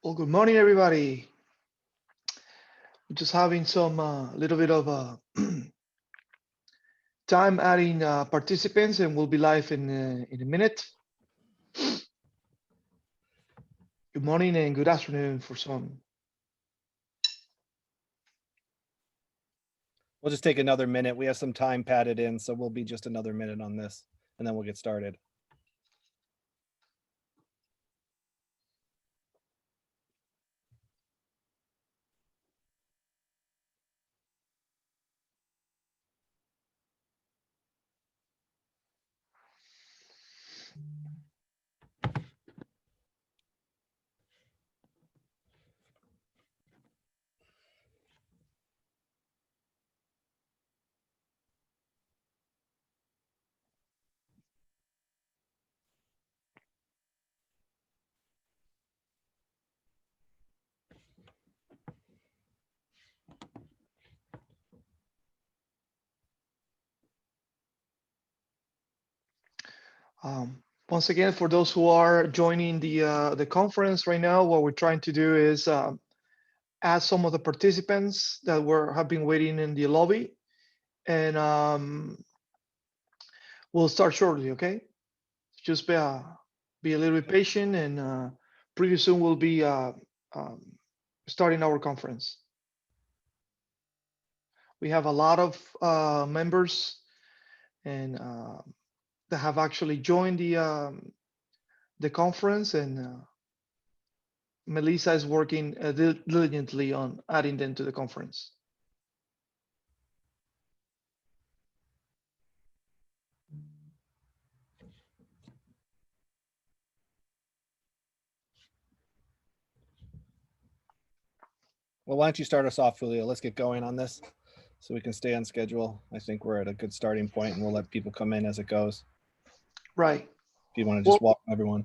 Well, good morning, everybody. Just having some little bit of time adding participants, and we'll be live in a minute. Good morning and good afternoon for some. We'll just take another minute. We have some time padded in, so we'll be just another minute on this, and then we'll get started. Once again, for those who are joining the conference right now, what we're trying to do is add some of the participants that have been waiting in the lobby, and we'll start shortly. Okay, just be a little bit patient, and pretty soon we'll be um, starting our conference. We have a lot of members and that have actually joined the conference, and Melissa is working diligently on adding them to the conference. Well, why don't you start us off, Julio? Let's get going on this so we can stay on schedule. I think we're at a good starting point, and we'll let people come in as it goes. Right. If you want to Well, just walk everyone.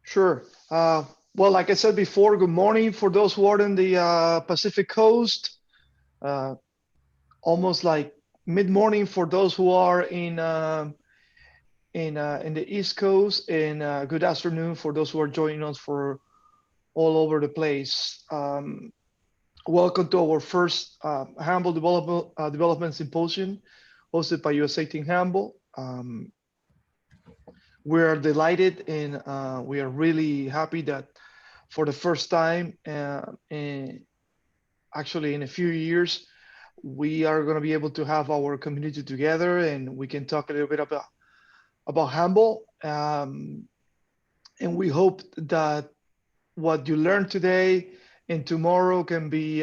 sure. Well, like I said before, good morning for those who are in the Pacific Coast. Uh, Almost like mid-morning for those who are in the East Coast, and good afternoon for those who are joining us for all over the place. Welcome to our first Handball Development Symposium hosted by USATH Handball. We're delighted, and we are really happy that for the first time, actually in a few years, we are going to be able to have our community together, and we can talk a little bit about handball. And we hope that what you learned today and tomorrow can be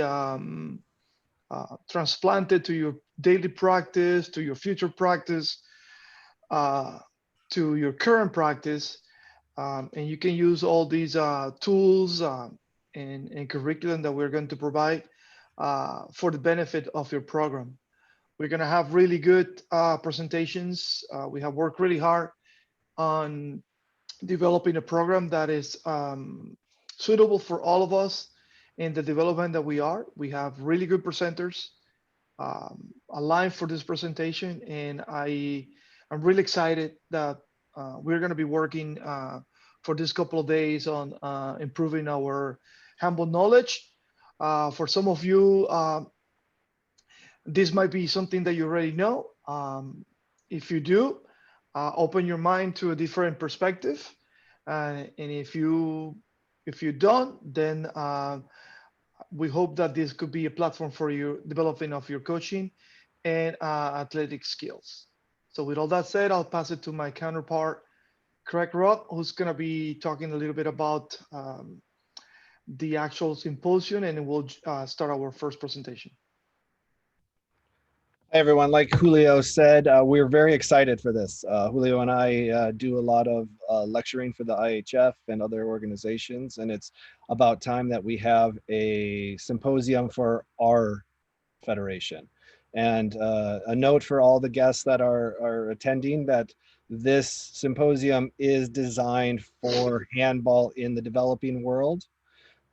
transplanted to your daily practice, to your future practice, uh, to your current practice. And you can use all these tools and curriculum that we're going to provide for the benefit of your program. We're going to have really good presentations. We have worked really hard on developing a program that is suitable for all of us in the development that we are. We have really good presenters aligned for this presentation, and I'm really excited that we're going to be working for this couple of days on improving our handball knowledge. For some of you, this might be something that you already know. If you do, open your mind to a different perspective, and if you don't, then we hope that this could be a platform for you developing of your coaching and athletic skills. So with all that said, I'll pass it to my counterpart, Craig Rock, who's going to be talking a little bit about the actual symposium, and we'll start our first presentation. Hi, everyone. Like Julio said, we're very excited for this. Julio and I do a lot of lecturing for the IHF and other organizations, and it's about time that we have a symposium for our federation. And a note for all the guests that are attending that this symposium is designed for handball in the developing world.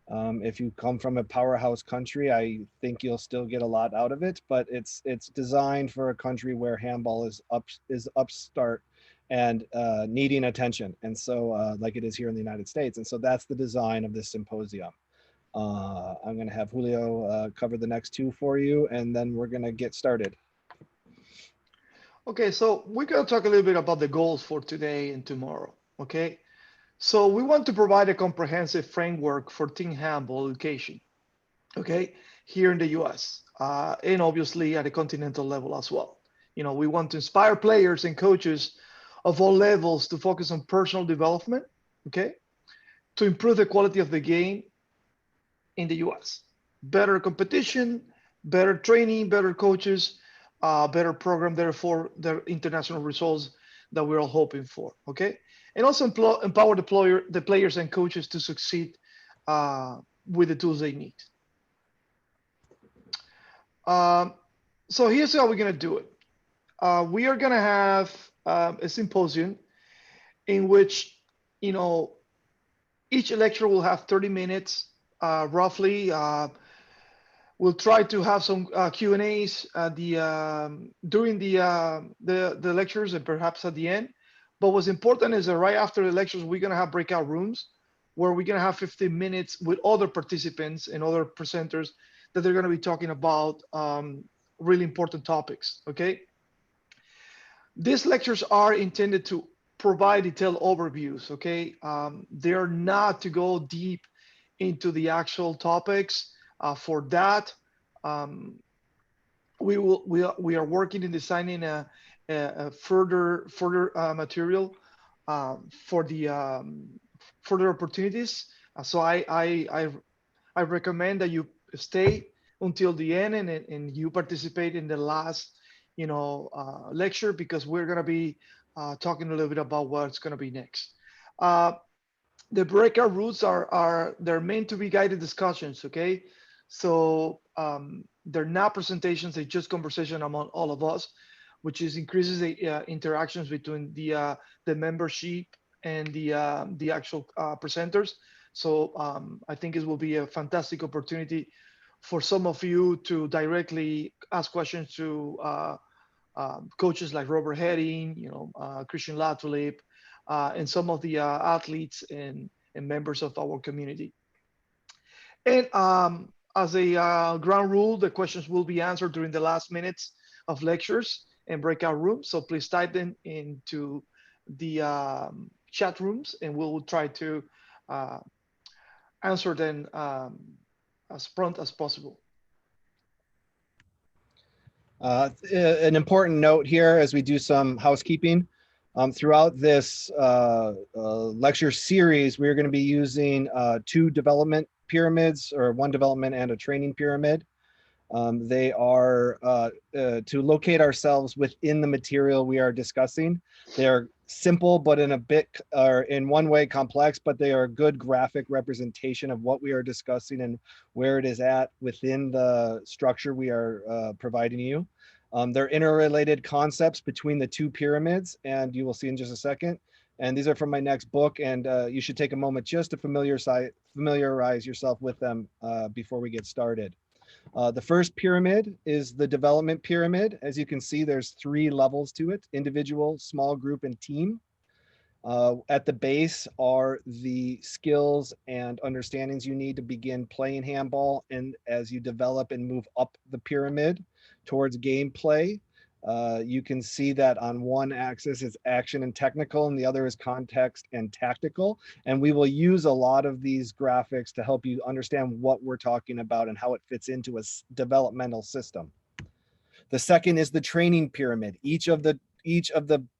If you come from a powerhouse country, I think you'll still get a lot out of it, but it's designed for a country where handball is upstart and needing attention. And so like it is here in the United States. And so that's the design of this symposium. I'm going to have Julio cover the next two for you, and then we're going to get started. Okay, so we're going to talk a little bit about the goals for today and tomorrow. Okay, so we want to provide a comprehensive framework for teen handball education. Okay, here in the US, and obviously at a continental level as well. We want to inspire players and coaches of all levels to focus on personal development, okay, to improve the quality of the game in the US. Better competition, better training, better coaches, better program, therefore, the international results that we're all hoping for, okay? And also empower the players and coaches to succeed with the tools they need. Um, so here's how we're going to do it. We are going to have a symposium in which, you know, each lecture will have 30 minutes roughly. We'll try to have some Q and A's during the lectures and perhaps at the end. But what's important is that right after the lectures, we're gonna have breakout rooms where we're gonna have 15 minutes with other participants and other presenters that they're gonna be talking about really important topics. Okay, these lectures are intended to provide detailed overviews. Okay, they're not to go deep into the actual topics. For that, um, we are working in designing a further material for the further opportunities. So I recommend that you stay until the end and you participate in the last lecture, because we're going to be talking a little bit about what's going to be next. Uh, the breakout routes they're meant to be guided discussions. Okay, so they're not presentations, they're just conversation among all of us, which is increases the interactions between the membership and the actual presenters. So I think it will be a fantastic opportunity for some of you to directly ask questions to coaches like Robert Heading, Christian Latulip, and some of the athletes and members of our community. And as a ground rule, the questions will be answered during the last minutes of lectures and breakout rooms. So please type them into the chat rooms, and we'll try to uh, answer them as prompt as possible. An important note here as we do some housekeeping. Throughout this lecture series, we're going to be using two development pyramids, or one development and a training pyramid. They are to locate ourselves within the material we are discussing. They're simple, but in one way complex, but they are a good graphic representation of what we are discussing and where it is at within the structure we are providing you. They're interrelated concepts between the two pyramids, and you will see in just a second. And these are from my next book, and you should take a moment just to familiarize yourself with them before we get started. The first pyramid is the development pyramid. As you can see, there's 3 levels to it: individual, small group, and team. At the base are the skills and understandings you need to begin playing handball. And as you develop and move up the pyramid towards gameplay, you can see that on one axis is action and technical, and the other is context and tactical. And we will use a lot of these graphics to help you understand what we're talking about and how it fits into a developmental system. The second is the training pyramid. Each of the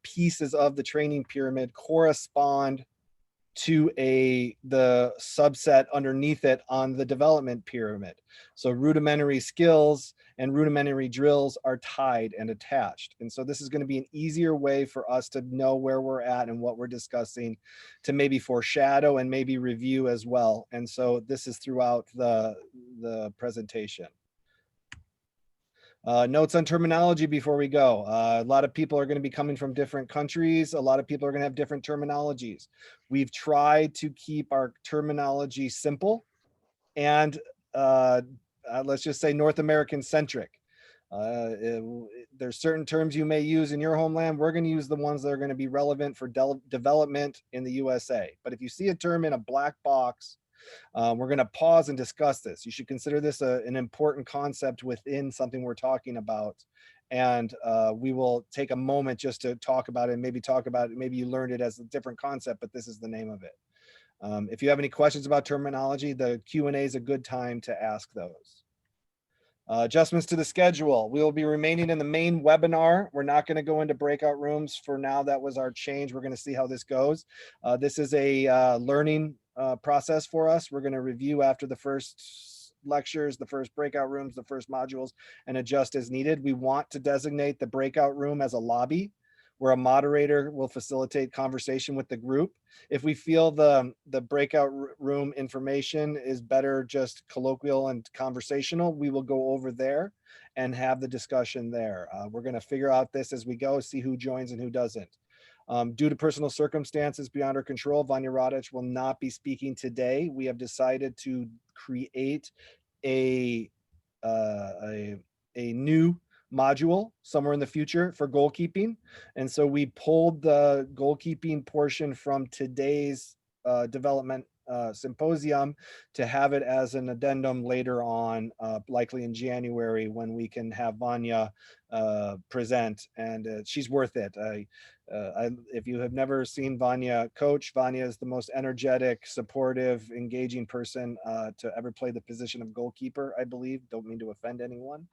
pieces of the training pyramid correspond to the subset underneath it on the development pyramid. So rudimentary skills and rudimentary drills are tied and attached. And so this is going to be an easier way for us to know where we're at and what we're discussing, to maybe foreshadow and maybe review as well. And so this is throughout the presentation. Notes on terminology before we go. A lot of people are going to be coming from different countries. A lot of people are going to have different terminologies. We've tried to keep our terminology simple and let's just say North American centric. There's certain terms you may use in your homeland. We're going to use the ones that are going to be relevant for development in the USA. But if you see a term in a black box, we're going to pause and discuss this. You should consider this an important concept within something we're talking about. And we will take a moment just to talk about it, and maybe talk about it. Maybe you learned it as a different concept, but this is the name of it. If you have any questions about terminology, the Q&A is a good time to ask those. Adjustments to the schedule. We will be remaining in the main webinar. We're not going to go into breakout rooms for now. That was our change. We're going to see how this goes. This is a learning process for us. We're going to review after the first lectures, the first breakout rooms, the first modules, and adjust as needed. We want to designate the breakout room as a lobby where a moderator will facilitate conversation with the group. If we feel the breakout room information is better just colloquial and conversational, we will go over there and have the discussion there. We're going to figure out this as we go, see who joins and who doesn't. Due to personal circumstances beyond our control, Vanya Radic will not be speaking today. We have decided to create a new module somewhere in the future for goalkeeping. And so we pulled the goalkeeping portion from today's development symposium to have it as an addendum later on, likely in January, when we can have Vanya present, and she's worth it. If you have never seen Vanya coach, Vanya is the most energetic, supportive, engaging person to ever play the position of goalkeeper, I believe. Don't mean to offend anyone,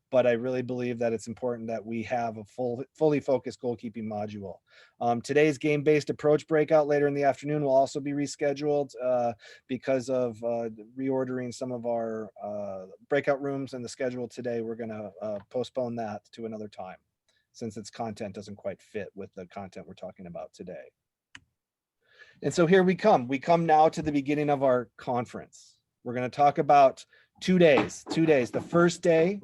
but I really believe that it's important that we have a fully focused goalkeeping module. Today's game-based approach breakout later in the afternoon will also be rescheduled because of reordering some of our breakout rooms and the schedule today. We're gonna postpone that to another time since its content doesn't quite fit with the content we're talking about today. And so here we come. We come now to the beginning of our conference. We're gonna talk about 2 days. The first day,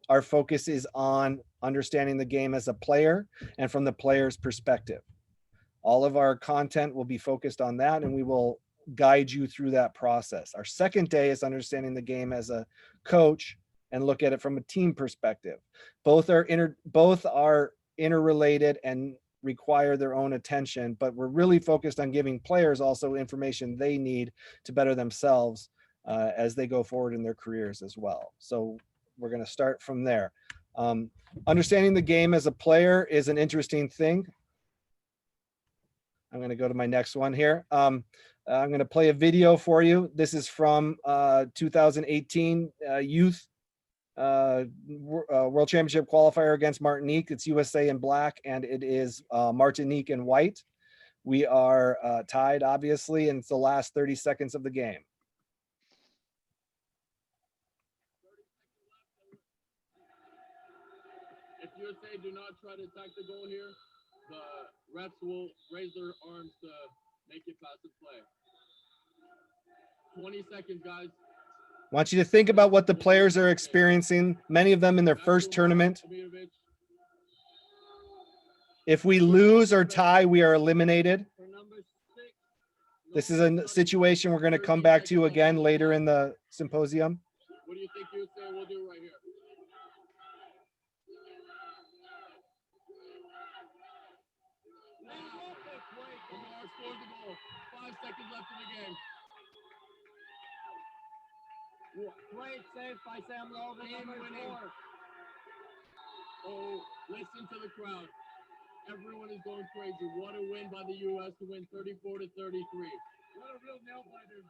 our focus is on understanding the game as a player and from the player's perspective. All of our content will be focused on that, and we will guide you through that process. Our second day is understanding the game as a coach and look at it from a team perspective. Both are interrelated and require their own attention, but we're really focused on giving players also information they need to better themselves as they go forward in their careers as well. So we're going to start from there. Understanding the game as a player is an interesting thing. I'm going to go to my next one here. I'm going to play a video for you. This is from 2018 Youth World Championship qualifier against Martinique. It's USA in black, and it is Martinique in white. We are tied, obviously, and it's the last 30 seconds of the game. If USA do not try to attack the goal here, the refs will raise their arms to make it passive play. 20 seconds, guys. I want you to think about what the players are experiencing, many of them in their first tournament. If we lose or tie, we are eliminated. This is a situation we're going to come back to again later in the symposium. What do you think USA will do right here? Lamar scores the goal. 5 seconds left in the game. Great save by Sam Logan, number 4. Oh, listen to the crowd. Everyone is going crazy. What a win by the U.S. to win 34-33. What a real nail biter.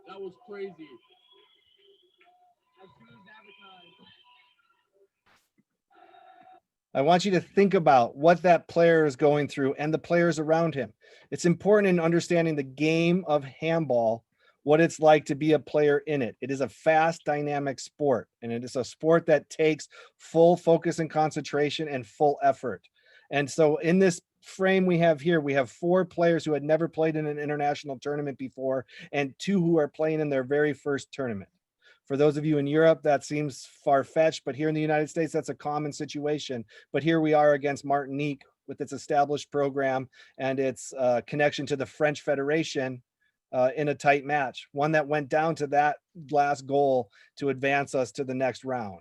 That was crazy. As good as advertised. I want you to think about what that player is going through and the players around him. It's important in understanding the game of handball, what it's like to be a player in it. It is a fast, dynamic sport, and it is a sport that takes full focus and concentration and full effort. And so in this frame we have here, we have 4 players who had never played in an international tournament before and 2 who are playing in their very first tournament. For those of you in Europe, that seems far-fetched, but here in the United States, that's a common situation. But here we are against Martinique with its established program and its connection to the French Federation in a tight match, one that went down to that last goal to advance us to the next round.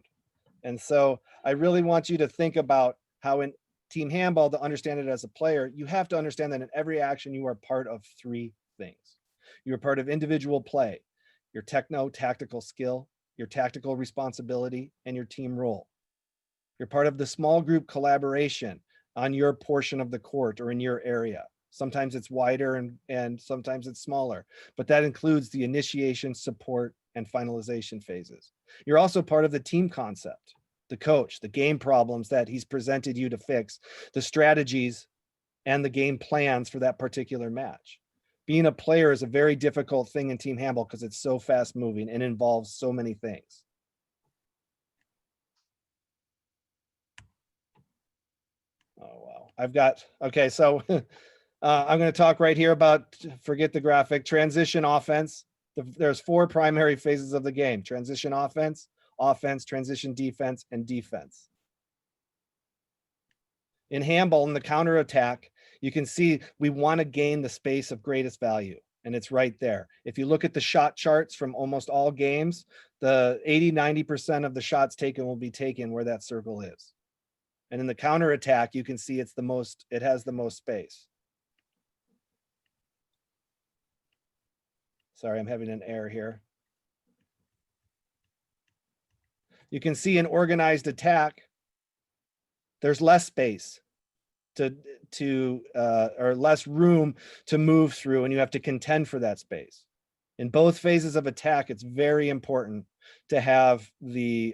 And so I really want you to think about how in team handball, to understand it as a player, you have to understand that in every action, you are part of three things. You are part of individual play, your techno-tactical skill, your tactical responsibility, and your team role. You're part of the small group collaboration on your portion of the court or in your area. Sometimes it's wider and sometimes it's smaller, but that includes the initiation, support, and finalization phases. You're also part of the team concept, the coach, the game problems that he's presented you to fix, the strategies and the game plans for that particular match. Being a player is a very difficult thing in team handball because it's so fast moving and involves so many things. Oh, wow. I've got, okay, so I'm going to talk right here about, forget the graphic, transition offense. There's four primary phases of the game: transition offense, offense, transition defense, and defense. In handball, in the counterattack, you can see we want to gain the space of greatest value, and it's right there. If you look at the shot charts from almost all games, the 80–90% of the shots taken will be taken where that circle is. And in the counterattack, you can see it has the most space. Sorry, I'm having an error here. You can see in organized attack, there's less space or less room to move through, and you have to contend for that space. In both phases of attack, it's very important to have the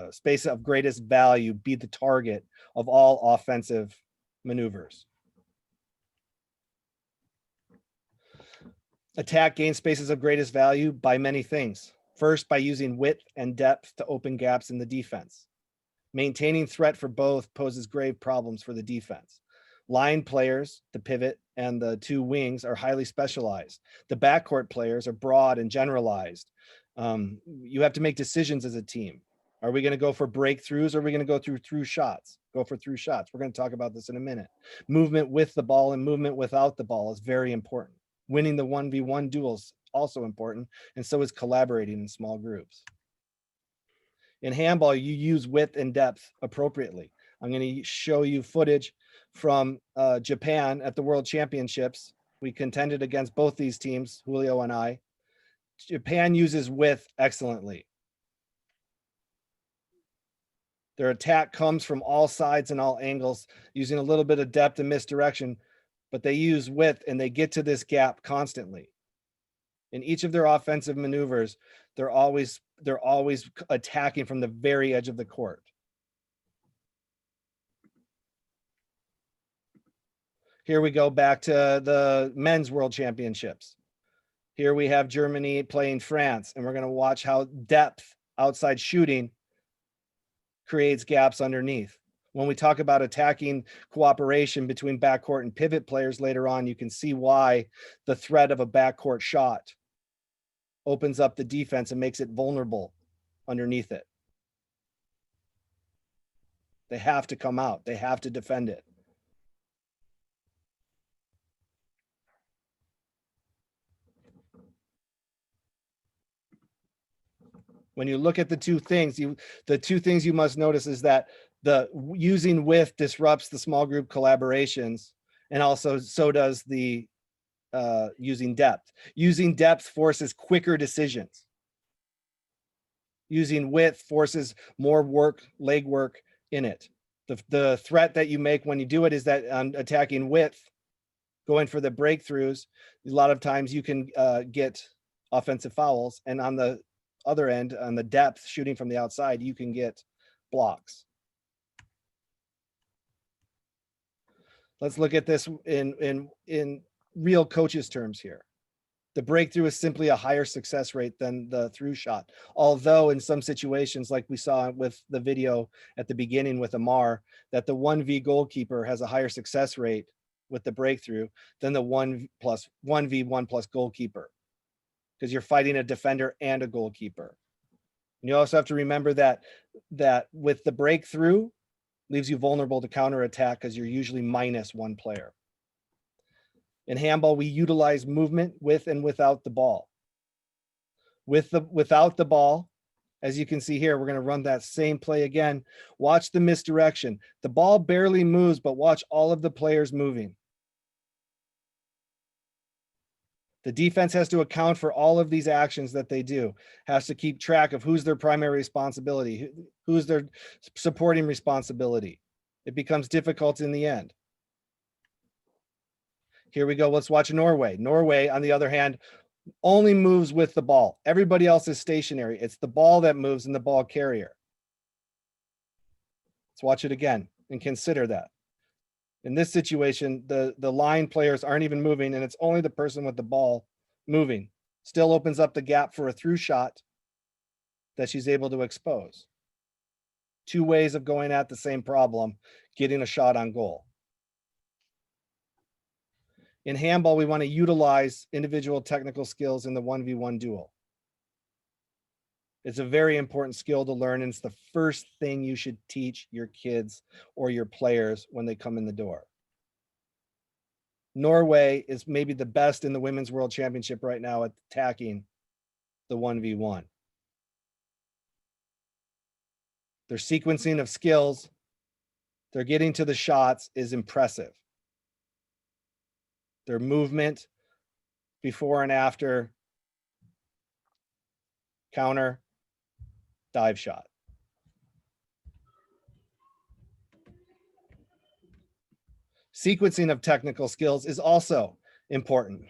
space of greatest value be the target of all offensive maneuvers. Attack gains spaces of greatest value by many things. First, by using width and depth to open gaps in the defense. Maintaining threat for both poses grave problems for the defense. Line players, the pivot and the two wings, are highly specialized. The backcourt players are broad and generalized. You have to make decisions as a team. Are we going to go for breakthroughs, or are we going to go through shots? Go for through shots. We're going to talk about this in a minute. Movement with the ball and movement without the ball is very important. Winning the 1v1 duels also important, and so is collaborating in small groups. In handball, you use width and depth appropriately. I'm going to show you footage from Japan at the World Championships. We contended against both these teams, Julio and I. Japan uses width excellently. Their attack comes from all sides and all angles, using a little bit of depth and misdirection, but they use width and they get to this gap constantly. In each of their offensive maneuvers, they're always attacking from the very edge of the court. Here we go back to the men's World Championships. Here we have Germany playing France, and we're going to watch how depth outside shooting creates gaps underneath. When we talk about attacking cooperation between backcourt and pivot players later on, you can see why the threat of a backcourt shot opens up the defense and makes it vulnerable underneath it. They have to come out. They have to defend it. When you look at the two things you must notice is that the using width disrupts the small group collaborations, and also so does the using depth. Using depth forces quicker decisions. Using width forces more work, leg work in it. The threat that you make when you do it is that on attacking width, going for the breakthroughs, a lot of times you can get offensive fouls, and on the other end, on the depth, shooting from the outside, you can get blocks. Let's look at this in real coaches terms here. The breakthrough is simply a higher success rate than the through shot. Although in some situations, like we saw with the video at the beginning with Amar, that the 1v goalkeeper has a higher success rate with the breakthrough than the 1v1 plus goalkeeper, because you're fighting a defender and a goalkeeper. And you also have to remember that with the breakthrough, leaves you vulnerable to counterattack because you're usually minus one player. In handball, we utilize movement with and without the ball. Without the ball, As you can see here, we're going to run that same play again. Watch the misdirection. The ball barely moves, but watch all of the players moving. The defense has to account for all of these actions that they do, has to keep track of who's their primary responsibility, who's their supporting responsibility. It becomes difficult in the end. Here we go. Let's watch Norway. Norway, on the other hand, only moves with the ball. Everybody else is stationary. It's the ball that moves and the ball carrier. Let's watch it again and consider that. In this situation, the line players aren't even moving, and it's only the person with the ball moving. Still opens up the gap for a through shot that she's able to expose. Two ways of going at the same problem, getting a shot on goal. In handball, we want to utilize individual technical skills in the 1v1 duel. It's a very important skill to learn, and it's the first thing you should teach your kids or your players when they come in the door. Norway is maybe the best in the Women's World Championship right now at attacking the 1v1. Their sequencing of skills, their getting to the shots is impressive. Their movement before and after, counter, dive shot. Sequencing of technical skills is also important.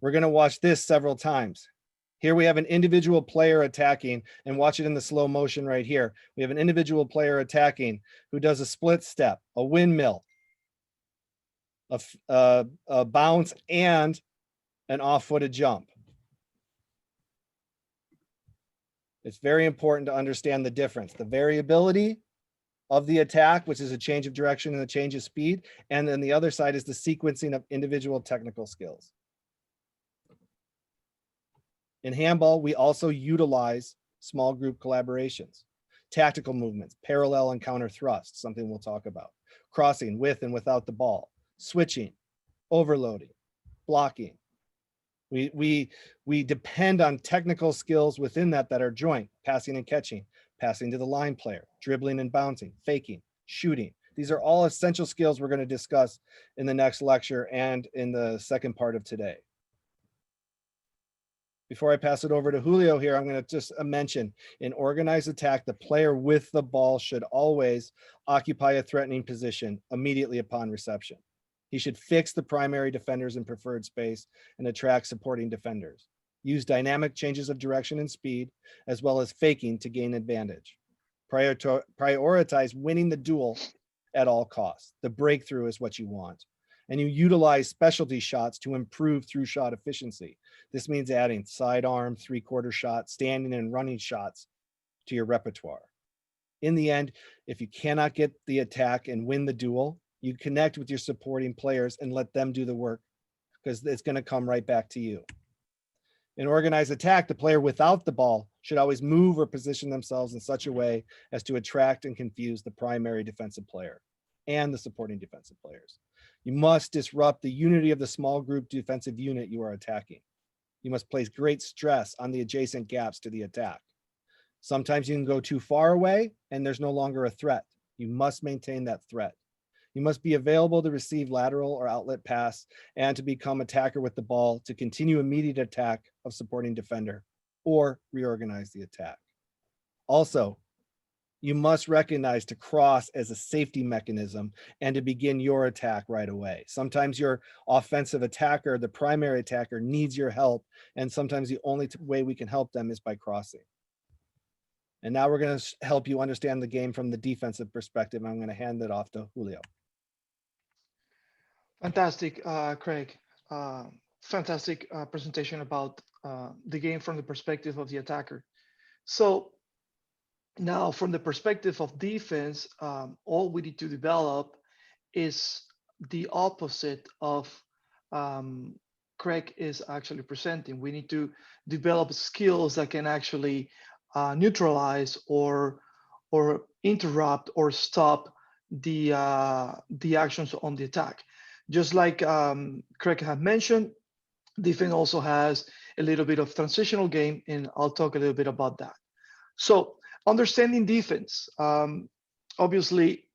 We're going to watch this several times. Here we have an individual player attacking, and watch it in the slow motion right here. We have an individual player attacking who does a split step, a windmill, a bounce, and an off-footed jump. It's very important to understand the difference, the variability of the attack, which is a change of direction and a change of speed. And then the other side is the sequencing of individual technical skills. In handball, we also utilize small group collaborations, tactical movements, parallel and counter thrust, something we'll talk about, crossing with and without the ball, switching, overloading, blocking. We depend on technical skills within that are joint, passing and catching, passing to the line player, dribbling and bouncing, faking, shooting. These are all essential skills we're going to discuss in the next lecture and in the second part of today. Before I pass it over to Julio here, I'm going to just mention, in organized attack, the player with the ball should always occupy a threatening position immediately upon reception. He should fix the primary defenders in preferred space and attract supporting defenders. Use dynamic changes of direction and speed, as well as faking to gain advantage. Prioritize winning the duel at all costs. The breakthrough is what you want. And you utilize specialty shots to improve through shot efficiency. This means adding sidearm, three-quarter shot, standing and running shots to your repertoire. In the end, if you cannot get the attack and win the duel, you connect with your supporting players and let them do the work, because it's going to come right back to you. In organized attack, the player without the ball should always move or position themselves in such a way as to attract and confuse the primary defensive player and the supporting defensive players. You must disrupt the unity of the small group defensive unit you are attacking. You must place great stress on the adjacent gaps to the attack. Sometimes you can go too far away and there's no longer a threat. You must maintain that threat. You must be available to receive lateral or outlet pass and to become attacker with the ball to continue immediate attack of supporting defender or reorganize the attack. Also, you must recognize to cross as a safety mechanism and to begin your attack right away. Sometimes your offensive attacker, the primary attacker, needs your help, and sometimes the only way we can help them is by crossing. And now we're going to help you understand the game from the defensive perspective. I'm going to hand it off to Julio. Fantastic, Craig. Fantastic presentation about the game from the perspective of the attacker. So now from the perspective of defense, all we need to develop is the opposite of Craig is actually presenting. We need to develop skills that can actually neutralize or interrupt or stop the actions on the attack. Just like Craig had mentioned, defense also has a little bit of transitional game, and I'll talk a little bit about that. So understanding defense, obviously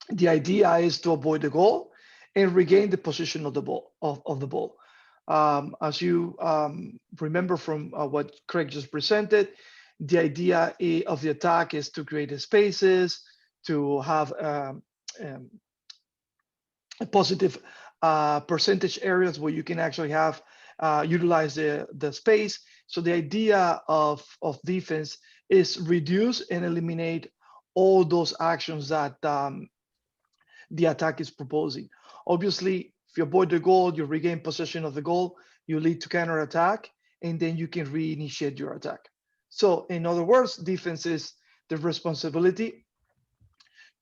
the idea is to avoid the goal and regain the position of the ball of the ball. As you remember from what Craig just presented, the idea of the attack is to create spaces, to have um, positive percentage areas where you can actually have utilize the space. So the idea of defense is reduce and eliminate all those actions that the attack is proposing. Obviously, if you avoid the goal, you regain possession of the goal, you lead to counter attack, and then you can reinitiate your attack. So in other words, defense is the responsibility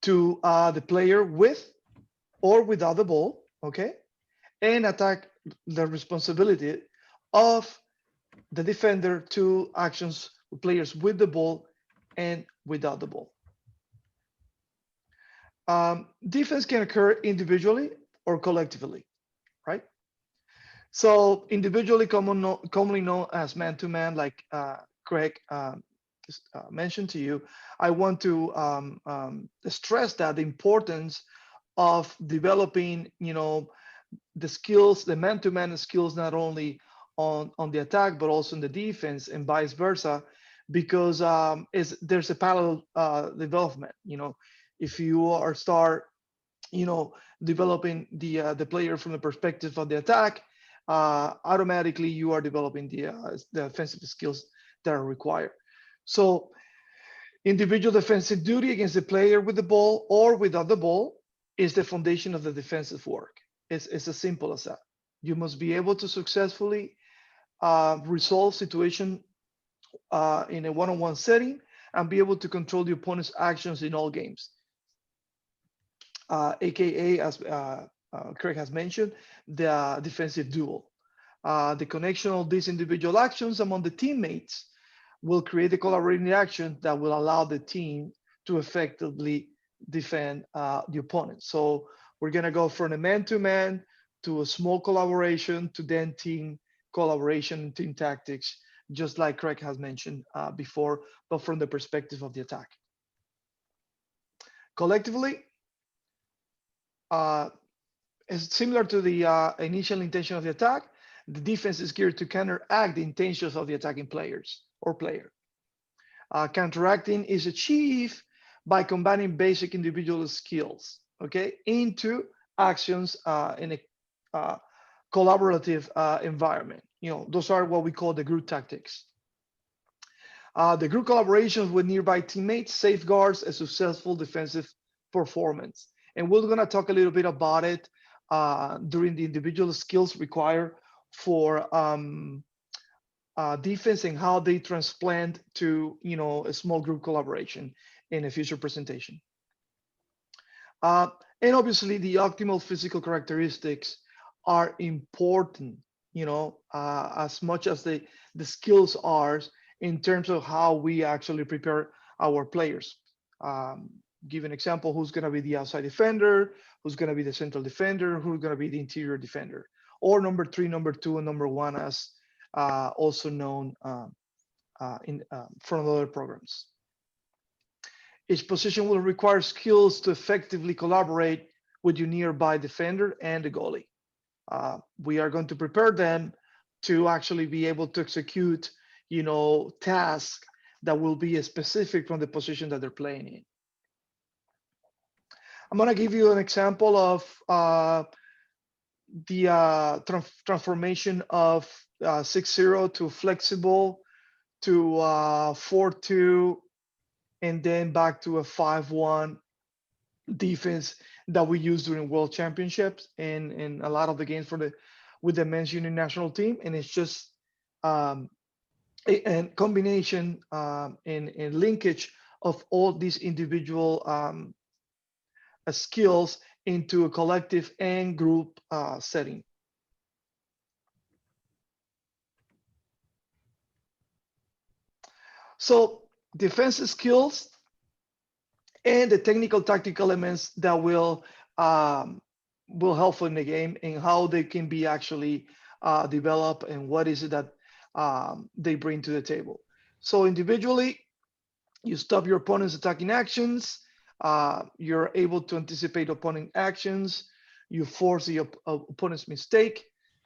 to the player with or without the ball, okay? And attack, the responsibility of the defender to actions players with the ball and without the ball. Defense can occur individually or collectively, right? So individually, commonly known as man-to-man, like Craig mentioned to you, I want to stress that the importance of developing, the skills, the man-to-man skills, not only on the attack but also in the defense and vice versa, because there's a parallel development. If you are start, developing the player from the perspective of the attack, automatically you are developing the offensive skills that are required. So individual defensive duty against the player with the ball or without the ball is the foundation of the defensive work. It's as simple as that. You must be able to successfully resolve situation in a one-on-one setting and be able to control the opponent's actions in all games. AKA, as Craig has mentioned, the defensive duel. The connection of these individual actions among the teammates will create a collaborating action that will allow the team to effectively defend the opponent. So we're going to go from a man-to-man to a small collaboration to then team collaboration, team tactics, just like Craig has mentioned before, but from the perspective of the attack. Collectively, is similar to the initial intention of the attack. The defense is geared to counteract the intentions of the attacking players or player. Counteracting is achieved by combining basic individual skills, okay, into actions in a collaborative environment. Those are what we call the group tactics. The group collaborations with nearby teammates safeguards a successful defensive performance. And we're going to talk a little bit about it during the individual skills required for defense and how they transplant to a small group collaboration in a future presentation. And obviously, the optimal physical characteristics are important, as much as the skills are in terms of how we actually prepare our players. Give an example: who's going to be the outside defender, who's going to be the central defender, who's going to be the interior defender, or number 3, number 2, and number 1, as also known from other programs. Each position will require skills to effectively collaborate with your nearby defender and the goalie. We are going to prepare them to actually be able to execute, tasks that will be specific from the position that they're playing in. I'm going to give you an example of the transformation of 6-0 to flexible to 4-2 and then back to a 5-1 defense that we use during World Championships and a lot of the games with the men's junior national team. And it's just a combination and linkage of all these individual skills into a collective and group setting. So defensive skills and the technical tactical elements that will help in the game and how they can be actually developed and what is it that they bring to the table. So individually, You stop your opponent's attacking actions. You're able to anticipate opponent actions. You force the opponent's mistake.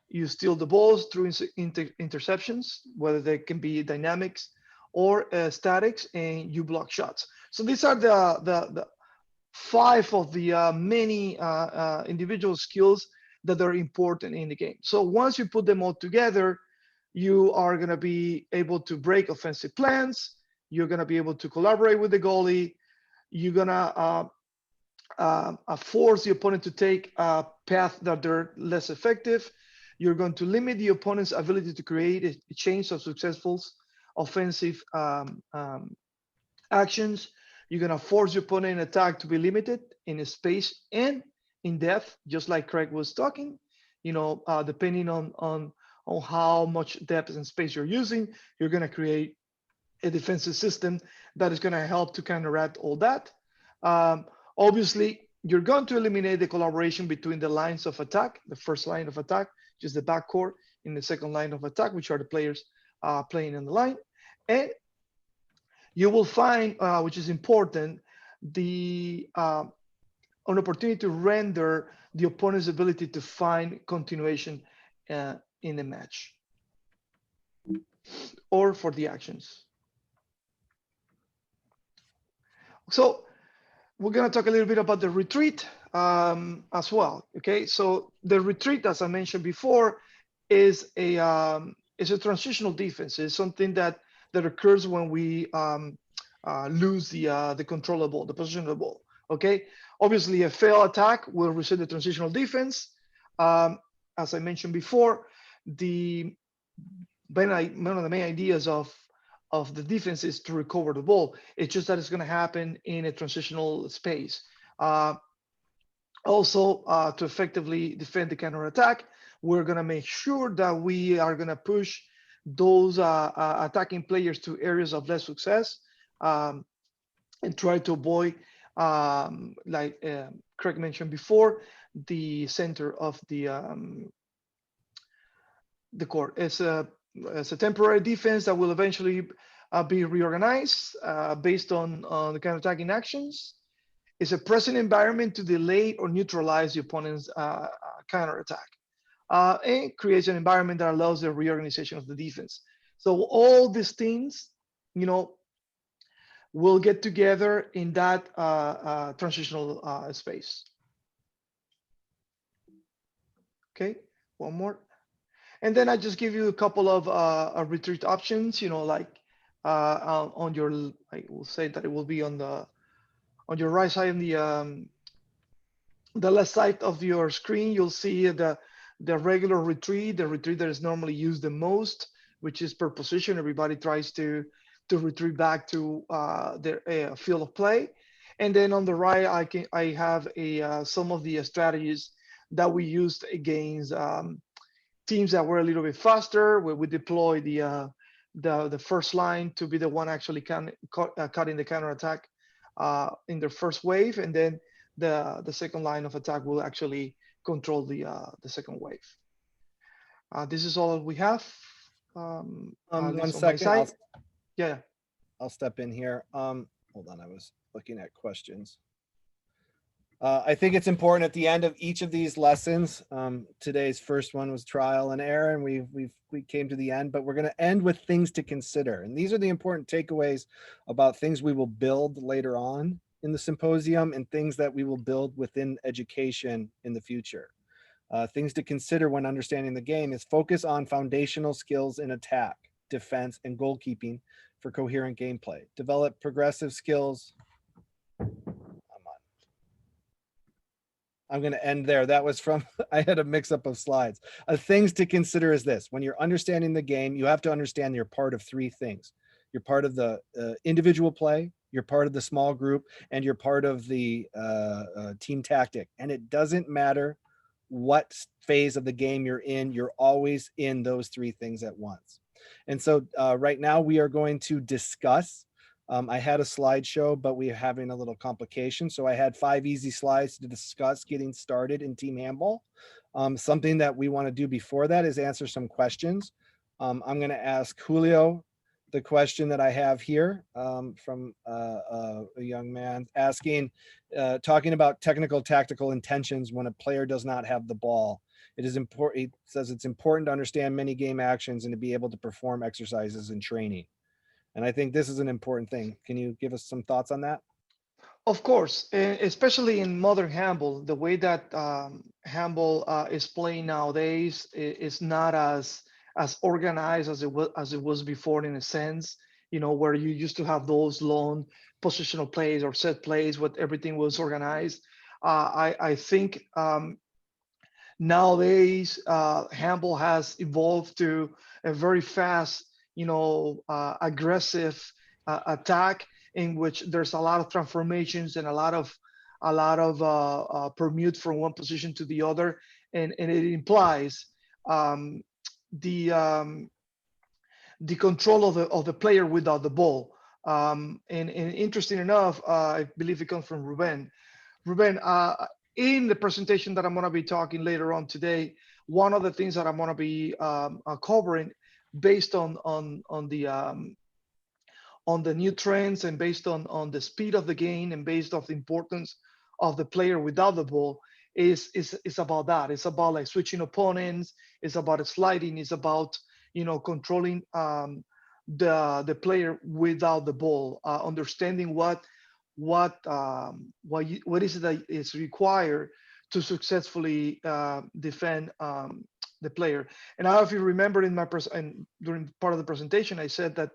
You steal the balls through interceptions, whether they can be dynamics or statics, and you block shots. So these are the five of the many individual skills that are important in the game. So once you put them all together, you are going to be able to break offensive plans. You're going to be able to collaborate with the goalie. You're going to force the opponent to take a path that they're less effective. You're going to limit the opponent's ability to create a chain of successful offensive actions. You're going to force your opponent in attack to be limited in space and in depth, just like Craig was talking. Depending on how much depth and space you're using, you're going to create a defensive system that is going to help to counteract all that. Obviously, you're going to eliminate the collaboration between the lines of attack, the first line of attack, just the backcourt, in the second line of attack, which are the players playing in the line. And you will find, which is important, an opportunity to render the opponent's ability to find continuation in the match or for the actions. So we're going to talk a little bit about the retreat as well. Okay, so the retreat, as I mentioned before, is a transitional defense. It's something that occurs when we lose the control of the ball, the possession of the ball. Okay, obviously a failed attack will reset the transitional defense. As I mentioned before, one of the main ideas of the defense is to recover the ball. It's just that it's going to happen in a transitional space. Also, to effectively defend the counterattack, we're going to make sure that we are going to push those attacking players to areas of less success and try to avoid, like Craig mentioned before, the center of the court. It's a temporary defense that will eventually be reorganized based on the counterattacking actions. It's a present environment to delay or neutralize the opponent's counterattack. And creates an environment that allows the reorganization of the defense. So all these things, will get together in that transitional space. Okay, one more. And then I just give you a couple of retreat options, like on your, I will say that it will be on your right side, in the left side of your screen, you'll see the regular retreat, the retreat that is normally used the most, which is per position. Everybody tries to retreat back to their field of play. And then on the right, I have some of the strategies that we used against teams that were a little bit faster, where we deploy the first line to be the one actually cutting the counterattack in their first wave, and then the second line of attack will actually control the second wave. This is all we have. 1 second. Yeah. I'll step in here. Hold on, I was looking at questions. I think it's important at the end of each of these lessons. Today's first one was trial and error, and we came to the end, but we're going to end with things to consider. And these are the important takeaways about things we will build later on in the symposium and things that we will build within education in the future. Things to consider when understanding the game is focus on foundational skills in attack, defense, and goalkeeping for coherent gameplay. Develop progressive skills. I'm going to end there. That was from, I had a mix up of slides. Things to consider is this: when you're understanding the game, you have to understand you're part of three things. You're part of the individual play, you're part of the small group, and you're part of the team tactic. And it doesn't matter what phase of the game you're in, you're always in those three things at once. And so right now we are going to discuss. I had a slideshow, but we're having a little complication. So I had 5 easy slides to discuss getting started in team handball. Something that we want to do before that is answer some questions. I'm going to ask Julio the question that I have here from a young man asking, talking about technical tactical intentions when a player does not have the ball. It is important. He says it's important to understand many game actions and to be able to perform exercises in training. And I think this is an important thing. Can you give us some thoughts on that? Of course, especially in modern handball, the way that handball is playing nowadays is not as organized as it was before, in a sense. You know, where you used to have those long positional plays or set plays, where everything was organized. I think nowadays handball has evolved to a very fast, aggressive attack, in which there's a lot of transformations and a lot of permute from one position to the other, and it implies um, the the control of the player without the ball. And interesting enough, I believe it comes from Ruben. Ruben, in the presentation that I'm going to be talking later on today, one of the things that I'm going to be covering, based on the new trends, and based on the speed of the game, and based on the importance of the player without the ball, is about that. It's about like switching opponents. It's about sliding. It's about controlling the player without the ball, understanding what is it that is required to successfully defend the player. And I don't know if you remember and during part of the presentation, I said that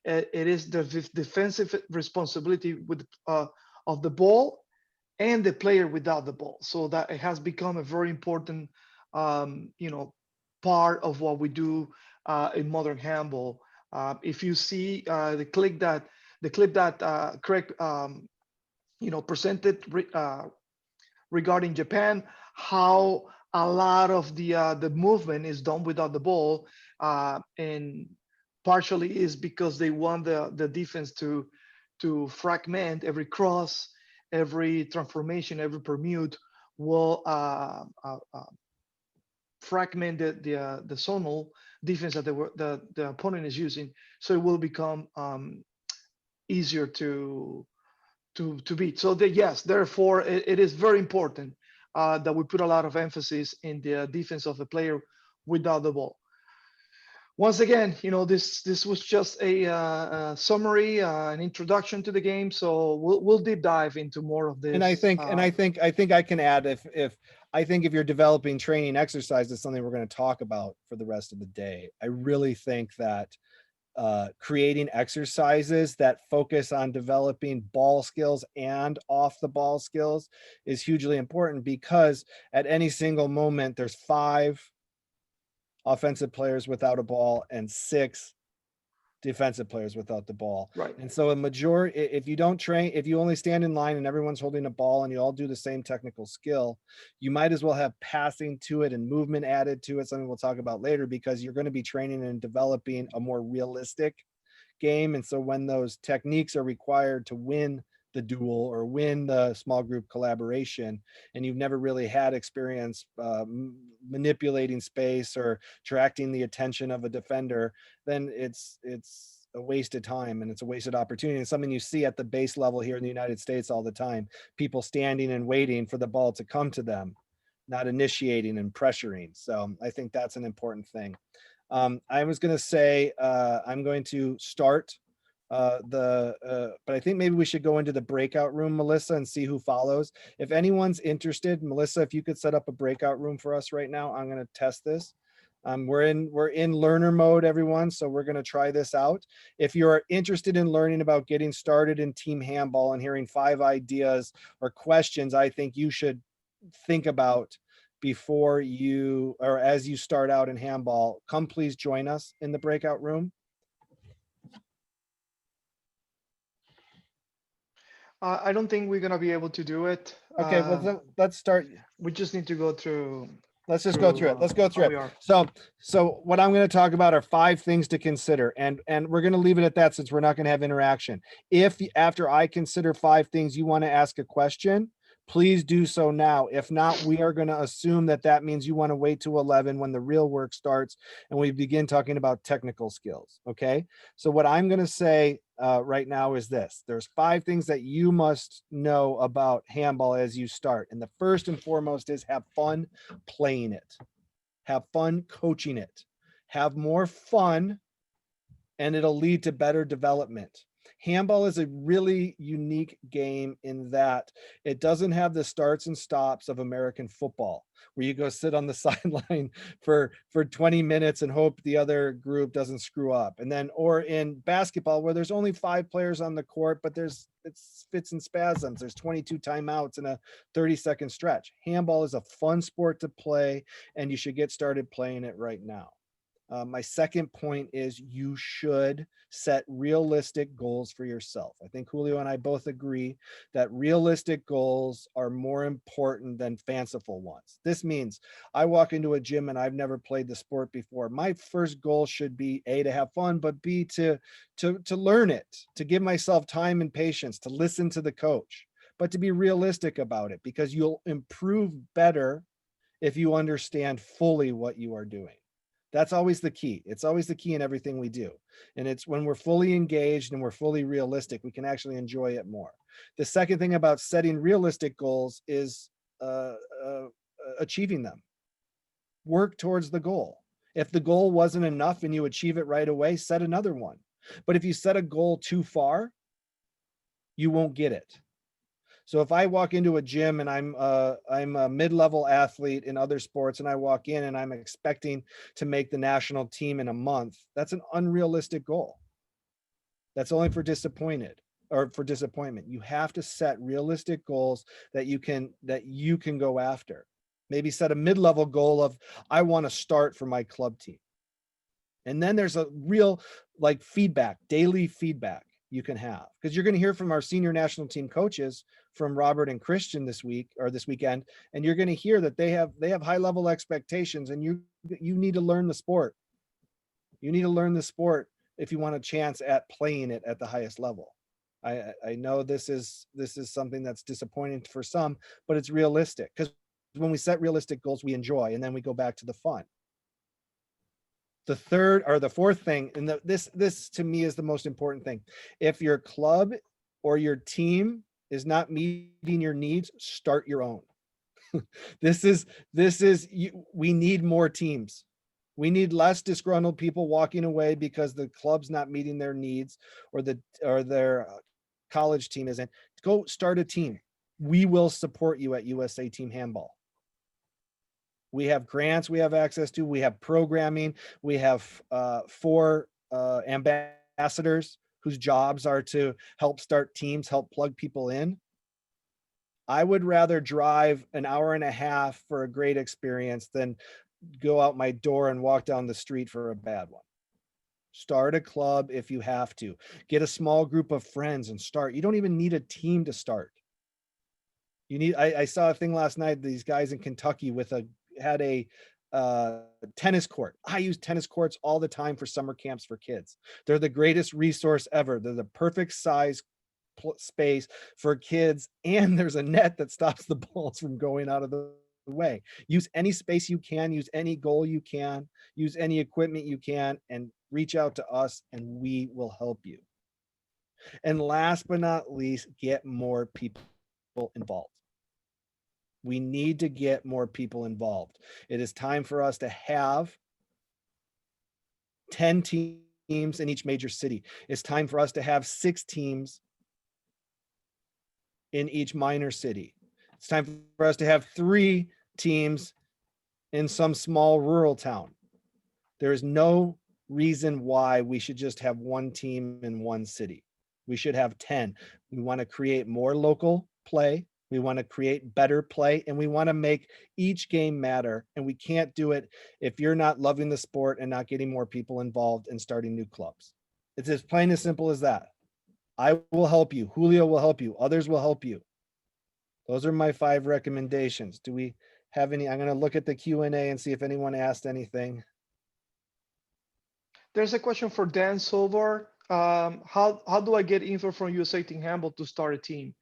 it is the defensive responsibility of the ball and the player without the ball. So that it has become a very important, part of what we do in modern handball. If you see the clip that Craig, presented regarding Japan, how a lot of the movement is done without the ball, and partially is because they want the defense to fragment every cross, every transformation, every permute will fragment the zonal defense that the opponent is using, so it will become easier to beat. So yes, therefore it is very important that we put a lot of emphasis in the defense of the player without the ball. Once again, this was just a summary, an introduction to the game. So we'll deep dive into more of this. And I think I can add, if you're developing training exercises, something we're going to talk about for the rest of the day. I really think that creating exercises that focus on developing ball skills and off the ball skills is hugely important, because at any single moment there's 5 offensive players without a ball and 6 defensive players without the ball. Right. And so if you don't train, if you only stand in line and everyone's holding a ball and you all do the same technical skill, you might as well have passing to it and movement added to it, something we'll talk about later, because you're going to be training and developing a more realistic game. And so when those techniques are required to win the duel or win the small group collaboration, and you've never really had experience manipulating space or attracting the attention of a defender, then it's a waste of time and it's a wasted opportunity. It's something you see at the base level here in the United States all the time, people standing and waiting for the ball to come to them, not initiating and pressuring. So I think that's an important thing. I was going to say, I'm going to start but I think maybe we should go into the breakout room, Melissa, and see who follows. If anyone's interested, Melissa, if you could set up a breakout room for us right now, I'm going to test this. We're in learner mode, everyone, so we're going to try this out. If you're interested in learning about getting started in team handball and hearing 5 ideas or questions I think you should think about before you, or as you start out in handball, come please join us in the breakout room. I don't think we're gonna be able to do it. Okay, well, let's start. We just need to go through. Let's just go through it. Let's go through it. So what I'm going to talk about are 5 things to consider, and we're going to leave it at that, since we're not going to have interaction. If after I consider 5 things you want to ask a question, please do so now. If not, we are going to assume that that means you want to wait to 11 when the real work starts and we begin talking about technical skills. Okay. So what I'm going to say right now is this: there's 5 things that you must know about handball as you start. And the first and foremost is have fun playing it, have fun coaching it, have more fun, and it'll lead to better development. Handball is a really unique game in that it doesn't have the starts and stops of American football, where you go sit on the sideline for 20 minutes and hope the other group doesn't screw up. And then, or in basketball, where there's only 5 players on the court, but it's fits and spasms. There's 22 timeouts in a 30-second stretch. Handball is a fun sport to play, and you should get started playing it right now. My second point is you should set realistic goals for yourself. I think Julio and I both agree that realistic goals are more important than fanciful ones. This means I walk into a gym and I've never played the sport before. My first goal should be A, to have fun, but B, to learn it, to give myself time and patience, to listen to the coach, but to be realistic about it, because you'll improve better if you understand fully what you are doing. That's always the key. It's always the key in everything we do. And it's when we're fully engaged and we're fully realistic, we can actually enjoy it more. The second thing about setting realistic goals is achieving them. Work towards the goal. If the goal wasn't enough and you achieve it right away, set another one. But if you set a goal too far, you won't get it. So if I walk into a gym and I'm a mid-level athlete in other sports, and I walk in and I'm expecting to make the national team in a month, that's an unrealistic goal. That's only for disappointment. You have to set realistic goals that you can go after. Maybe set a mid-level goal of, I want to start for my club team. And then there's a real feedback, daily feedback you can have, because you're going to hear from our senior national team coaches, from Robert and Christian this weekend, and you're going to hear that they have high level expectations, and you need to learn the sport. You need to learn the sport if you want a chance at playing it at the highest level. I know this is something that's disappointing for some, but it's realistic, because when we set realistic goals, we enjoy, and then we go back to the fun. The fourth thing, and this to me is the most important thing: if your club or your team is not meeting your needs, start your own. We need more teams. We need less disgruntled people walking away because the club's not meeting their needs, or their college team isn't. Go start a team. We will support you at USA Team Handball. We have grants we have access to. We have programming. We have 4 ambassadors whose jobs are to help start teams, help plug people in. I would rather drive an hour and a half for a great experience than go out my door and walk down the street for a bad one. Start a club if you have to. Get a small group of friends and start. You don't even need a team to start. I saw a thing last night, these guys in Kentucky had a tennis court. I use tennis courts all the time for summer camps for kids. They're the greatest resource ever. They're the perfect size space for kids, and there's a net that stops the balls from going out of the way. Use any space you can, use any goal you can, use any equipment you can, and reach out to us and we will help you. And last but not least, get more people involved. We need to get more people involved. It is time for us to have 10 teams in each major city. It's time for us to have 6 teams in each minor city. It's time for us to have 3 teams in some small rural town. There is no reason why we should just have 1 team in 1 city. We should have 10. We want to create more local play. We want to create better play, and we want to make each game matter. And we can't do it if you're not loving the sport and not getting more people involved and starting new clubs. It's as plain as simple as that. I will help you. Julio will help you. Others will help you. Those are my 5 recommendations. Do we have any? I'm going to look at the Q&A and see if anyone asked anything. There's a question for Dan Silvar. How do I get info from USA Team Handball to start a team?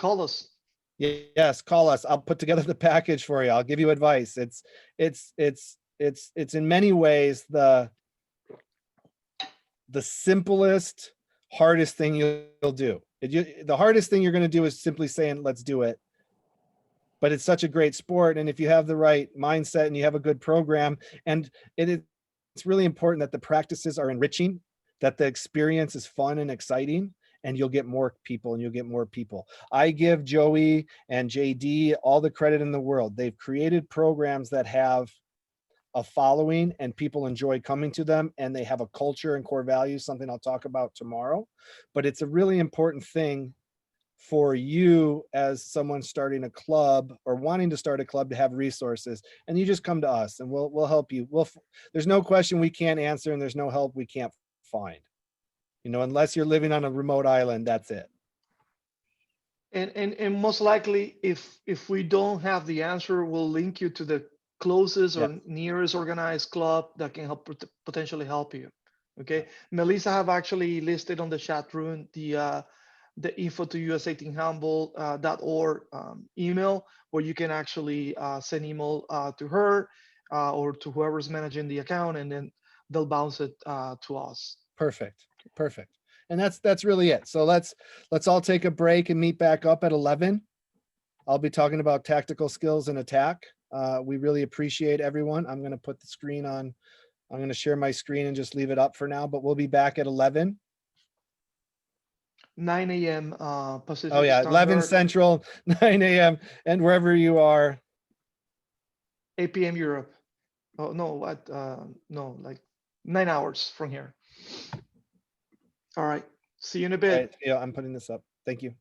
Call us. Yes, call us. I'll put together the package for you. I'll give you advice. It's in many ways the simplest, hardest thing you'll do. The hardest thing you're going to do is simply saying, let's do it. But it's such a great sport. And if you have the right mindset and you have a good program, and it's really important that the practices are enriching, that the experience is fun and exciting, and you'll get more people and you'll get more people. I give Joey and JD all the credit in the world. They've created programs that have a following and people enjoy coming to them, and they have a culture and core values, something I'll talk about tomorrow. But it's a really important thing for you as someone starting a club or wanting to start a club to have resources, and you just come to us and we'll help you. There's no question we can't answer, and there's no help we can't find, unless you're living on a remote island. That's it. And most likely, if we don't have the answer, we'll link you to the closest Yeah. or nearest organized club that can potentially help you. Okay, Melissa have actually listed on the chat room the info to USATHhandball.org email, where you can actually send email to her or to whoever's managing the account, and then they'll bounce it to us. Perfect. And that's really it. So let's all take a break and meet back up at 11. I'll be talking about tactical skills and attack. We really appreciate everyone. I'm going to put the screen on. I'm going to share my screen and just leave it up for now, but we'll be back at 11. 9 a.m. Pacific. Oh yeah, 11 Standard, Central, 9 a.m. and wherever you are. 8 p.m. Europe. Oh no, what? No, like 9 hours from here. All right. See you in a bit. Right, yeah, I'm putting this up. Thank you.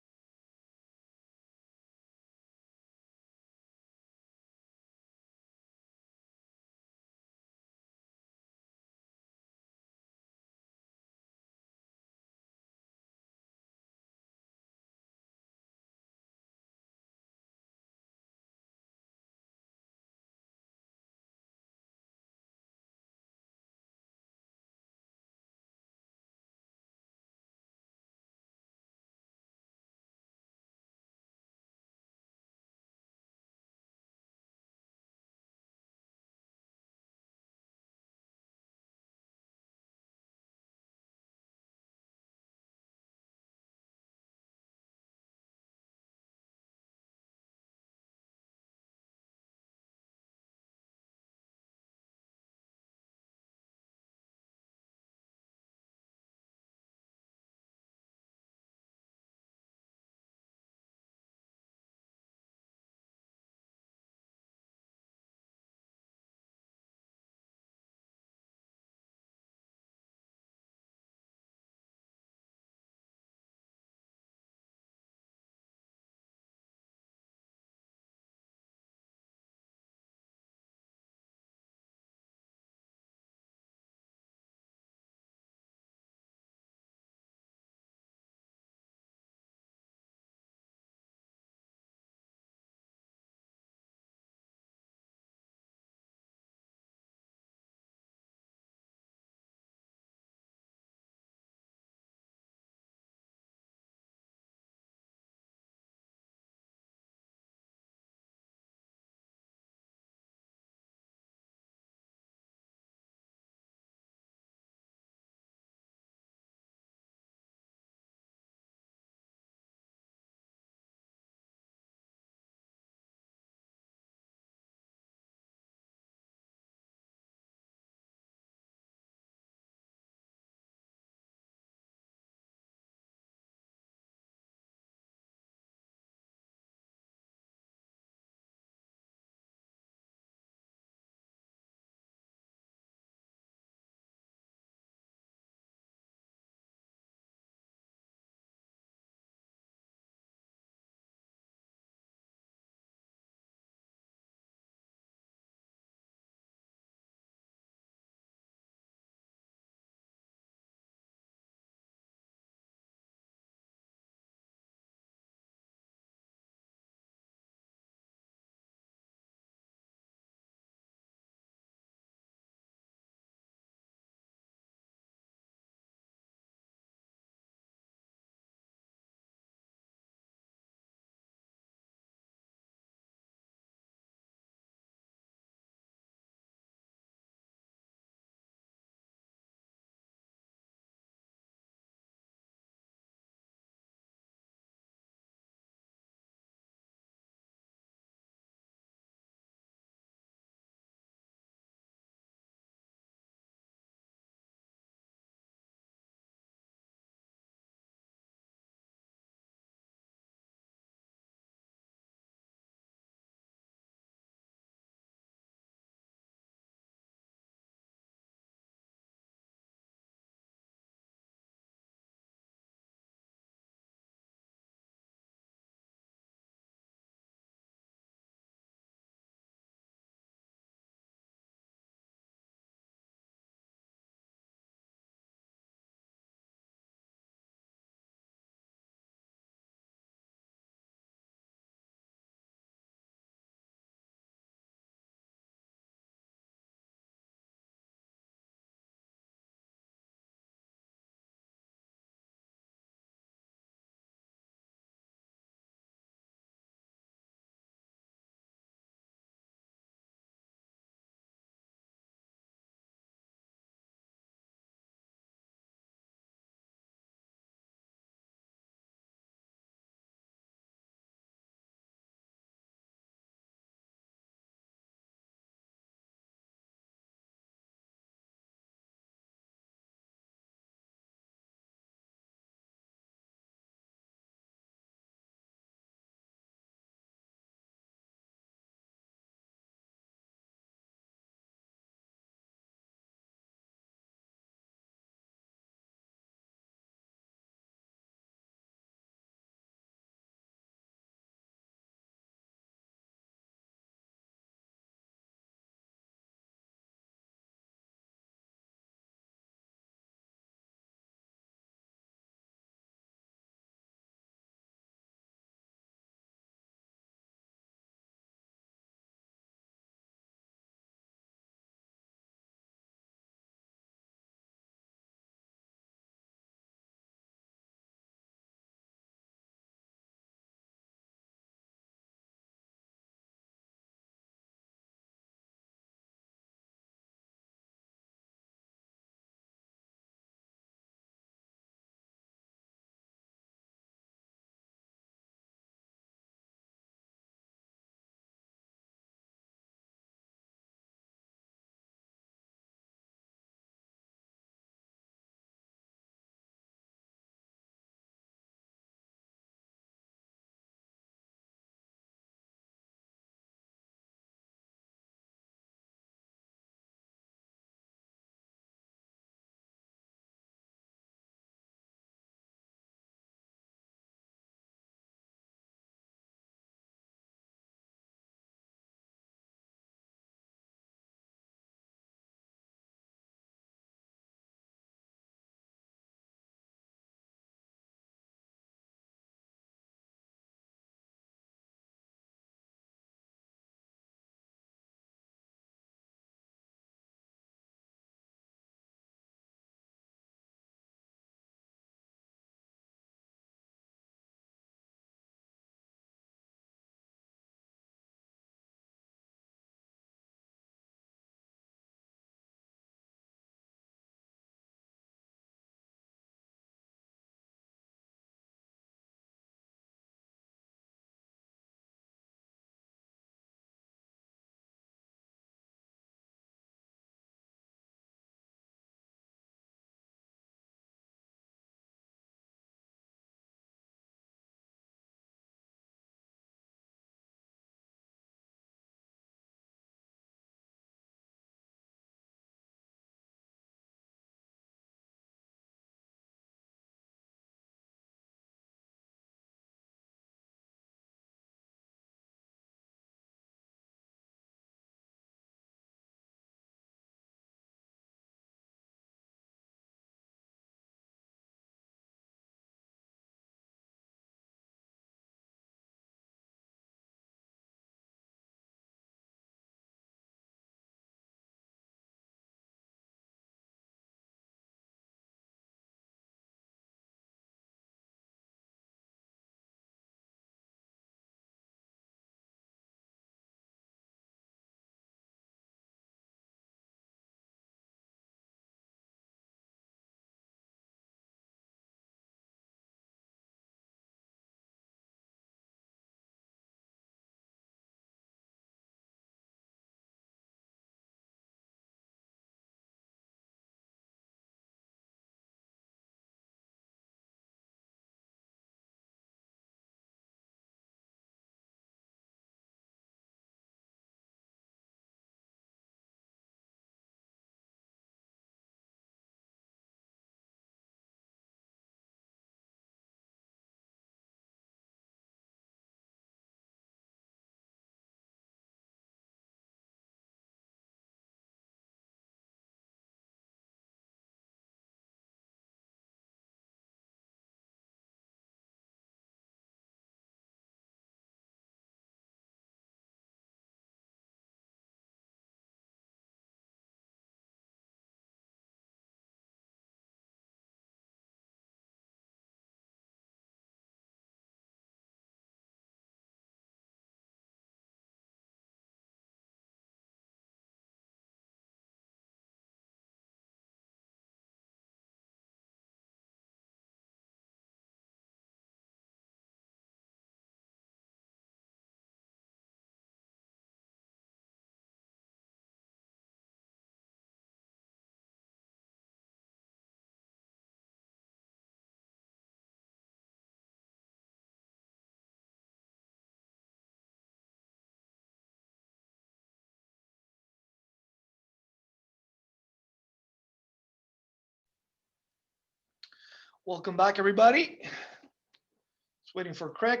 Welcome back, everybody. Just waiting for Craig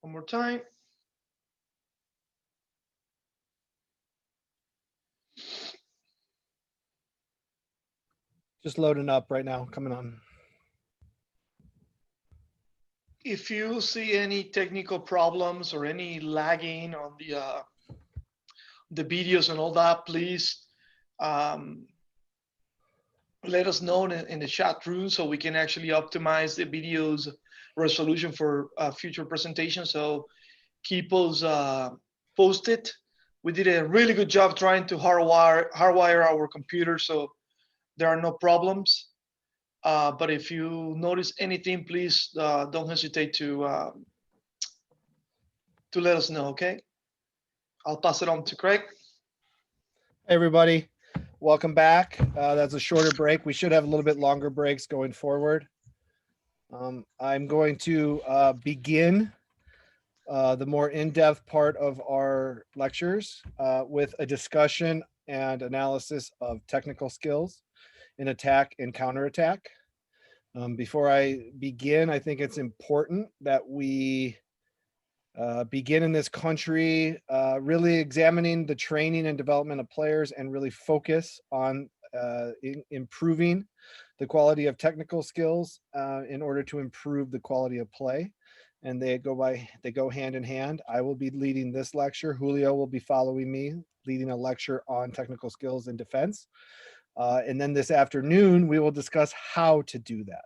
one more time. Just loading up right now, coming on. If you see any technical problems or any lagging on the videos and all that, please let us know in the chat room so we can actually optimize the video's resolution for future presentations. So keep us posted. We did a really good job trying to hardwire our computer so there are no problems. But if you notice anything, please don't hesitate to let us know, okay? I'll pass it on to Craig. Hey, everybody, welcome back. That's a shorter break. We should have a little bit longer breaks going forward. I'm going to begin the more in-depth part of our lectures with a discussion and analysis of technical skills in attack and counterattack. Before I begin, I think it's important that we begin in this country really examining the training and development of players and really focus on improving the quality of technical skills in order to improve the quality of play. And they go hand in hand. I will be leading this lecture. Julio will be following me, leading a lecture on technical skills in defense. And then this afternoon, we will discuss how to do that.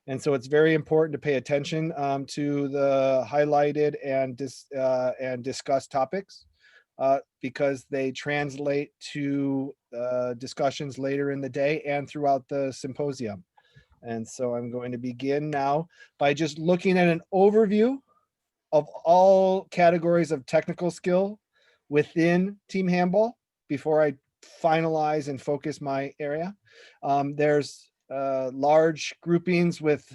And so it's very important to pay attention to the highlighted and discussed topics because they translate to discussions later in the day and throughout the symposium. And so I'm going to begin now by just looking at an overview of all categories of technical skill within team handball before I finalize and focus my area. There's large groupings with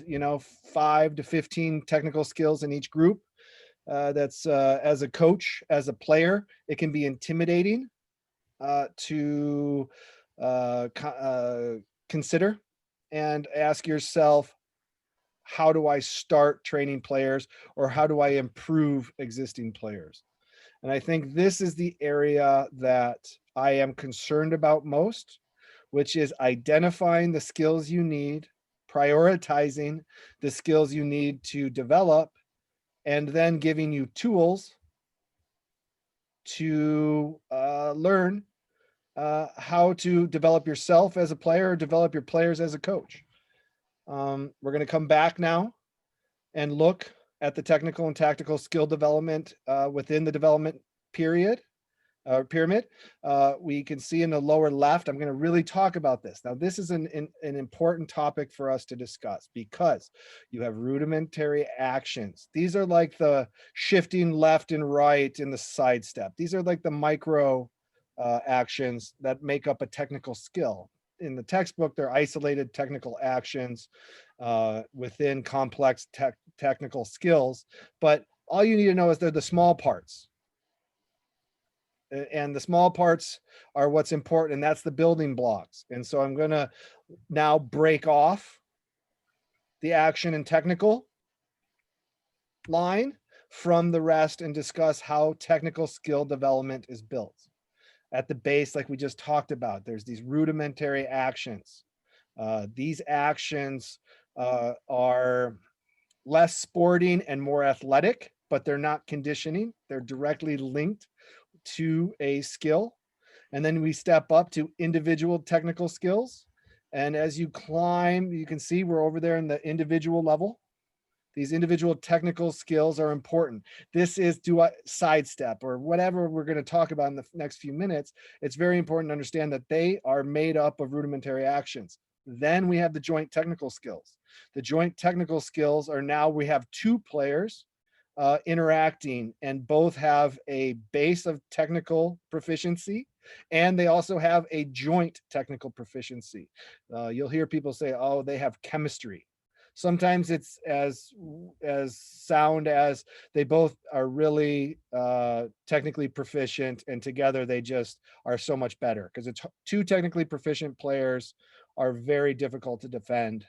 5 to 15 technical skills in each group. That's as a coach, as a player, it can be intimidating to consider and ask yourself, how do I start training players, or how do I improve existing players? And I think this is the area that I am concerned about most, which is identifying the skills you need, prioritizing the skills you need to develop, and then giving you tools to learn how to develop yourself as a player or develop your players as a coach. We're going to come back now and look at the technical and tactical skill development within the development pyramid. We can see in the lower left, I'm going to really talk about this. Now, this is an important topic for us to discuss because you have rudimentary actions. These are like the shifting left and right in the sidestep. These are like the micro actions that make up a technical skill. In the textbook, they're isolated technical actions within complex technical skills, but all you need to know is they're the small parts. And the small parts are what's important, and that's the building blocks. And so I'm going to now break off the action and technical line from the rest and discuss how technical skill development is built. At the base, like we just talked about, there's these rudimentary actions. These actions are less sporting and more athletic, but they're not conditioning. They're directly linked to a skill. And then we step up to individual technical skills. And as you climb, you can see we're over there in the individual level. These individual technical skills are important. This is do I sidestep or whatever we're going to talk about in the next few minutes. It's very important to understand that they are made up of rudimentary actions. Then we have the joint technical skills. The joint technical skills are now we have 2 players interacting, and both have a base of technical proficiency, and they also have a joint technical proficiency. You'll hear people say, oh, they have chemistry. Sometimes it's as sound as they both are really technically proficient, and together they just are so much better, because it's 2 technically proficient players are very difficult to defend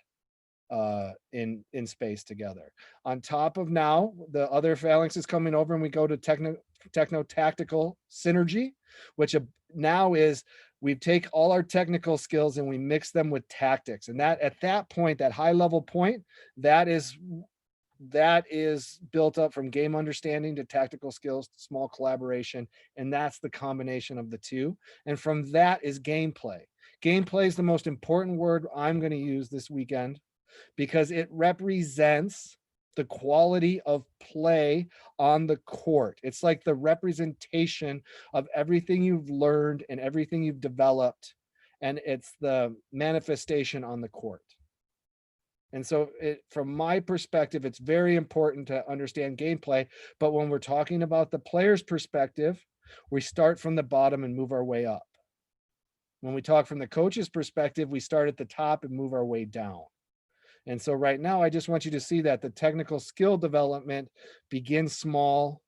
in space together. On top of now, the other phalanx is coming over, and we go to techno-tactical synergy, which now is we take all our technical skills and we mix them with tactics. And that at that point, that high level point, that is built up from game understanding to tactical skills to small collaboration. And that's the combination of the two. And from that is gameplay. Gameplay is the most important word I'm going to use this weekend, because it represents the quality of play on the court. It's like the representation of everything you've learned and everything you've developed, and it's the manifestation on the court. And so from my perspective, it's very important to understand gameplay. But when we're talking about the player's perspective, we start from the bottom and move our way up. When we talk from the coach's perspective, we start at the top and move our way down. And so right now, I just want you to see that the technical skill development begins small,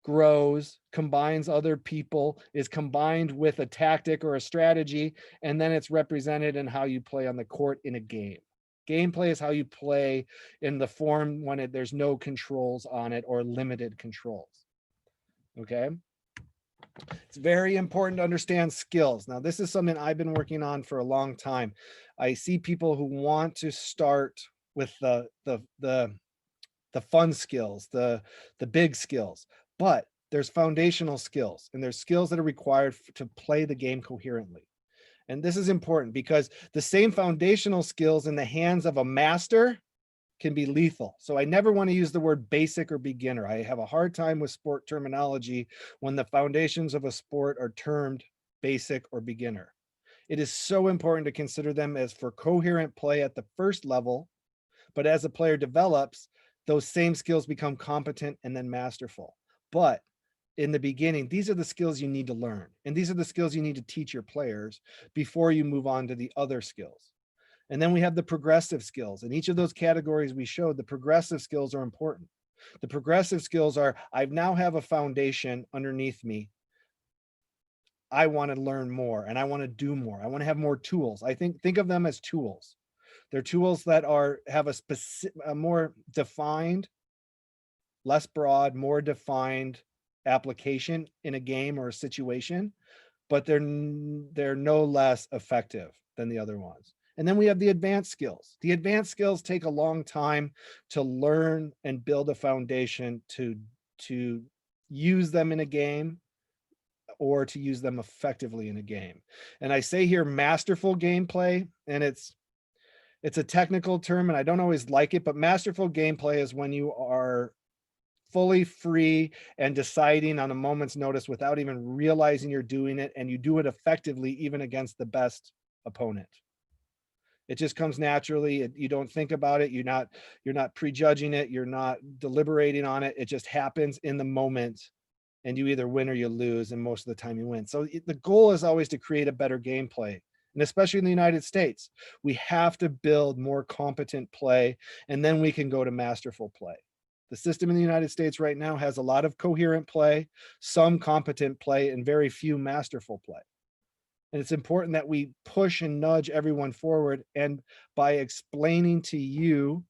grows, combines other people, is combined with a tactic or a strategy, and then it's represented in how you play on the court in a game. Gameplay is how you play in the form when there's no controls on it or limited controls. Okay. It's very important to understand skills. Now, this is something I've been working on for a long time. I see people who want to start with the fun skills, the big skills, but there's foundational skills, and there's skills that are required to play the game coherently. And this is important because the same foundational skills in the hands of a master can be lethal. So I never want to use the word basic or beginner. I have a hard time with sport terminology when the foundations of a sport are termed basic or beginner. It is so important to consider them as for coherent play at the first level, but as a player develops, those same skills become competent and then masterful. But in the beginning, these are the skills you need to learn. And these are the skills you need to teach your players before you move on to the other skills. And then we have the progressive skills. In each of those categories we showed, the progressive skills are important. The progressive skills are, I now have a foundation underneath me. I want to learn more and I want to do more. I want to have more tools. I think of them as tools. They're tools that have a more defined, less broad, more defined application in a game or a situation, but they're no less effective than the other ones. And then we have the advanced skills. The advanced skills take a long time to learn and build a foundation to use them in a game or to use them effectively in a game. And I say here masterful gameplay, and it's a technical term and I don't always like it, but masterful gameplay is when you are fully free and deciding on a moment's notice without even realizing you're doing it, and you do it effectively even against the best opponent. It just comes naturally. You don't think about it. You're not prejudging it. You're not deliberating on it. It just happens in the moment, and you either win or you lose. And most of the time you win. So the goal is always to create a better gameplay. And especially in the United States, we have to build more competent play, and then we can go to masterful play. The system in the United States right now has a lot of coherent play, some competent play, and very few masterful play. And it's important that we push and nudge everyone forward. And by explaining to you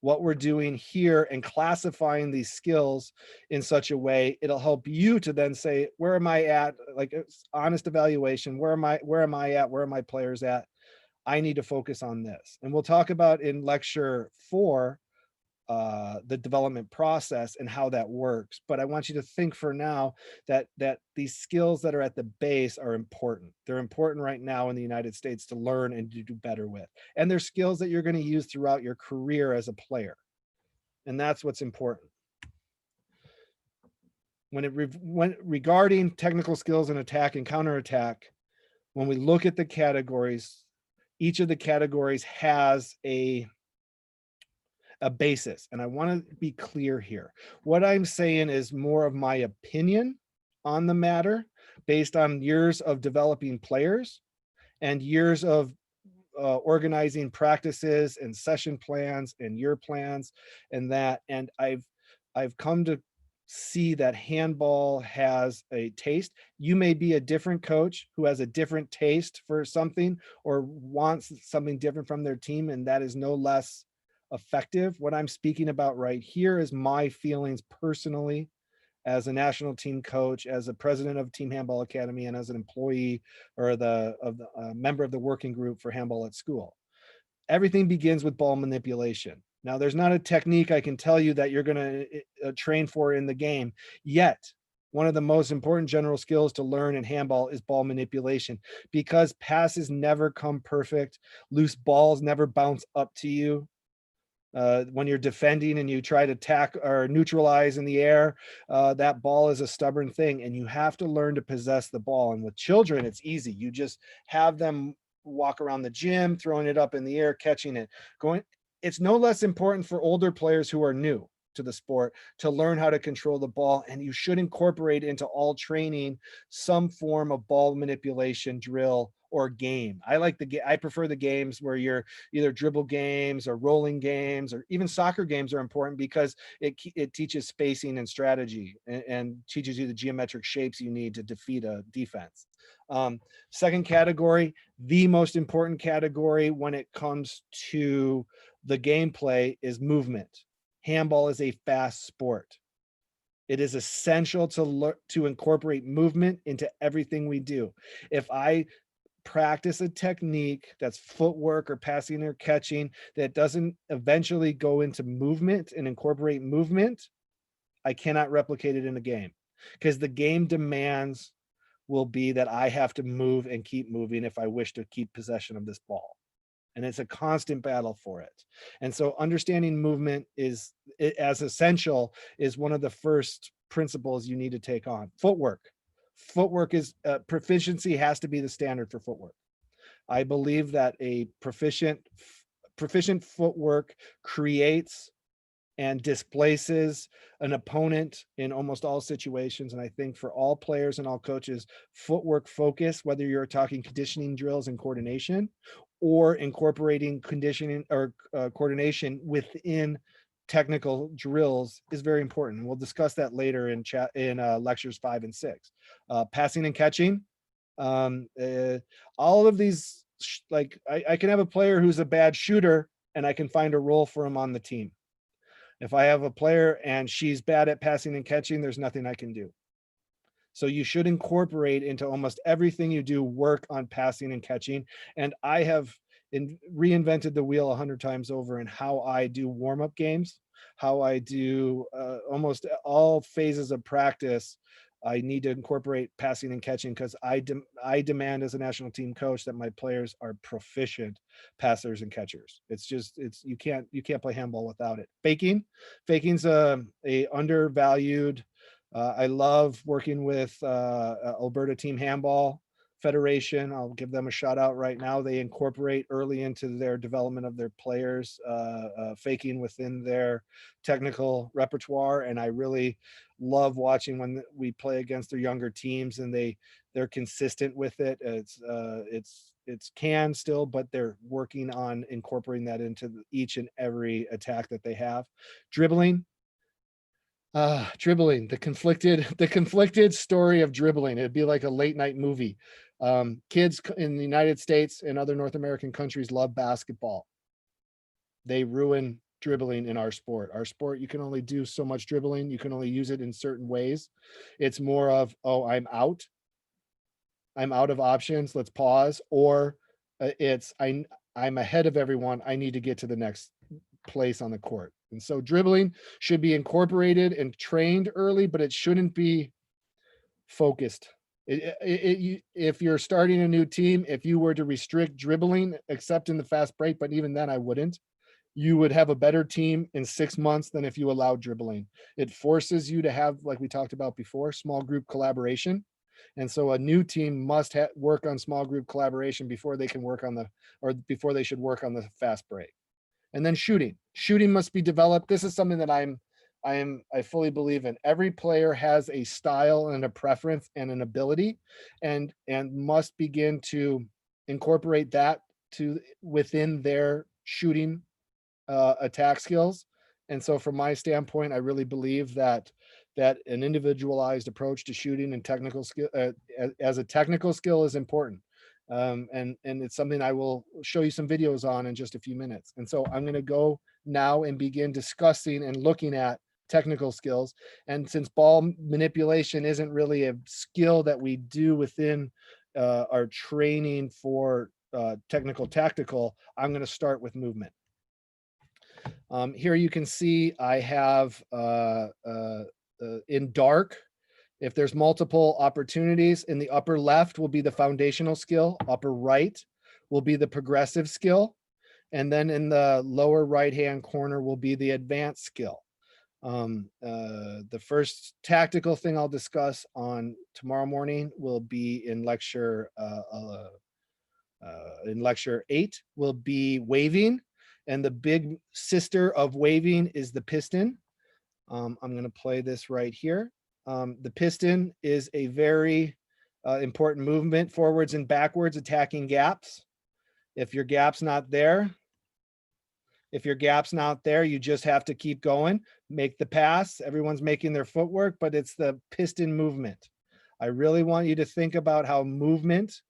what we're doing here and classifying these skills in such a way, it'll help you to then say, where am I at? Like honest evaluation. Where am I at? Where are my players at? I need to focus on this. And we'll talk about in lecture 4, the development process and how that works. But I want you to think for now that these skills that are at the base are important. They're important right now in the United States to learn and to do better with. And they're skills that you're going to use throughout your career as a player. And that's what's important. Regarding technical skills in attack and counterattack, when we look at the categories, each of the categories has a basis. And I want to be clear here. What I'm saying is more of my opinion on the matter based on years of developing players and years of organizing practices and session plans and year plans and that. And I've come to see that handball has a taste. You may be a different coach who has a different taste for something or wants something different from their team, and that is no less effective. What I'm speaking about right here is my feelings personally as a national team coach, as a president of Team Handball Academy, and as an employee or the member of the working group for handball at school. Everything begins with ball manipulation. Now, there's not a technique I can tell you that you're going to train for in the game yet. One of the most important general skills to learn in handball is ball manipulation, because passes never come perfect. Loose balls never bounce up to you. When you're defending and you try to tack or neutralize in the air, that ball is a stubborn thing, and you have to learn to possess the ball. And with children, it's easy. You just have them walk around the gym, throwing it up in the air, catching it, going. It's no less important for older players who are new to the sport to learn how to control the ball, and you should incorporate into all training some form of ball manipulation drill or game. I prefer the games where you're either dribble games or rolling games, or even soccer games are important because it teaches spacing and strategy, and teaches you the geometric shapes you need to defeat a defense. Second category, the most important category when it comes to the gameplay, is movement. Handball is a fast sport. It is essential to incorporate movement into everything we do. If I practice a technique that's footwork or passing or catching that doesn't eventually go into movement and incorporate movement, I cannot replicate it in a game, because the game demands will be that I have to move and keep moving if I wish to keep possession of this ball. And it's a constant battle for it. And so understanding movement is as essential is one of the first principles you need to take on. Footwork is proficiency has to be the standard for footwork. I believe that a proficient footwork creates and displaces an opponent in almost all situations. And I think for all players and all coaches, footwork focus, whether you're talking conditioning drills and coordination, or incorporating conditioning or coordination within technical drills, is very important. We'll discuss that later in lectures 5 and 6. Passing and catching, all of these, I can have a player who's a bad shooter and I can find a role for him on the team. If I have a player and she's bad at passing and catching, there's nothing I can do. So you should incorporate into almost everything you do work on passing and catching. And I have reinvented the wheel 100 times over in how I do warm-up games, how I do almost all phases of practice. I need to incorporate passing and catching, because I demand as a national team coach that my players are proficient passers and catchers. You can't play handball without it. Faking's a undervalued. I love working with Alberta Team Handball Federation. I'll give them a shout out right now. They incorporate early into their development of their players faking within their technical repertoire, and I really love watching when we play against their younger teams and they're consistent with it. It's can still, but they're working on incorporating that into each and every attack that they have. Dribbling, the conflicted story of dribbling. It'd be like a late night movie. Kids in the United States and other North American countries love basketball. They ruin dribbling in our sport. Our sport, you can only do so much dribbling. You can only use it in certain ways. It's more of, oh, I'm out of options, let's pause. Or I'm ahead of everyone, I need to get to the next place on the court. And so dribbling should be incorporated and trained early, but it shouldn't be focused. If you're starting a new team, if you were to restrict dribbling, except in the fast break, but even then I wouldn't, you would have a better team in 6 months than if you allowed dribbling. It forces you to have, like we talked about before, small group collaboration. And so a new team must work on small group collaboration before they can work on before they should work on the fast break. And then shooting must be developed. This is something that I fully believe in. Every player has a style and a preference and an ability, and must begin to incorporate that within their shooting attack skills. And so from my standpoint, I really believe that an individualized approach to shooting and technical skill as a technical skill is important. And it's something I will show you some videos on in just a few minutes. And so I'm going to go now and begin discussing and looking at technical skills. And since ball manipulation isn't really a skill that we do within our training for technical tactical, I'm going to start with movement. Here you can see I have in dark, if there's multiple opportunities, in the upper left will be the foundational skill, upper right will be the progressive skill, and then in the lower right-hand corner will be the advanced skill. The first tactical thing I'll discuss on tomorrow morning will be in lecture 8 will be waving, and the big sister of waving is the piston. I'm going to play this right here. The piston is a very important movement, forwards and backwards, attacking gaps. If your gap's not there, you just have to keep going, make the pass. Everyone's making their footwork, but it's the piston movement. I really want you to think about how movement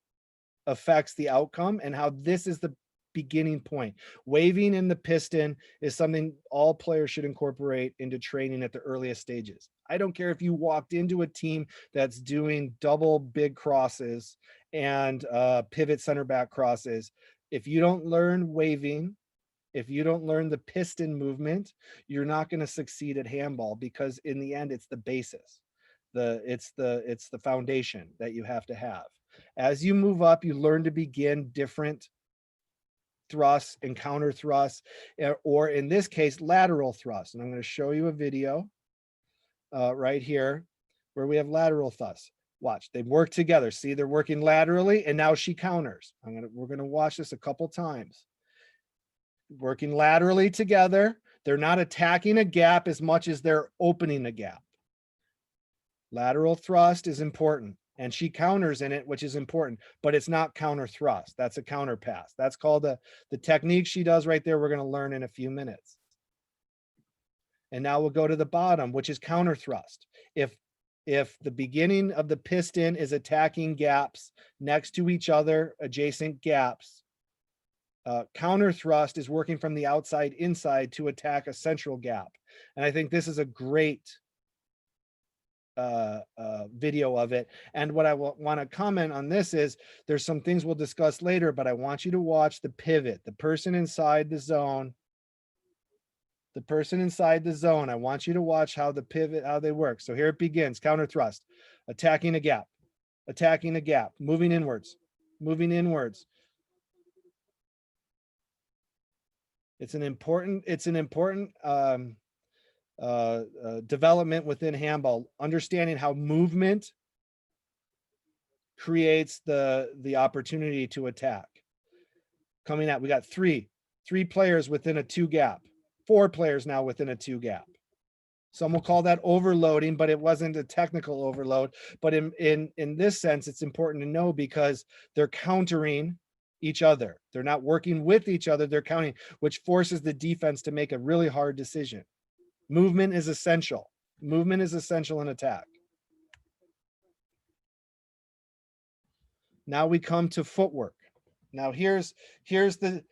affects the outcome and how this is the beginning point. Waving in the piston is something all players should incorporate into training at the earliest stages. I don't care if you walked into a team that's doing double big crosses and pivot center back crosses. If you don't learn waving, if you don't learn the piston movement, you're not going to succeed at handball, because in the end, it's the basis. It's the foundation that you have to have. As you move up, you learn to begin different thrusts and counter thrusts, or in this case, lateral thrusts. And I'm going to show you a video right here where we have lateral thrusts. Watch, they work together. See, they're working laterally, and now she counters. We're going to watch this a couple times. Working laterally together. They're not attacking a gap as much as they're opening a gap. Lateral thrust is important, and she counters in it, which is important, but it's not counter thrust. That's a counter pass. That's called the technique she does right there. We're going to learn in a few minutes. And now we'll go to the bottom, which is counter thrust. If the beginning of the piston is attacking gaps next to each other, adjacent gaps, counter thrust is working from the outside inside to attack a central gap. And I think this is a great video of it. And what I want to comment on this is there's some things we'll discuss later, but I want you to watch the pivot, the person inside the zone. The person inside the zone. I want you to watch how the pivot, how they work. So here it begins, counter thrust, attacking a gap, moving inwards, moving inwards. It's an important development within handball, understanding how movement creates the opportunity to attack. Coming out, we got three players within a 2 gap. 4 players now within a 2 gap. Some will call that overloading, but it wasn't a technical overload. But in this sense, it's important to know because they're countering each other. They're not working with each other, they're counting, which forces the defense to make a really hard decision. Movement is essential. Movement is essential in attack. Now we come to footwork. Now here's the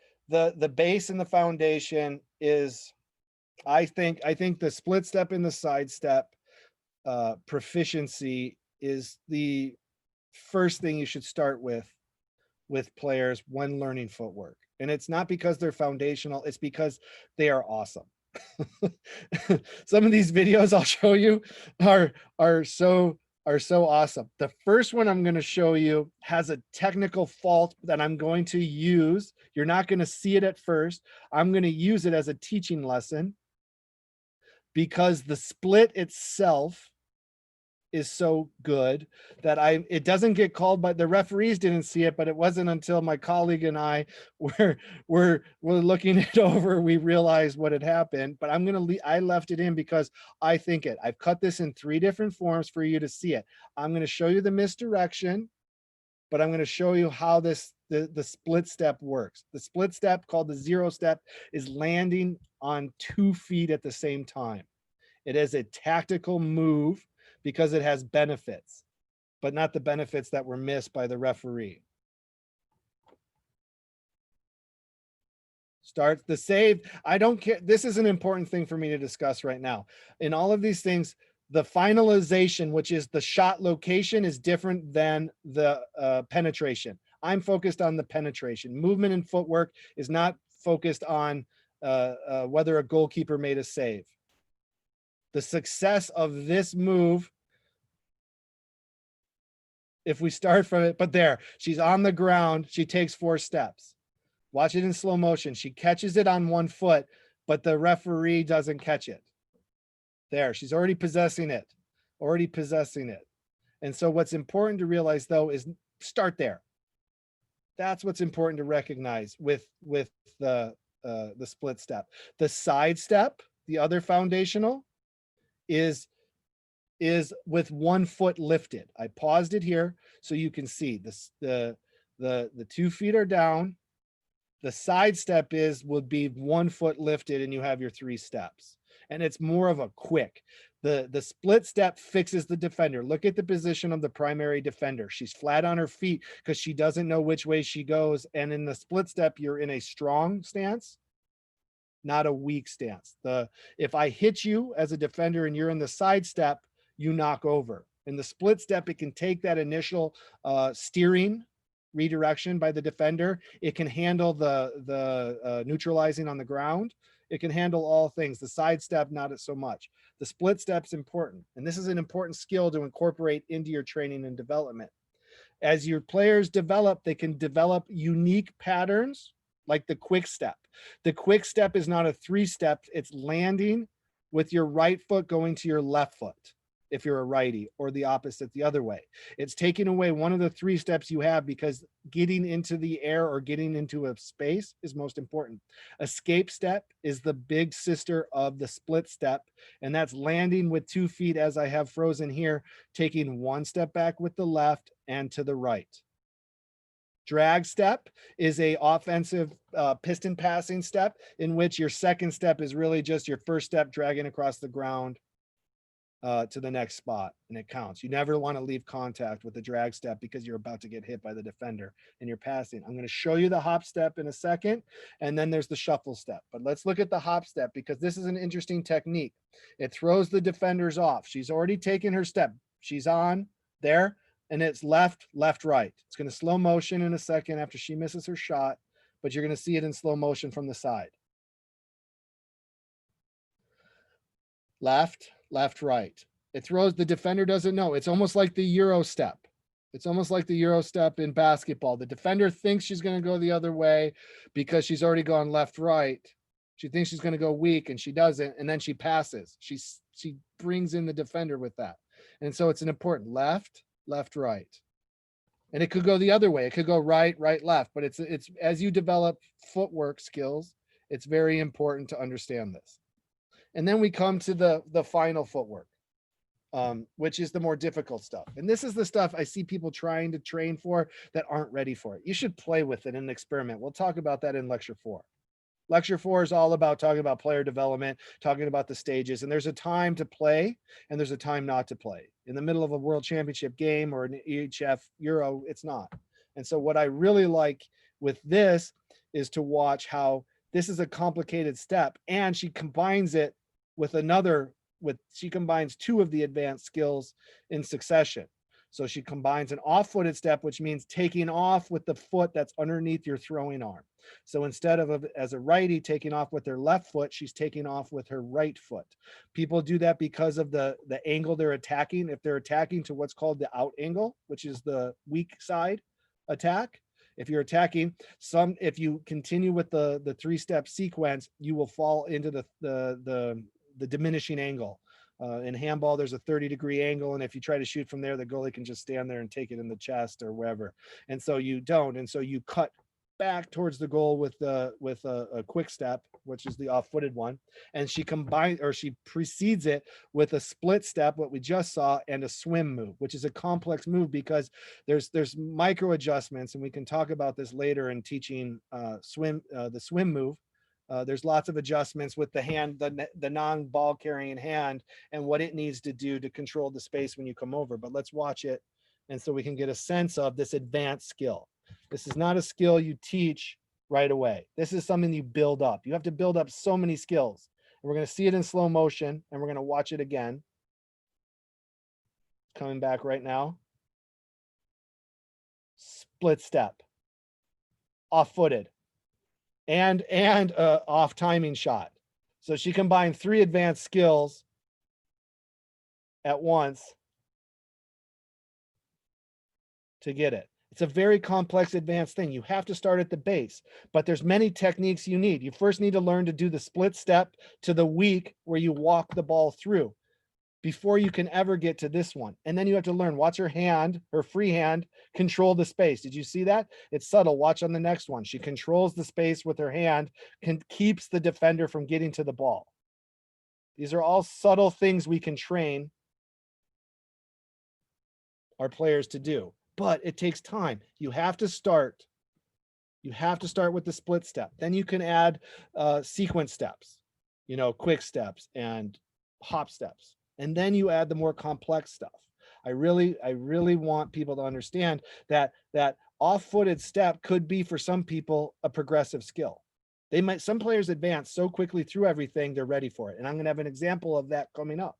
base and the foundation is, I think the split step and the side step proficiency is the first thing you should start with players when learning footwork. And it's not because they're foundational, it's because they are awesome. Some of these videos I'll show you are so awesome. The first one I'm going to show you has a technical fault that I'm going to use. You're not going to see it at first. I'm going to use it as a teaching lesson because the split itself is so good that it doesn't get called, but the referees didn't see it, but it wasn't until my colleague and I were looking it over, we realized what had happened. But I left it in because I think it. I've cut this in 3 different forms for you to see it. I'm going to show you the misdirection, but I'm going to show you how this the split step works. The split step, called the 0 step, is landing on 2 feet at the same time. It is a tactical move because it has benefits, but not the benefits that were missed by the referee. Starts the save. I don't care. This is an important thing for me to discuss right now. In all of these things, the finalization, which is the shot location, is different than the penetration. I'm focused on the penetration. Movement and footwork is not focused on whether a goalkeeper made a save. The success of this move, if we start from it, but there, she's on the ground. She takes 4 steps. Watch it in slow motion. She catches it on 1 foot, but the referee doesn't catch it. There, she's already possessing it, And so what's important to realize, though, is start there. That's what's important to recognize with the split step. The side step, the other foundational, is with 1 foot lifted. I paused it here so you can see this. The 2 feet are down. The side step would be 1 foot lifted, and you have your 3 steps. And it's more of a quick. The split step fixes the defender. Look at the position of the primary defender. She's flat on her feet because she doesn't know which way she goes. And in the split step, you're in a strong stance, not a weak stance. If I hit you as a defender and you're in the side step, you knock over. In the split step, it can take that initial steering redirection by the defender. It can handle the neutralizing on the ground. It can handle all things. The side step, not so much. The split step's important. And this is an important skill to incorporate into your training and development. As your players develop, they can develop unique patterns like the quick step. The quick step is not a 3 step. It's landing with your right foot going to your left foot if you're a righty, or the opposite the other way. It's taking away one of the 3 steps you have because getting into the air or getting into a space is most important. Escape step is the big sister of the split step, and that's landing with 2 feet as I have frozen here, taking 1 step back with the left and to the right. Drag step is a offensive piston passing step in which your second step is really just your first step dragging across the ground to the next spot, and it counts. You never want to leave contact with the drag step because you're about to get hit by the defender and you're passing. I'm going to show you the hop step in a second, and then there's the shuffle step. But let's look at the hop step because this is an interesting technique. It throws the defenders off. She's already taken her step. She's on there, and it's left, left, right. It's going to slow motion in a second after she misses her shot, but you're going to see it in slow motion from the side. Left, left, right. It throws, the defender doesn't know. It's almost like the Euro step. It's almost like the Euro step in basketball. The defender thinks she's going to go the other way because she's already gone left, right. She thinks she's going to go weak and she doesn't. And then she passes. She brings in the defender with that. And so it's an important left, left, right. And it could go the other way. It could go right, right, left. But it's as you develop footwork skills, it's very important to understand this. And then we come to the final footwork, which is the more difficult stuff. And this is the stuff I see people trying to train for that aren't ready for it. You should play with it and experiment. We'll talk about that in lecture 4. Lecture 4 is all about talking about player development, talking about the stages. And there's a time to play and there's a time not to play. In the middle of a world championship game or an EHF Euro, it's not. And so what I really like with this is to watch how this is a complicated step, and she combines it with she combines 2 of the advanced skills in succession. So she combines an off-footed step, which means taking off with the foot that's underneath your throwing arm. So instead of as a righty taking off with her left foot, she's taking off with her right foot. People do that because of the angle they're attacking. If they're attacking to what's called the out angle, which is the weak side attack, if you're attacking if you continue with the 3-step sequence, you will fall into the diminishing angle. In handball, there's a 30-degree angle, and if you try to shoot from there, the goalie can just stand there and take it in the chest or wherever. And so you don't. And so you cut back towards the goal with a quick step, which is the off-footed one, and she precedes it with a split step, what we just saw, and a swim move, which is a complex move because there's micro adjustments, and we can talk about this later in teaching the swim move. There's lots of adjustments with the hand, the non-ball carrying hand, and what it needs to do to control the space when you come over. But let's watch it, and so we can get a sense of this advanced skill. This is not a skill you teach right away. This is something you build up. You have to build up so many skills. And we're going to see it in slow motion, and we're going to watch it again. Coming back right now. Split step. Off-footed. And off timing shot. So she combined 3 advanced skills at once to get it. It's a very complex advanced thing. You have to start at the base, but there's many techniques you need. You first need to learn to do the split step to the weak where you walk the ball through before you can ever get to this one. And then you have to learn, watch her hand, her free hand, control the space. Did you see that? It's subtle. Watch on the next one. She controls the space with her hand, keeps the defender from getting to the ball. These are all subtle things we can train our players to do, but it takes time. You have to start. You have to start with the split step. Then you can add sequence steps, quick steps and hop steps. And then you add the more complex stuff. I really want people to understand that off-footed step could be for some people a progressive skill. Some players advance so quickly through everything, they're ready for it. And I'm going to have an example of that coming up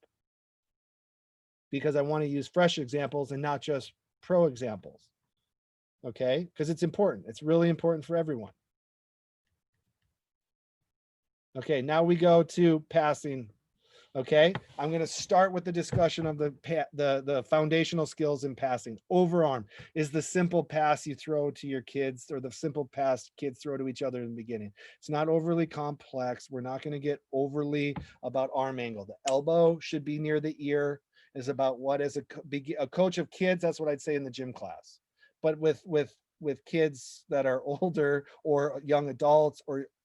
because I want to use fresh examples and not just pro examples. Okay? Because it's important. It's really important for everyone. Okay, now we go to passing. Okay, I'm going to start with the discussion of the foundational skills in passing. Overarm is the simple pass you throw to your kids, or the simple pass kids throw to each other in the beginning. It's not overly complex. We're not going to get overly about arm angle. The elbow should be near the ear. Is about what as a coach of kids. That's what I'd say in the gym class. But with kids that are older or young adults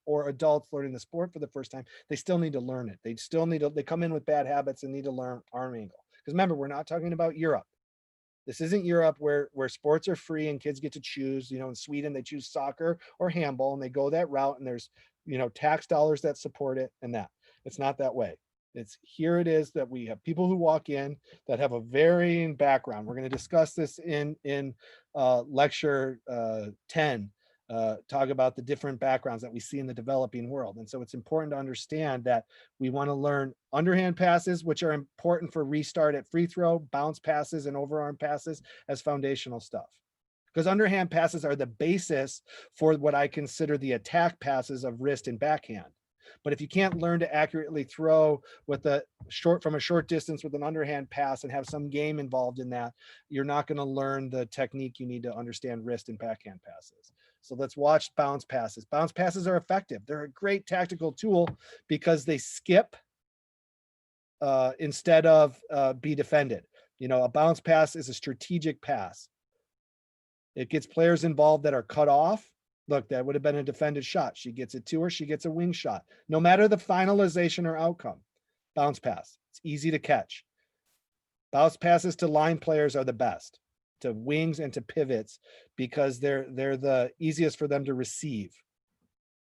or adults learning the sport for the first time, they still need to learn it. They come in with bad habits and need to learn arm angle. Because remember, we're not talking about Europe. This isn't Europe where sports are free and kids get to choose. In Sweden, they choose soccer or handball and they go that route, and there's, tax dollars that support it and that. It's not that way. Here it is that we have people who walk in that have a varying background. We're going to discuss this in lecture 10. Talk about the different backgrounds that we see in the developing world. And so it's important to understand that we want to learn underhand passes, which are important for restart at free throw, bounce passes, and overarm passes as foundational stuff. Because underhand passes are the basis for what I consider the attack passes of wrist and backhand. But if you can't learn to accurately throw from a short distance with an underhand pass and have some game involved in that, you're not going to learn the technique you need to understand wrist and backhand passes. So let's watch bounce passes. Bounce passes are effective. They're a great tactical tool because they skip instead of be defended. A bounce pass is a strategic pass. It gets players involved that are cut off. Look, that would have been a defended shot. She gets it to her. She gets a wing shot. No matter the finalization or outcome, bounce pass. It's easy to catch. Bounce passes to line players are the best, to wings and to pivots, because they're the easiest for them to receive,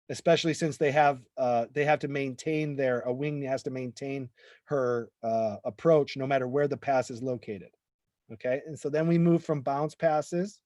especially since they have to maintain a wing has to maintain her approach no matter where the pass is located. Okay, and so then we move from bounce passes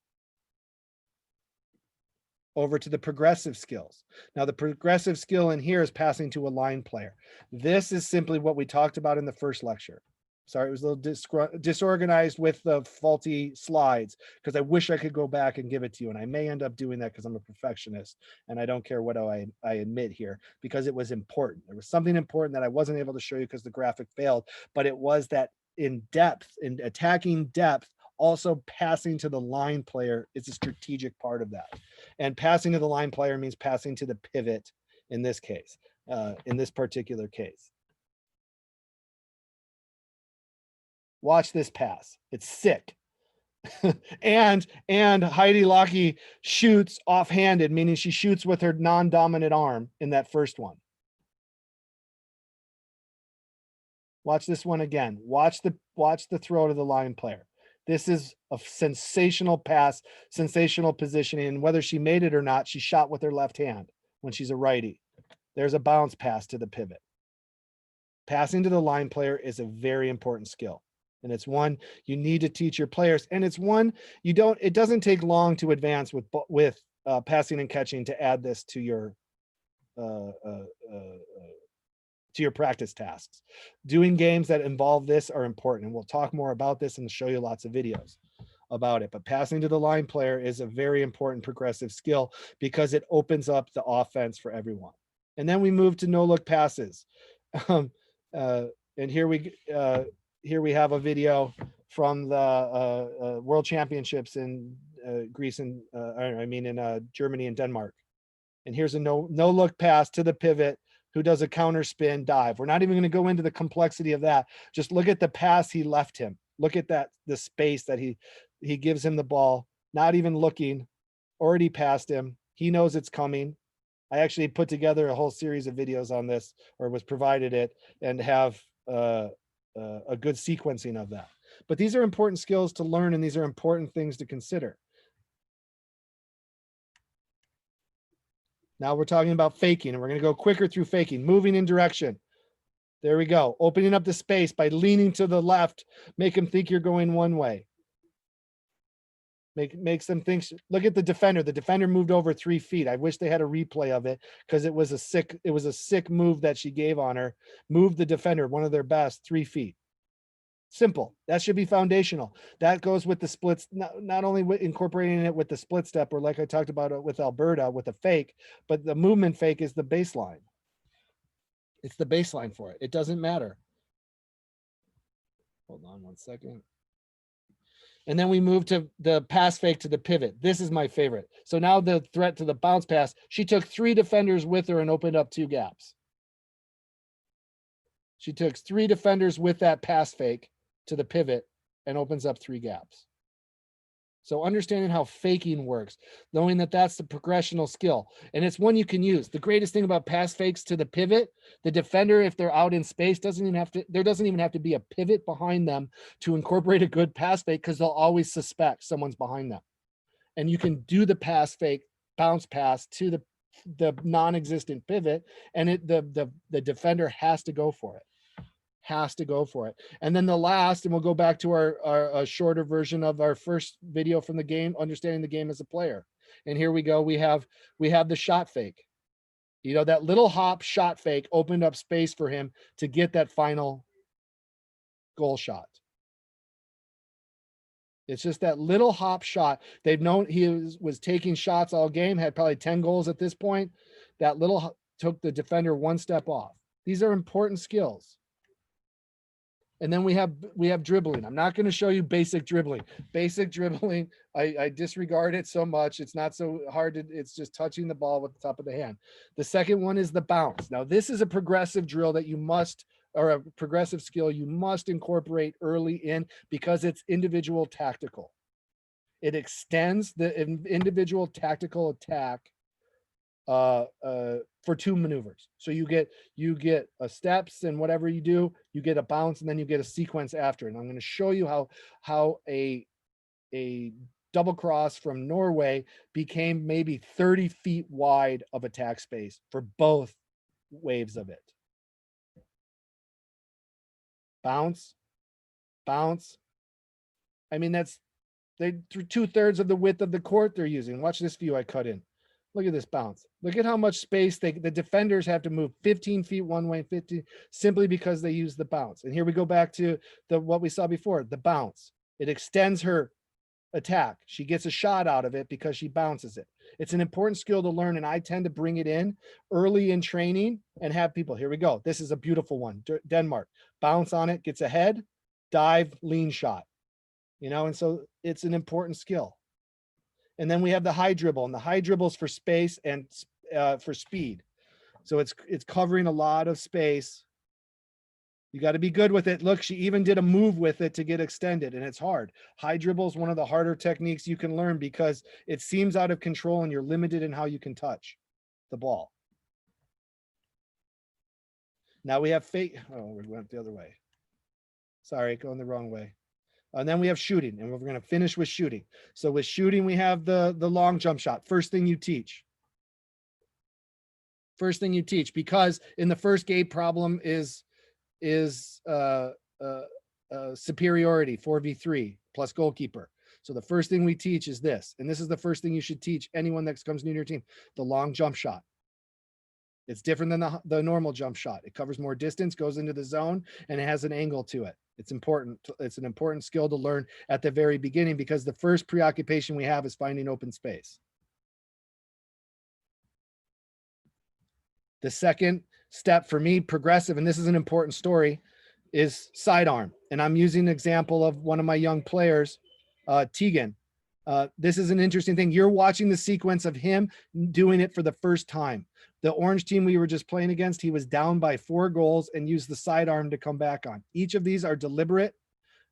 over to the progressive skills. Now, the progressive skill in here is passing to a line player. This is simply what we talked about in the first lecture. Sorry, it was a little disorganized with the faulty slides because I wish I could go back and give it to you. And I may end up doing that because I'm a perfectionist and I don't care what I admit here, because it was important. There was something important that I wasn't able to show you because the graphic failed, but it was that in attacking depth, also passing to the line player is a strategic part of that. And passing to the line player means passing to the pivot in this case, in this particular case. Watch this pass. It's sick. and Heidi Locke shoots offhanded, meaning she shoots with her non-dominant arm in that first one. Watch this one again. Watch the throw to the line player. This is a sensational pass, sensational positioning. And whether she made it or not, she shot with her left hand when she's a righty. There's a bounce pass to the pivot. Passing to the line player is a very important skill. And it's one you need to teach your players. And it's one it doesn't take long to advance with passing and catching to add this to your practice tasks. Doing games that involve this are important. And we'll talk more about this and show you lots of videos about it. But passing to the line player is a very important progressive skill because it opens up the offense for everyone. And then we move to no-look passes. And here we have a video from the World Championships in Greece and in Germany and Denmark. And here's a no-look pass to the pivot who does a counter spin dive. We're not even going to go into the complexity of that. Just look at the pass he left him. Look at the space that he gives him the ball, not even looking, already passed him. He knows it's coming. I actually put together a whole series of videos on this, or was provided it, and have a good sequencing of that. But these are important skills to learn, and these are important things to consider. Now we're talking about faking, and we're going to go quicker through faking, moving in direction. There we go. Opening up the space by leaning to the left. Make them think you're going one way. Makes them think. Look at the defender. The defender moved over 3 feet. I wish they had a replay of it because it was a sick move that she gave on her. Moved the defender, one of their best, 3 feet. Simple. That should be foundational. That goes with the splits, not only incorporating it with the split step, or like I talked about it with Alberta with a fake, but the movement fake is the baseline. It's the baseline for it. It doesn't matter. Hold on one second. And then we move to the pass fake to the pivot. This is my favorite. So now the threat to the bounce pass, she took 3 defenders with her and opened up 2 gaps. She took 3 defenders with that pass fake to the pivot and opens up 3 gaps. So understanding how faking works, knowing that that's the progressional skill, and it's one you can use. The greatest thing about pass fakes to the pivot, the defender, if they're out in space, there doesn't even have to be a pivot behind them to incorporate a good pass fake, because they'll always suspect someone's behind them. And you can do the pass fake, bounce pass to the non-existent pivot, and the defender has to go for it. And then the last, and we'll go back to our shorter version of our first video from the game, understanding the game as a player. And here we go. We have the shot fake. You know, that little hop shot fake opened up space for him to get that final goal shot. It's just that little hop shot. They've known he was taking shots all game, had probably 10 goals at this point. That little took the defender 1 step off. These are important skills. And then we have dribbling. I'm not going to show you basic dribbling. Basic dribbling, I disregard it so much. It's not so hard. It's just touching the ball with the top of the hand. The second one is the bounce. Now, this is a progressive drill that you must, or a progressive skill you must incorporate early in, because it's individual tactical. It extends the individual tactical attack for 2 maneuvers. So you get a steps, and whatever you do, you get a bounce, and then you get a sequence after. And I'm going to show you how a double cross from Norway became maybe 30 feet wide of attack space for both waves of it. Bounce. I mean, that's 2/3 of the width of the court they're using. Watch this view I cut in. Look at this bounce. Look at how much space the defenders have to move 15 feet one way, 15, simply because they use the bounce. And here we go back to what we saw before, the bounce. It extends her attack. She gets a shot out of it because she bounces it. It's an important skill to learn, and I tend to bring it in early in training and have people, here we go. This is a beautiful one. Denmark, bounce on it, gets ahead, dive, lean shot. You know, and so it's an important skill. And then we have the high dribble, and the high dribble is for space and for speed. So it's covering a lot of space You got to be good with it. Look, she even did a move with it to get extended, and it's hard. High dribble is one of the harder techniques you can learn because it seems out of control and you're limited in how you can touch the ball. Now we have fake. Oh, we went the other way. Sorry, going the wrong way. And then we have shooting, and we're going to finish with shooting. So with shooting, we have the long jump shot. First thing you teach. First thing you teach, because in the first gate problem is superiority 4v3 plus goalkeeper. So the first thing we teach is this, and this is the first thing you should teach anyone that comes new to your team: the long jump shot. It's different than the normal jump shot. It covers more distance, goes into the zone, and it has an angle to it. It's important. It's an important skill to learn at the very beginning, because the first preoccupation we have is finding open space. The second step for me, progressive, and this is an important story, is sidearm. And I'm using an example of one of my young players, Tegan. This is an interesting thing. You're watching the sequence of him doing it for the first time. The orange team we were just playing against, he was down by 4 goals and used the sidearm to come back on. Each of these are deliberate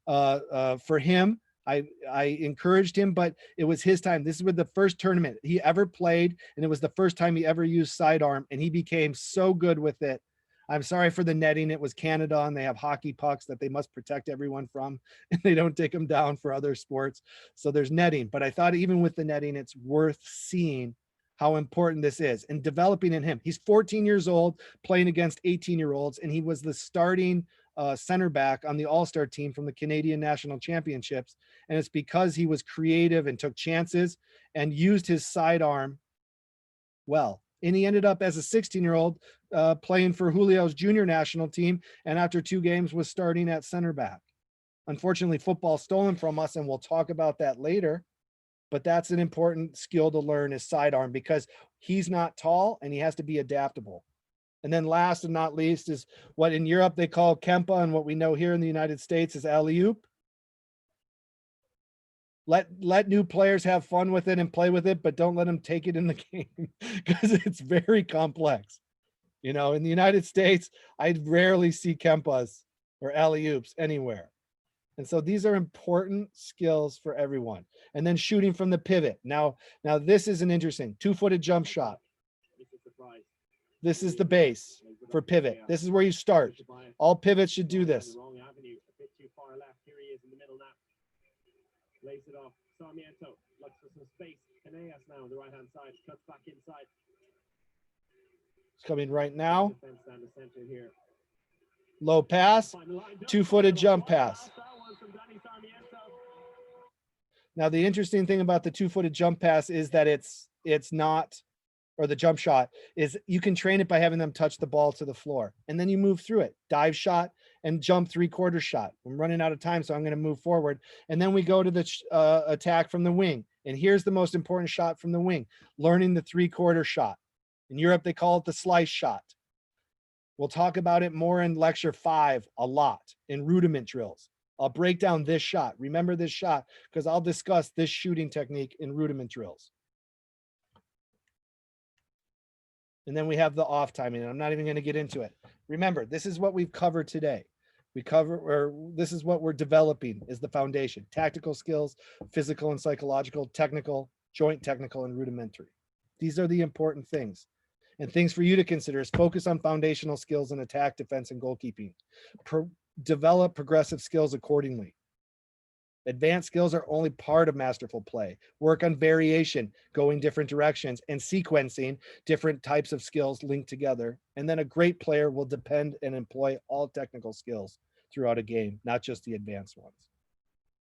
for him. I encouraged him, but it was his time. This was the first tournament he ever played, and it was the first time he ever used sidearm, and he became so good with it. I'm sorry for the netting. It was Canada, and they have hockey pucks that they must protect everyone from, and they don't take them down for other sports. So there's netting. But I thought even with the netting, it's worth seeing how important this is and developing in him. He's 14 years old, playing against 18-year-olds, and he was the starting center back on the all-star team from the Canadian National Championships. And it's because he was creative and took chances and used his sidearm well. And he ended up as a 16-year-old playing for Julio's junior national team, and after 2 games was starting at center back. Unfortunately, football stolen from us, and we'll talk about that later. But that's an important skill to learn, is sidearm, because he's not tall and he has to be adaptable. And then last and not least is what in Europe they call Kempa, and what we know here in the United States is alley-oop. Let new players have fun with it and play with it, but don't let them take it in the game because it's very complex. You know, in the United States, I rarely see Kempas or alley-oops anywhere. And so these are important skills for everyone. And then shooting from the pivot. Now this is an interesting 2-footed jump shot. This is the base for pivot. This is where you start. All pivots should do this. Lays it off. Sarmiento looks for some space. Caneas now on the right hand side. Cuts back inside. It's coming right now. Defense down the center here. Low pass, 2-footed jump pass. Now, the interesting thing about the 2-footed jump pass is that it's not, or the jump shot is, you can train it by having them touch the ball to the floor, and then you move through it. Dive shot and jump 3/4 shot. I'm running out of time, so I'm going to move forward. And then we go to the attack from the wing. And here's the most important shot from the wing, learning the 3/4 shot. In Europe, they call it the slice shot. We'll talk about it more in lecture 5 a lot in rudiment drills. I'll break down this shot. Remember this shot, because I'll discuss this shooting technique in rudiment drills. And then we have the off timing, and I'm not even going to get into it. Remember, this is what we've covered today. This is what we're developing, is the foundation: tactical skills, physical and psychological, technical, joint technical, and rudimentary. These are the important things. And things for you to consider is focus on foundational skills in attack, defense, and goalkeeping. Develop progressive skills accordingly. Advanced skills are only part of masterful play. Work on variation, going different directions, and sequencing different types of skills linked together. And then a great player will depend and employ all technical skills throughout a game, not just the advanced ones.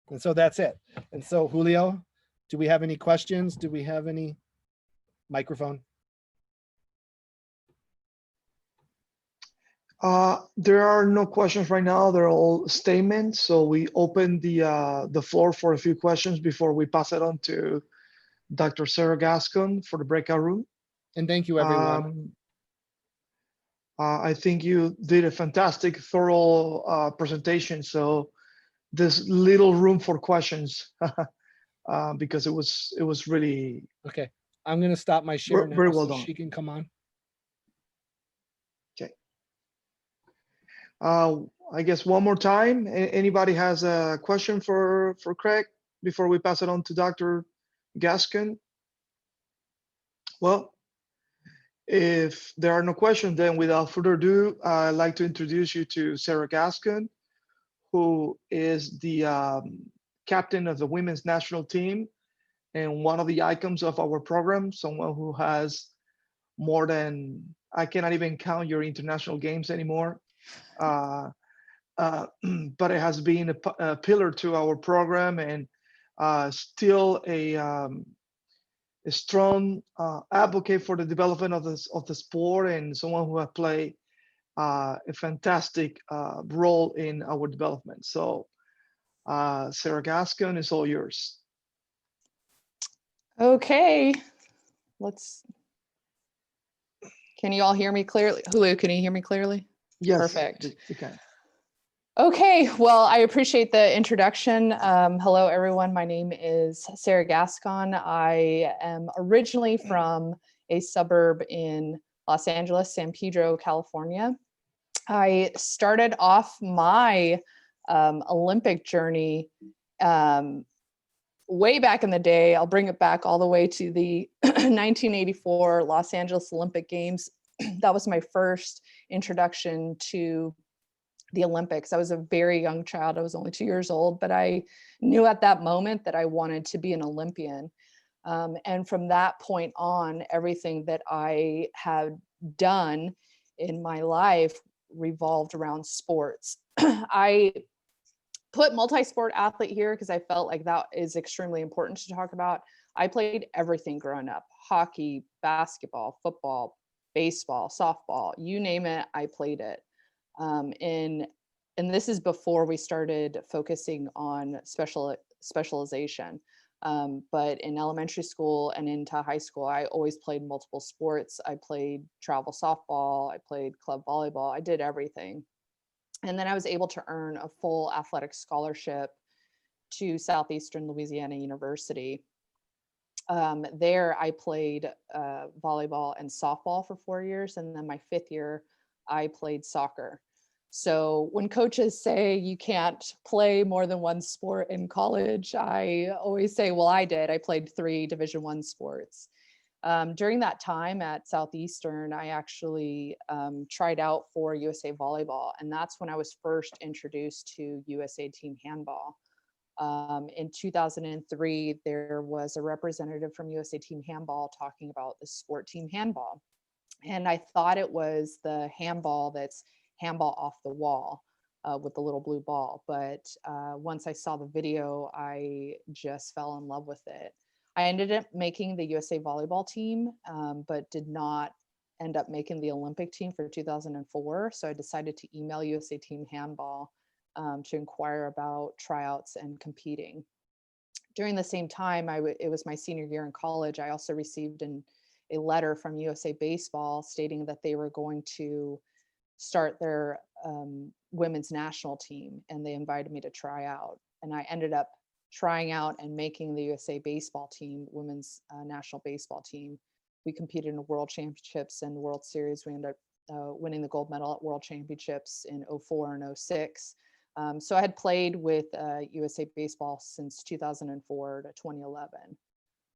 And so that's it. And so, Julio, do we have any questions? Do we have any microphone? There are no questions right now. They're all statements. So we open the floor for a few questions before we pass it on to Dr. Sarah Gascon for the breakout room. And thank you, everyone. I think you did a fantastic, thorough presentation. So there's little room for questions because it was really okay. I'm going to stop my share now very well so done. she can come on. I guess one more time, anybody has a question for Craig before we pass it on to Dr. Gascon? Well, if there are no questions, then without further ado, I'd like to introduce you to Sarah Gascon, who is the captain of the women's national team and one of the icons of our program, someone who has more than, I cannot even count your international games anymore. But it has been a pillar to our program and still a strong advocate for the development of the sport and someone who has played a fantastic role in our development. So Sarah Gascon, is all yours. Okay, can you all hear me clearly? Julio, can you hear me clearly? Yes, Perfect. we can. Okay, well, I appreciate the introduction. Hello, everyone. My name is Sarah Gascon. I am originally from a suburb in Los Angeles, San Pedro, California. I started off my Olympic journey way back in the day. I'll bring it back all the way to the 1984 Los Angeles Olympic Games. That was my first introduction to the Olympics. I was a very young child. I was only 2 years old, but I knew at that moment that I wanted to be an Olympian. And from that point on, everything that I had done in my life revolved around sports. I put multi-sport athlete here because I felt like that is extremely important to talk about. I played everything growing up: hockey, basketball, football, baseball, softball, you name it, I played it. And this is before we started focusing on specialization. But in elementary school and into high school, I always played multiple sports. I played travel softball, I played club volleyball, I did everything. And then I was able to earn a full athletic scholarship to Southeastern Louisiana University. There I played volleyball and softball for 4 years. And then my 5th year, I played soccer. So when coaches say you can't play more than one sport in college, I always say, well, I did. I played 3 Division I sports. During that time at Southeastern, I actually tried out for USA Volleyball. And that's when I was first introduced to USA Team Handball. In 2003, there was a representative from USA Team Handball talking about the sport team handball. And I thought it was the handball that's handball off the wall with the little blue ball. But once I saw the video, I just fell in love with it. I ended up making the USA Volleyball team, but did not end up making the Olympic team for 2004. So I decided to email USA Team Handball to inquire about tryouts and competing. During the same time, it was my senior year in college, I also received a letter from USA Baseball stating that they were going to start their women's national team, and they invited me to try out. And I ended up trying out and making the USA Baseball team, women's national baseball team. We competed in the World Championships and World Series. We ended up winning the gold medal at World Championships in 2004 and 2006. So I had played with USA Baseball since 2004 to 2011.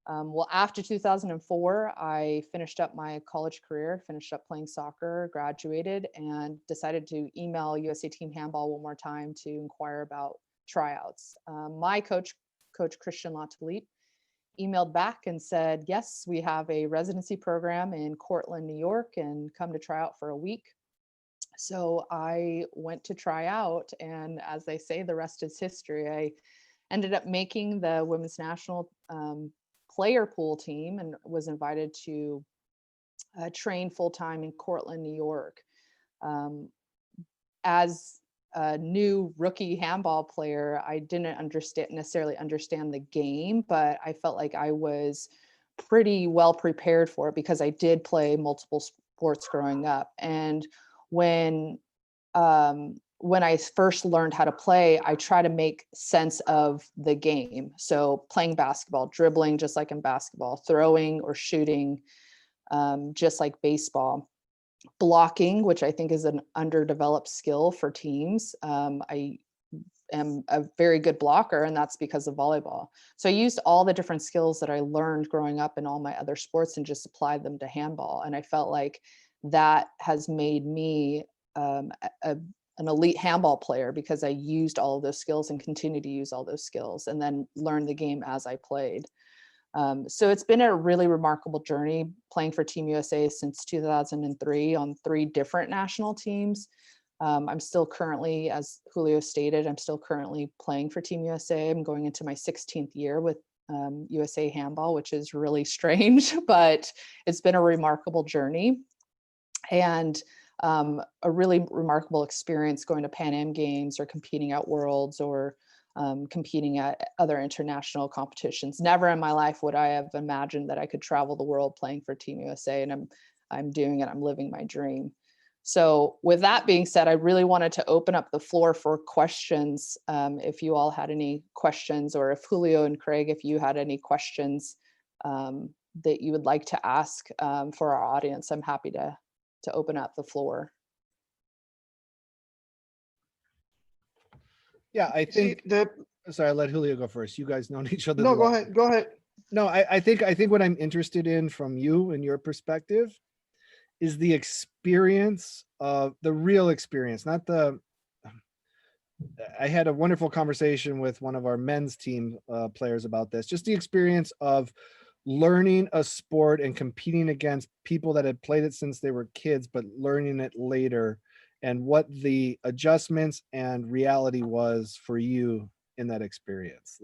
Well, after 2004, I finished up my college career, finished up playing soccer, graduated, and decided to email USA Team Handball one more time to inquire about tryouts. My coach Christian Latulippe, emailed back and said, yes, we have a residency program in Cortland, New York, and come to try out for a week. So I went to try out, and as they say, the rest is history. I ended up making the women's national player pool team and was invited to train full-time in Cortland, New York. As a new rookie handball player, I didn't necessarily understand the game, but I felt like I was pretty well prepared for it because I did play multiple sports growing up. And when I first learned how to play, I try to make sense of the game. So playing basketball, dribbling just like in basketball, throwing or shooting just like baseball. blocking, which I think is an underdeveloped skill for teams. I am a very good blocker, and that's because of volleyball. So I used all the different skills that I learned growing up in all my other sports and just applied them to handball. And I felt like that has made me an elite handball player, because I used all of those skills and continue to use all those skills, and then learn the game as I played. So it's been a really remarkable journey playing for Team USA since 2003 on 3 different national teams. I'm still currently, as Julio stated, I'm still currently playing for Team USA. I'm going into my 16th year with USA Handball, which is really strange, but it's been a remarkable journey. And a really remarkable experience going to Pan Am Games or competing at Worlds or competing at other international competitions. Never in my life would I have imagined that I could travel the world playing for Team USA, and I'm doing it. I'm living my dream. So with that being said, I really wanted to open up the floor for questions. If you all had any questions, or if Julio and Craig, if you had any questions that you would like to ask for our audience, I'm happy to open up the floor. Yeah, I think that. sorry, I'll let Julio go first. You guys know each other. No, go ahead. Go ahead. No, I think what I'm interested in from you and your perspective is the experience of the real experience, not the. I had a wonderful conversation with one of our men's team players about this, just the experience of learning a sport and competing against people that had played it since they were kids, but learning it later, and what the adjustments and reality was for you in that experience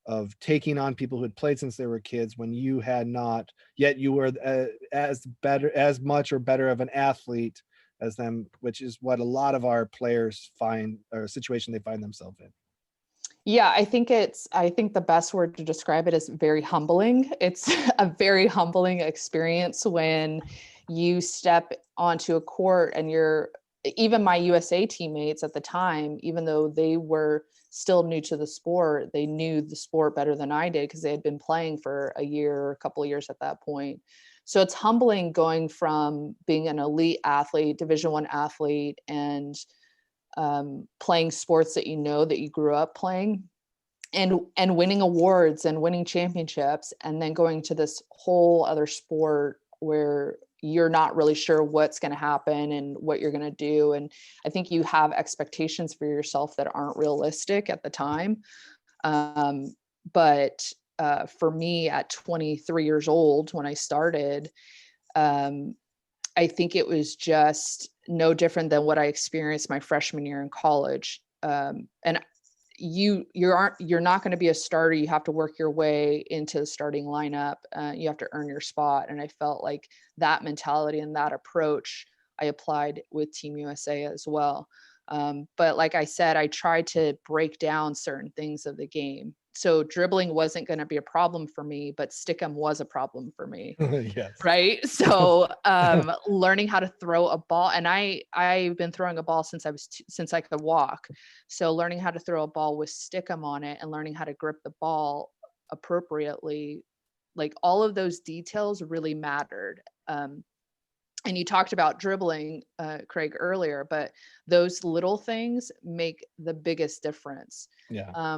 of taking on people who had played since they were kids when you had not, yet you were as much or better of an athlete as them, which is what a lot of our players find, or a situation they find themselves in. Yeah, I think the best word to describe it is very humbling. It's a very humbling experience when you step onto a court and even my USA teammates at the time, even though they were still new to the sport, they knew the sport better than I did because they had been playing for a year or a couple of years at that point. So it's humbling going from being an elite athlete, Division I athlete, and playing sports that that you grew up playing, and winning awards and winning championships, and then going to this whole other sport where you're not really sure what's going to happen and what you're going to do. And I think you have expectations for yourself that aren't realistic at the time. But for me at 23 years old, when I started, I think it was just no different than what I experienced my freshman year in college. And you're not going to be a starter. You have to work your way into the starting lineup. You have to earn your spot. And I felt like that mentality and that approach I applied with Team USA as well. But like I said, I tried to break down certain things of the game. So dribbling wasn't going to be a problem for me, but stick'em was a problem for me. Yes. Right. So learning how to throw a ball, and I've been throwing a ball since I could walk. So learning how to throw a ball with stick'em on it and learning how to grip the ball appropriately, like all of those details really mattered. And you talked about dribbling, Craig, earlier, but those little things make the biggest difference. Yeah.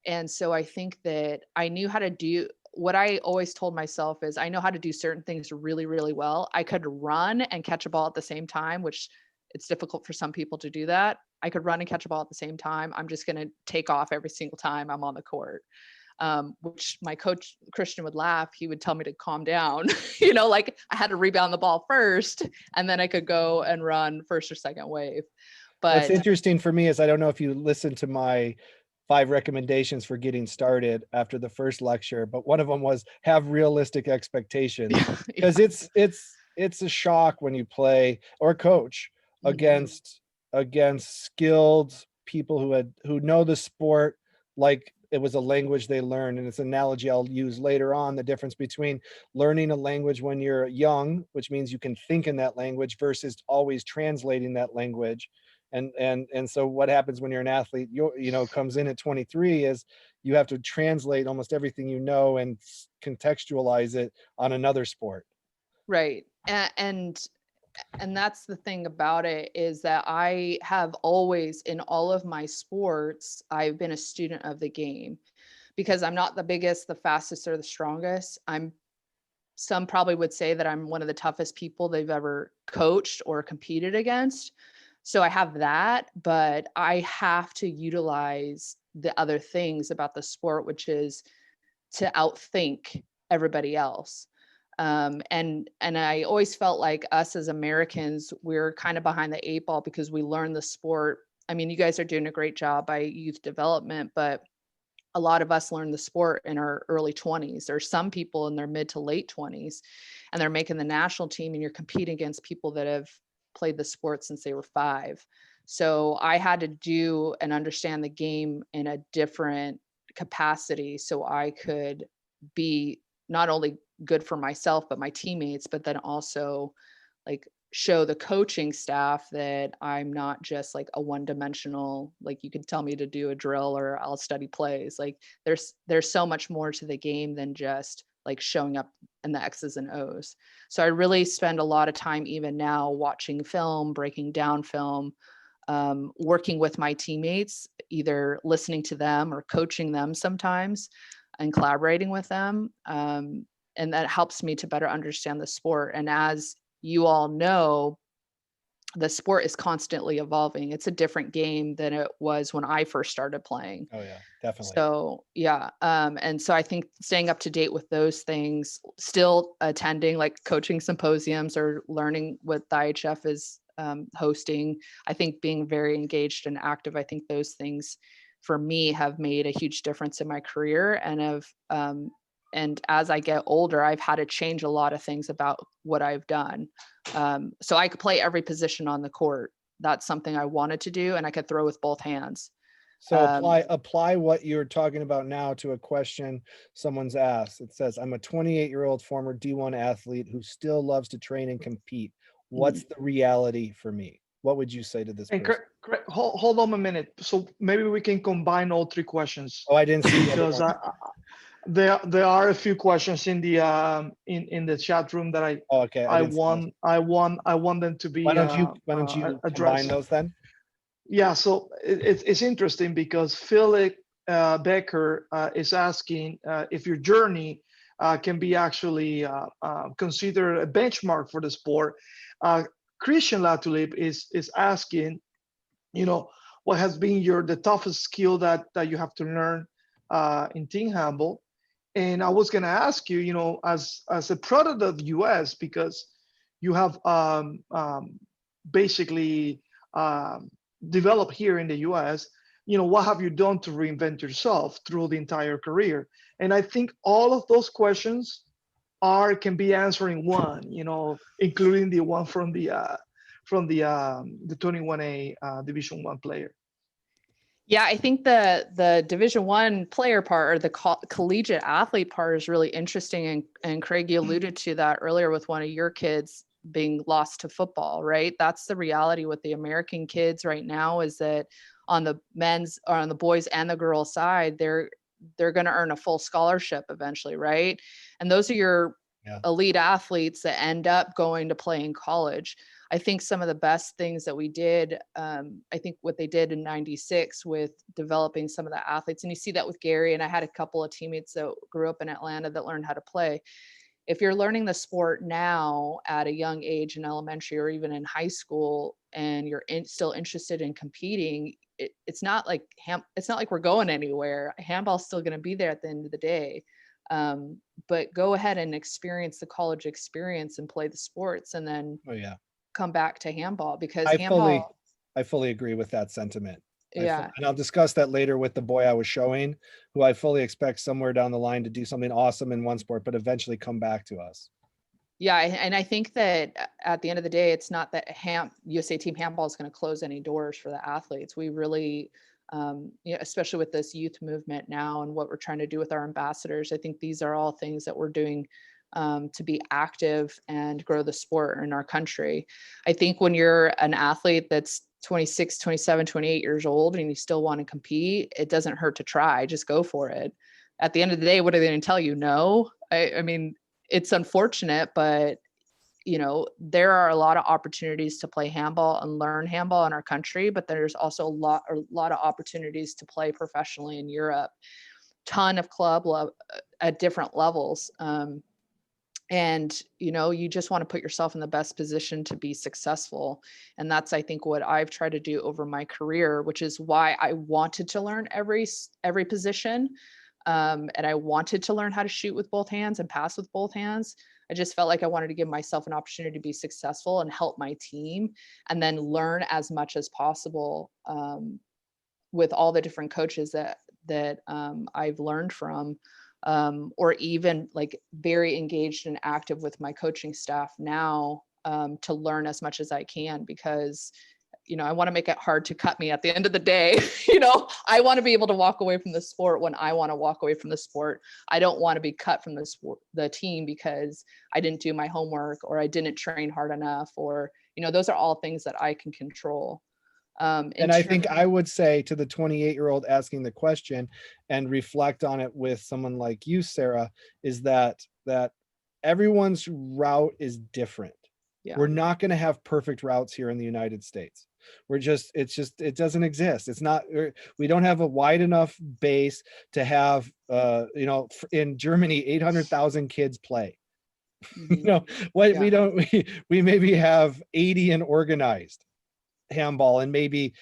And so I think that I knew how to do what I always told myself is I know how to do certain things really, really well. I could run and catch a ball at the same time, which it's difficult for some people to do that. I could run and catch a ball at the same time. I'm just going to take off every single time I'm on the court. Which my coach, Christian, would laugh. He would tell me to calm down, like I had to rebound the ball first and then I could go and run first or second wave. But what's interesting for me is, I don't know if you listened to my 5 recommendations for getting started after the first lecture, but one of them was have realistic expectations, because it's a shock when you play or coach against skilled people who know the sport like it was a language they learned. And it's an analogy I'll use later on, the difference between learning a language when you're young, which means you can think in that language, versus always translating that language. And so what happens when you're an athlete, comes in at 23 is you have to translate almost everything and contextualize it on another sport. Right. And And that's the thing about it, is that I have always, in all of my sports, I've been a student of the game, because I'm not the biggest, the fastest, or the strongest. Some probably would say that I'm one of the toughest people they've ever coached or competed against. So I have that, but I have to utilize the other things about the sport, which is to outthink everybody else. And I always felt like us as Americans, we're kind of behind the eight ball, because we learn the sport. I mean, you guys are doing a great job by youth development, but a lot of us learn the sport in our early 20s. There's some people in their mid to late 20s, and they're making the national team, and you're competing against people that have played the sport since they were 5. So I had to do and understand the game in a different capacity, so I could be not only good for myself, but my teammates, but then also like show the coaching staff that I'm not just like a one-dimensional, like you can tell me to do a drill or I'll study plays. Like there's so much more to the game than just like showing up in the X's and O's. So I really spend a lot of time even now watching film, breaking down film, working with my teammates, either listening to them or coaching them sometimes, and collaborating with them. And that helps me to better understand the sport. And as you all know, the sport is constantly evolving. It's a different game than it was when I first started playing. Oh yeah, definitely. So yeah. And so I think staying up to date with those things, still attending like coaching symposiums or learning what the IHF is hosting, I think being very engaged and active, I think those things for me have made a huge difference in my career, and and as I get older, I've had to change a lot of things about what I've done. So I could play every position on the court. That's something I wanted to do, and I could throw with both hands. So apply what you're talking about now to a question someone's asked. It says, I'm a 28-year-old former D1 athlete who still loves to train and compete. What's the reality for me? What would you say to this And person? hold on a minute. So maybe we can combine all 3 questions. Oh, I didn't see the other Because one. there are a few questions in the chat room that I want them to be Why don't you combine addressed. those then? Yeah, so it's interesting because Philip Becker is asking if your journey can be actually considered a benchmark for the sport. Christian Latulip is asking, what has been the toughest skill that you have to learn in team handball. And I was going to ask you, as a product of the US, because you have basically developed here in the US, what have you done to reinvent yourself through the entire career? And I think all of those questions can be answered in one, including the one from the 21A Division 1 player. Yeah, I think the Division 1 player part, or the collegiate athlete part, is really interesting. And Craig, you alluded to that earlier with one of your kids being lost to football, right? That's the reality with the American kids right now, is that on the men's or on the boys and the girls side, they're going to earn a full scholarship eventually, right? And those are your elite athletes that end up going to play in college. I think some of the best things that we did, I think what they did in '96 with developing some of the athletes, and you see that with Gary, and I had a couple of teammates that grew up in Atlanta that learned how to play. If you're learning the sport now at a young age in elementary or even in high school, and you're still interested in competing, it's not like we're going anywhere. Handball's still going to be there at the end of the day. But go ahead and experience the college experience and play the sports, and then come back to handball, because I fully agree with that sentiment. Yeah. And I'll discuss that later with the boy I was showing, who I fully expect somewhere down the line to do something awesome in one sport, but eventually come back to us. Yeah, and I think that at the end of the day, it's not that USA Team Handball is going to close any doors for the athletes. We really, especially with this youth movement now and what we're trying to do with our ambassadors, I think these are all things that we're doing to be active and grow the sport in our country. I think when you're an athlete that's 26, 27, 28 years old and you still want to compete, it doesn't hurt to try. Just go for it. At the end of the day, what are they going to tell you? No. I mean, it's unfortunate, but you know, there are a lot of opportunities to play handball and learn handball in our country, but there's also a lot of opportunities to play professionally in Europe. Ton of at different levels. And, you know, you just want to put yourself in the best position to be successful. And that's, I think, what I've tried to do over my career, which is why I wanted to learn every position. And I wanted to learn how to shoot with both hands and pass with both hands. I just felt like I wanted to give myself an opportunity to be successful and help my team, and then learn as much as possible with all the different coaches that I've learned from, or even like very engaged and active with my coaching staff now, to learn as much as I can, because, you know, I want to make it hard to cut me at the end of the day. You know, I want to be able to walk away from the sport when I want to walk away from the sport. I don't want to be cut from the team because I didn't do my homework, or I didn't train hard enough, or, you know, those are all things that I can control. And I think I would say to the 28-year-old asking the question, and reflect on it with someone like you, Sarah, is that everyone's route is different. Yeah. We're not going to have perfect routes here in the United States. It doesn't exist. It's not, we don't have a wide enough base to have, you know, in Germany, 800,000 kids play. Mm-hmm. You know, what Yeah. we maybe have 80 in organized handball, and maybe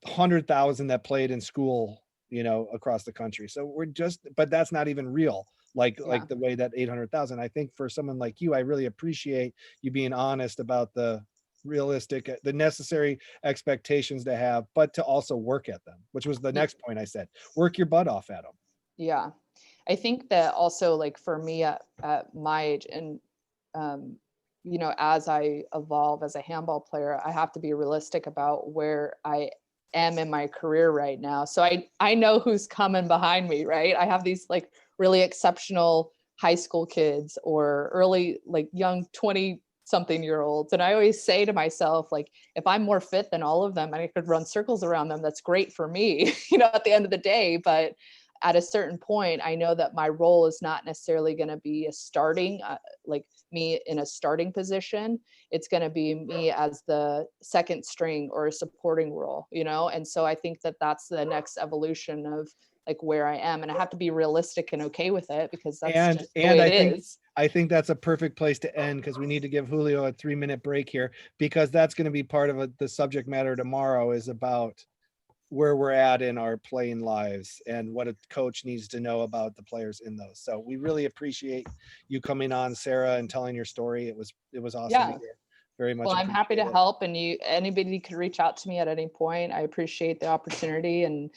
100,000 that played in school, you know, across the country. So but that's not even real. Like the way that 800,000. I think for someone like you, I really appreciate you being honest about the realistic, the necessary expectations to have, but to also work at them, which was the next point I said. Work your butt off at them. Yeah. I think that also, like, for me at my age, and you know, as I evolve as a handball player, I have to be realistic about where I am in my career right now. So I know who's coming behind me, right? I have these like really exceptional high school kids, or early, like young 20 something year olds. And I always say to myself, like, if I'm more fit than all of them and I could run circles around them, that's great for me, you know, at the end of the day. But at a certain point, I know that my role is not necessarily going to be a starting, like me in a starting position. It's going to be me as the second string or a supporting role, you know? And so I think that that's the next evolution of like where I am. And I have to be realistic and okay with it, because that's just the way it is. I think that's a perfect place to end, because we need to give Julio a 3-minute break here, because that's going to be part of the subject matter tomorrow, is about where we're at in our playing lives and what a coach needs to know about the players in those. So we really appreciate you coming on, Sarah, and telling your story. It was awesome to hear. Very much. Well, I'm happy to help, and anybody could reach out to me at any point. I appreciate the opportunity, and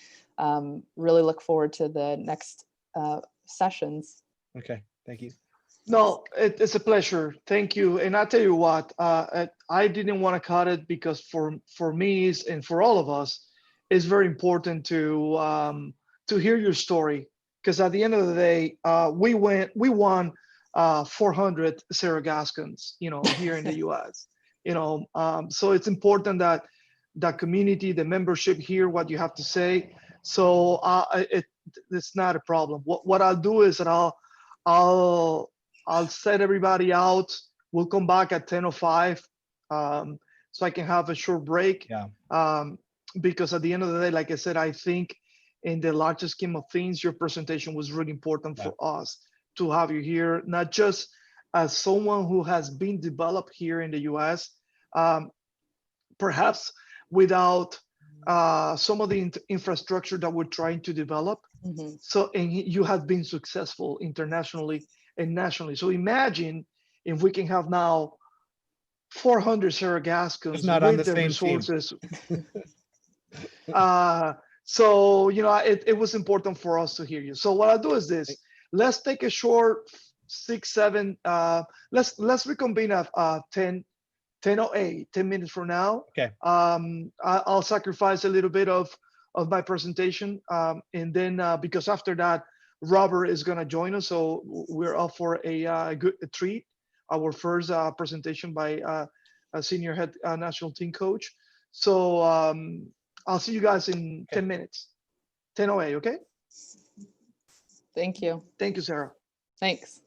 really look forward to the next sessions. Okay, thank you. No, it's a pleasure. Thank you. And I tell you what, I didn't want to cut it, because for me and for all of us, it's very important to hear your story, because at the end of the day, we won 400 Sarah Gascons, you know, here in the U.S. You know, so it's important that that community, the membership, hear what you have to say. So it's not a problem. What I'll do is that I'll set everybody out. We'll come back at 10:05, so I can have a short break. Yeah. Because at the end of the day, like I said, I think in the larger scheme of things, your presentation was really important for us to have you here, not just as someone who has been developed here in the US, perhaps without some of the infrastructure that we're trying to develop. Mm-hmm. So, and you have been successful internationally and nationally. So imagine if we can have now 400 Sarah Gascons with the resources. So, you know, it was important for us to hear you. So what I'll do is this: let's take a short 6, 7. Let's reconvene at 10:08, 10 minutes from now. Okay. I'll sacrifice a little bit of my presentation, and then because after that, Robert is gonna join us. So we're up for a good treat. Our first presentation by a senior head national team coach. So I'll see you guys in 10 minutes. 10:08, okay? Thank you. Thank you, Sarah. Thanks.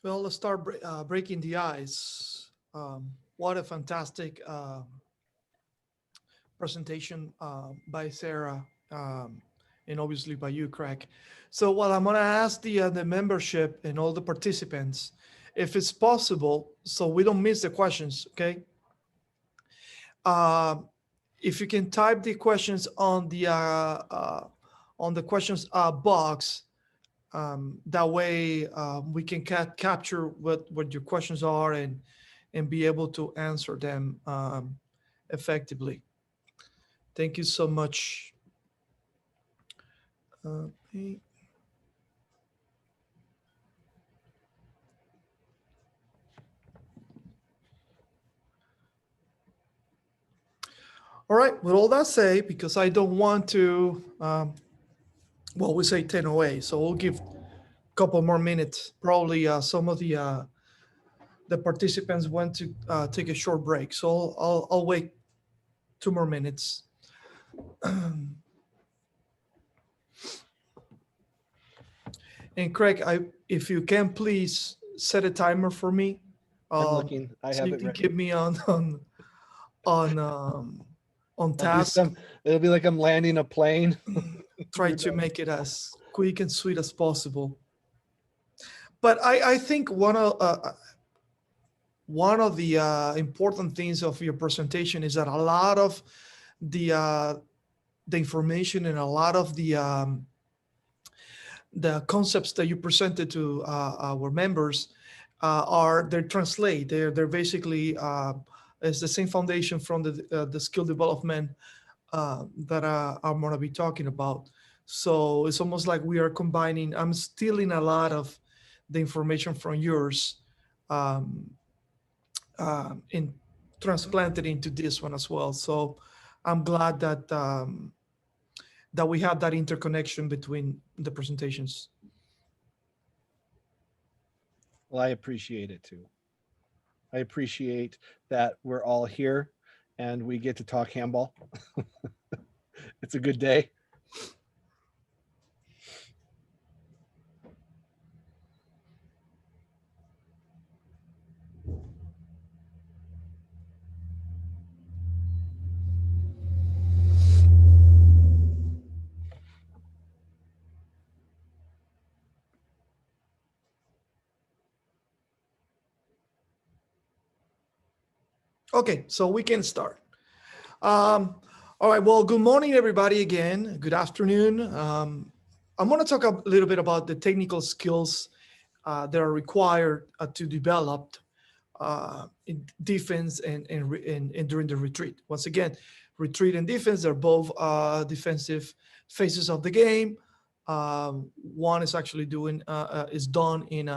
Well, let's start breaking the ice. What a fantastic presentation by Sarah, and obviously by you, Craig. So, well, I'm gonna ask the membership and all the participants if it's possible, so we don't miss the questions. Okay, uh, if you can type the questions on the questions box, that way we can capture what your questions are and be able to answer them effectively. Thank you so much. Okay. All right, with all that said, because I don't want to, well, we say 10:08, so we'll give a couple more minutes. Probably some of the participants went to take a short break, so I'll wait 2 more minutes. And Craig, if you can please set a timer for me, I'm looking. I so have you it can ready. keep me on It'll be task. it'll be like I'm landing a plane. Try You're to done. make it as quick and sweet as possible. But I think one of the important things of your presentation is that a lot of the information and a lot of the concepts that you presented to our members they translate. They're basically it's the same foundation from the skill development that I'm going to be talking about. So it's almost like we are combining. I'm stealing a lot of the information from yours um, and transplanted into this one as well. So I'm glad that we have that interconnection between the presentations. Well, I appreciate it too. I appreciate that we're all here and we get to talk handball. It's a good day. Okay, so we can start. All right, well, good morning, everybody, again. Good afternoon. I'm going to talk a little bit about the technical skills that are required to develop in defense and during the retreat. Once again, retreat and defense are both defensive phases of the game. One is actually is done in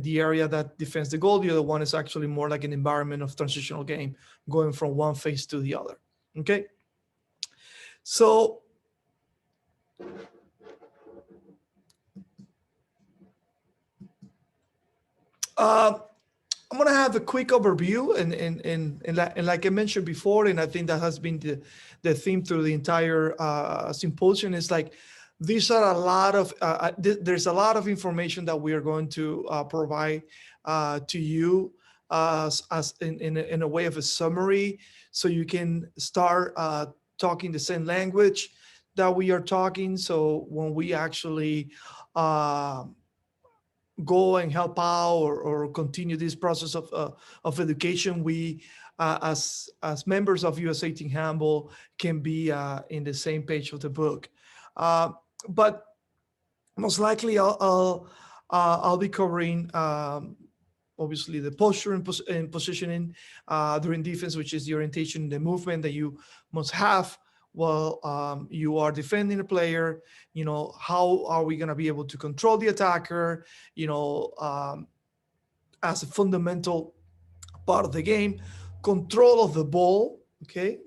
the area that defends the goal. The other one is actually more like an environment of transitional game, going from one phase to the other. Okay. So I'm going to have a quick overview and like I mentioned before, and I think that has been the theme through the entire symposium, is like these are a lot of there's a lot of information that we are going to provide to you as in a way of a summary, so you can start talking the same language that we are talking. So when we actually go and help out or continue this process of education, we as members of USATH Handball can be in the same page of the book. But most likely I'll be covering obviously the posture and positioning during defense, which is the orientation, the movement that you must have while you are defending a player. You know, how are we going to be able to control the attacker, you know, as a fundamental part of the game. Control of the ball, okay,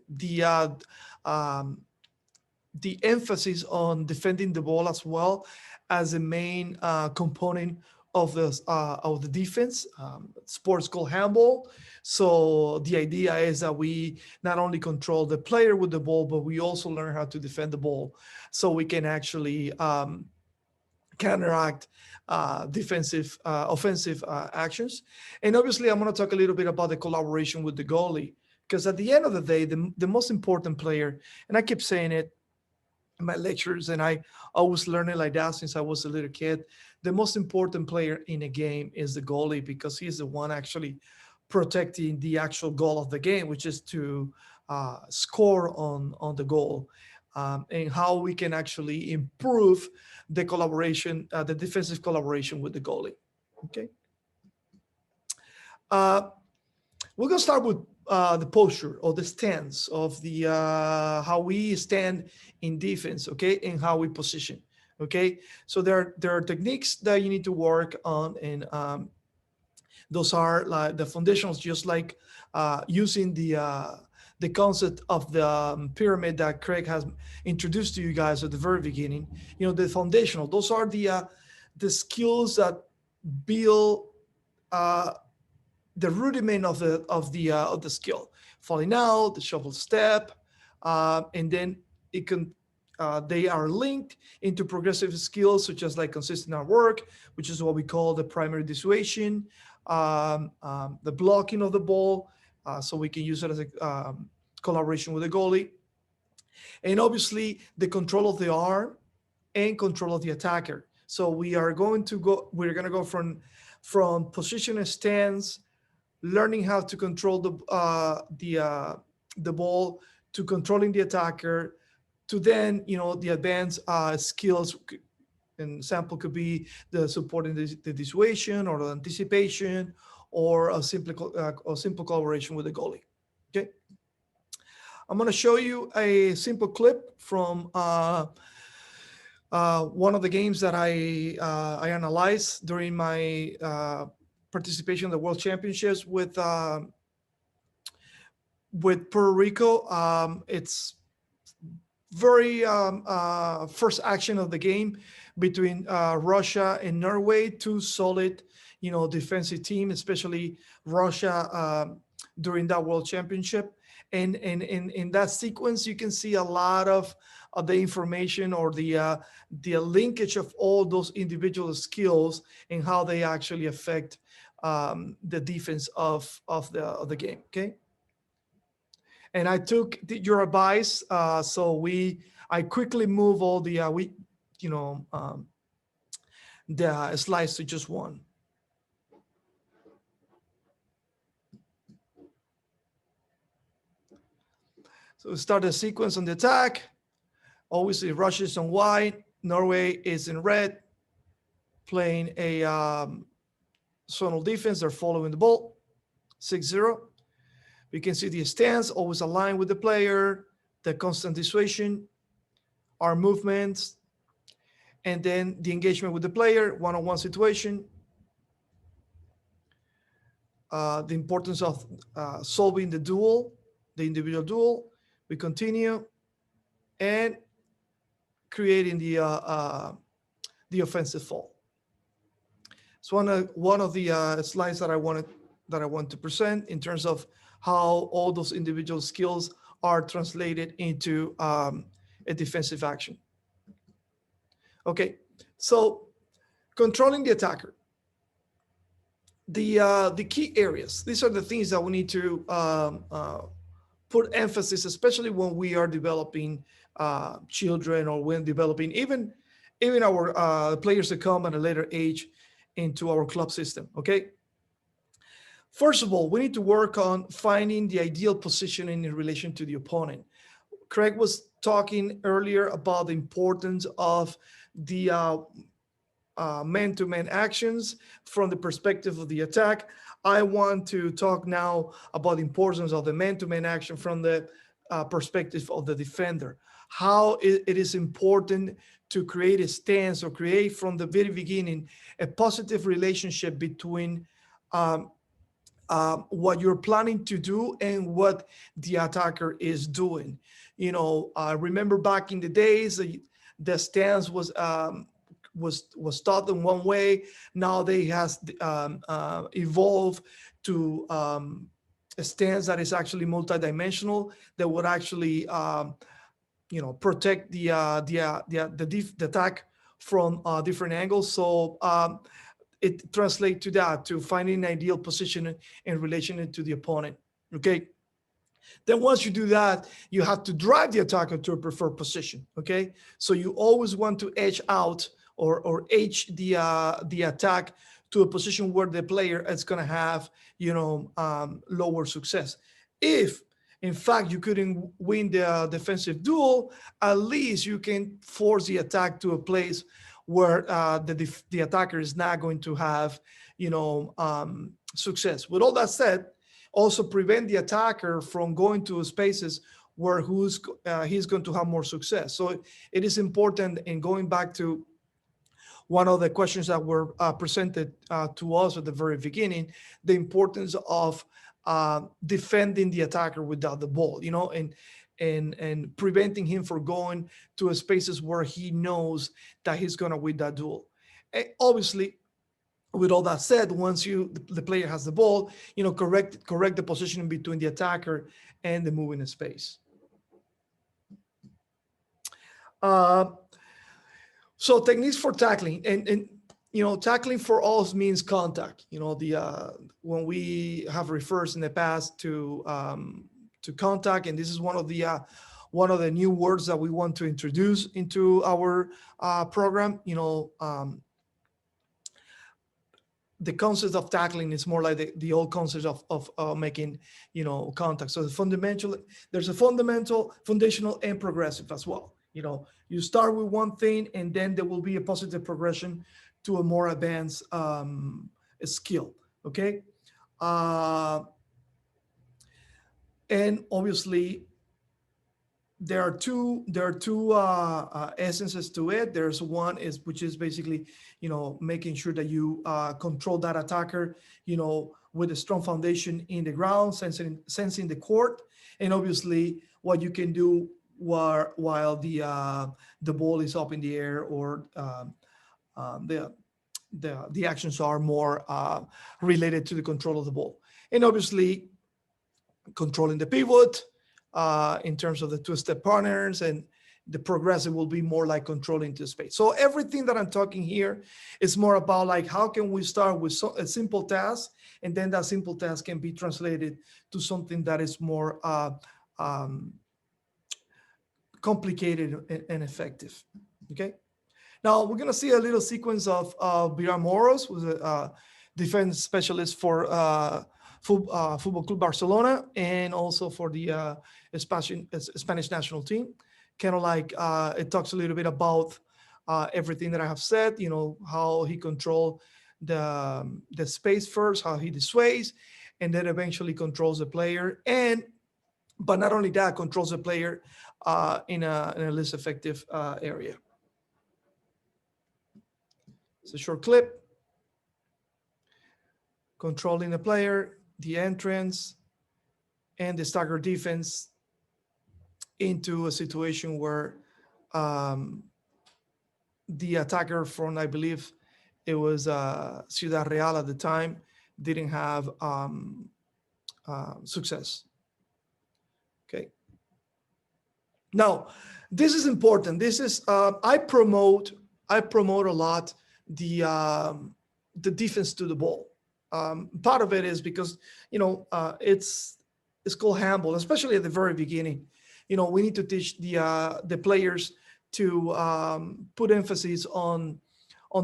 the emphasis on defending the ball as well as a main component of the defense. Sports called handball. So the idea is that we not only control the player with the ball, but we also learn how to defend the ball, so we can actually counteract offensive actions. And obviously, I'm going to talk a little bit about the collaboration with the goalie, because at the end of the day, the most important player, and I keep saying it in my lectures, and I always learned it like that since I was a little kid, the most important player in a game is the goalie, because he's the one actually protecting the actual goal of the game, which is to score on the goal. And how we can actually improve the collaboration, the defensive collaboration with the goalie. Okay. We're gonna start with the posture or the stance of the how we stand in defense, okay, and how we position. Okay, so there are techniques that you need to work on, and those are like the foundationals, just like using the concept of the pyramid that Craig has introduced to you guys at the very beginning. You know, the foundational, those are the skills that build the rudiment of the skill. Falling out, the shuffle step, and then it can they are linked into progressive skills such as like consistent work, which is what we call the primary dissuasion, the blocking of the ball, so we can use it as a collaboration with the goalie, and obviously the control of the arm and control of the attacker. So we're going to go from position and stance, learning how to control the ball, to controlling the attacker, to then, you know, the advanced skills. An example could be the supporting the dissuasion or the anticipation, or a simple collaboration with the goalie. Okay, I'm going to show you a simple clip from one of the games that I analyzed during my participation in the World Championships with Puerto Rico. It's very first action of the game between Russia and Norway, two solid, you know, defensive team, especially Russia during that World Championship. And in that sequence, you can see a lot of the information or the linkage of all those individual skills and how they actually affect the defense of the game. Okay. And I took your advice, so I quickly move all the the slides to just one. So we start the sequence on the attack. Obviously, Russia is on white, Norway is in red, playing a zonal defense. They're following the ball, 6-0. We can see the stance, always aligned with the player, the constant dissuasion, our movements, and then the engagement with the player, one-on-one situation, the importance of solving the duel, the individual duel. We continue, and creating the offensive fall. So one of the slides that I want to present in terms of how all those individual skills are translated into a defensive action. Okay, so controlling the attacker. The key areas. These are the things that we need to put emphasis, especially when we are developing children, or when developing even our players that come at a later age into our club system. Okay. First of all, we need to work on finding the ideal positioning in relation to the opponent. Craig was talking earlier about the importance of the man-to-man actions from the perspective of the attack. I want to talk now about the importance of the man-to-man action from the perspective of the defender. How it is important to create a stance, or create from the very beginning a positive relationship between what you're planning to do and what the attacker is doing. You know, remember back in the days, the stance was taught in one way. Now they has evolved to a stance that is actually multidimensional, that would actually protect the attack from different angles. So it translates to that, to finding an ideal position in relation to the opponent. Okay. Then once you do that, you have to drive the attacker to a preferred position. Okay. So you always want to edge out or edge the attack to a position where the player is going to have, lower success. If in fact you couldn't win the defensive duel, at least you can force the attack to a place where the attacker is not going to have, success. With all that said, also prevent the attacker from going to spaces where he's going to have more success. So it is important, in going back to one of the questions that were presented to us at the very beginning, the importance of defending the attacker without the ball, and preventing him from going to spaces where he knows that he's going to win that duel. And obviously, with all that said, once the player has the ball, correct the positioning between the attacker and the moving space. So techniques for tackling, and tackling for us means contact. When we have referred in the past to contact, and this is one of the new words that we want to introduce into our program. The concept of tackling is more like the old concept of making, contact. So there's a fundamental, foundational, and progressive as well. You start with one thing, and then there will be a positive progression to a more advanced skill. Okay. And obviously, there are two essences to it. There's one which is basically, making sure that you control that attacker, with a strong foundation in the ground, sensing the court, and obviously what you can do while the ball is up in the air, or the actions are more related to the control of the ball, and obviously controlling the pivot. In terms of the two-step partners, and the progressive will be more like controlling the space. So everything that I'm talking here is more about like, how can we start with a simple task, and then that simple task can be translated to something that is more complicated and effective. Okay. Now we're going to see a little sequence of Virar Moros, who's a defense specialist for Football Club Barcelona, and also for the Spanish national team. Kind of like it talks a little bit about everything that I have said, how he controlled the space first, how he dissuades, and then eventually controls the player. But not only that, controls the player in a less effective area. It's a short clip. Controlling the player, the entrance, and the stagger defense into a situation where the attacker from, I believe it was Ciudad Real at the time, didn't have success. Okay. Now, this is important. This is I promote a lot the defense to the ball. Part of it is because it's called handball, especially at the very beginning. We need to teach the players to put emphasis on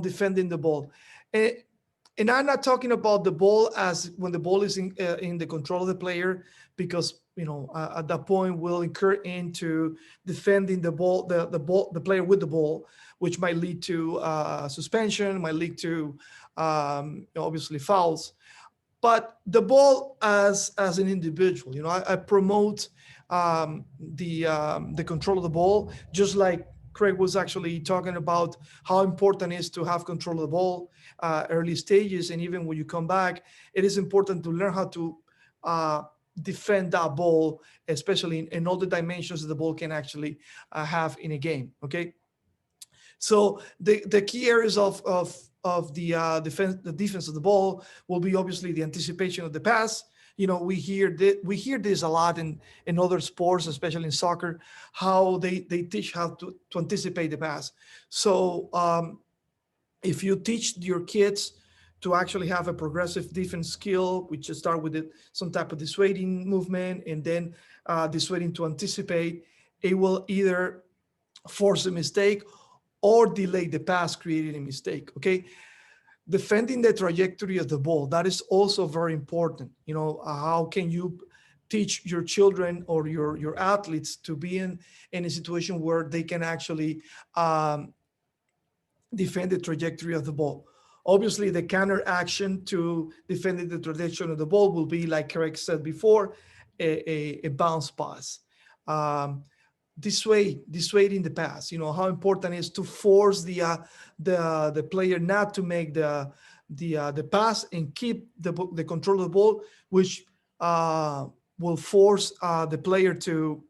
defending the ball. And I'm not talking about the ball as when the ball is in the control of the player, because at that point we'll incur into defending the ball, the player with the ball, which might lead to suspension, might lead to obviously fouls. But the ball as an individual, I promote the control of the ball, just like Craig was actually talking about how important it is to have control of the ball early stages. And even when you come back, it is important to learn how to defend that ball, especially in all the dimensions that the ball can actually have in a game. Okay. So the key areas of the defense of the ball will be obviously the anticipation of the pass, we hear this a lot in other sports, especially in soccer, how they teach how to anticipate the pass. So if you teach your kids to actually have a progressive defense skill, which just start with some type of dissuading movement and then dissuading to anticipate, it will either force a mistake or delay the pass, creating a mistake. Okay, defending the trajectory of the ball, that is also very important. How can you teach your children or your athletes to be in a situation where they can actually defend the trajectory of the ball? Obviously, the counter action to defending the trajectory of the ball will be, like Craig said before, a bounce pass. Dissuading the pass. How important it is to force the player not to make the pass and keep the control of the ball, which will force the player to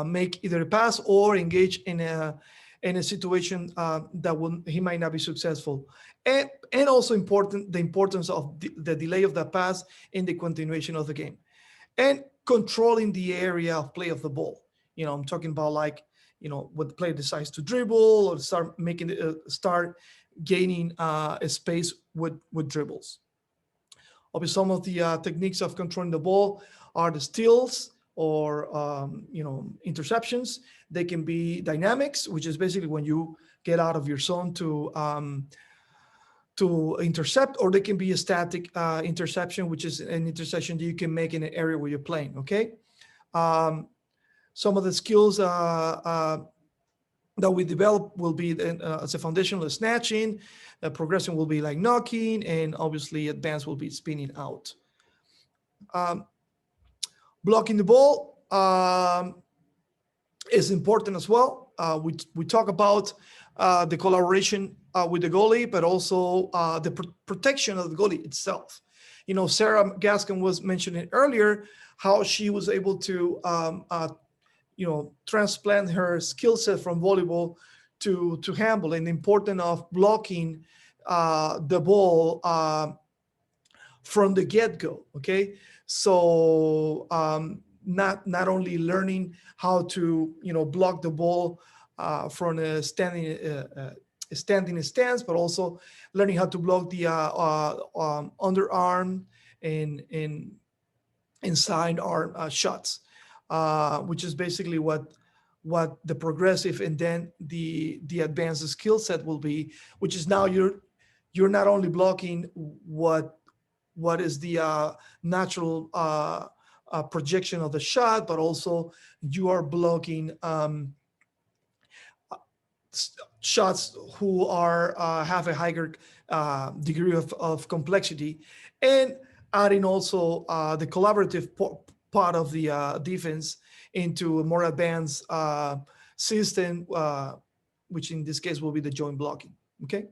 make either a pass or engage in a situation that he might not be successful. And also the importance of the delay of the pass in the continuation of the game, and controlling the area of play of the ball. I'm talking about, like, when the player decides to dribble or start gaining a space with dribbles. Obviously, some of the techniques of controlling the ball are the steals or interceptions. They can be dynamics, which is basically when you get out of your zone to intercept, or they can be a static interception, which is an interception that you can make in an area where you're playing. Okay. Some of the skills that we develop will be as a foundational snatching. Progression will be like knocking, and obviously advanced will be spinning out. Blocking the ball is important as well. We talk about the collaboration with the goalie, but also the protection of the goalie itself. Sarah Gascon was mentioning earlier how she was able to transplant her skill set from volleyball to handball, and the importance of blocking the ball from the get-go. Okay, so not only learning how to block the ball from a standing stance, but also learning how to block the underarm and inside arm shots, which is basically what the progressive and then the advanced skill set will be, which is now you're not only blocking what is the natural projection of the shot, but also you are blocking shots who are have a higher degree of complexity, and adding also the collaborative part of the defense into a more advanced system, which in this case will be the joint blocking. Okay.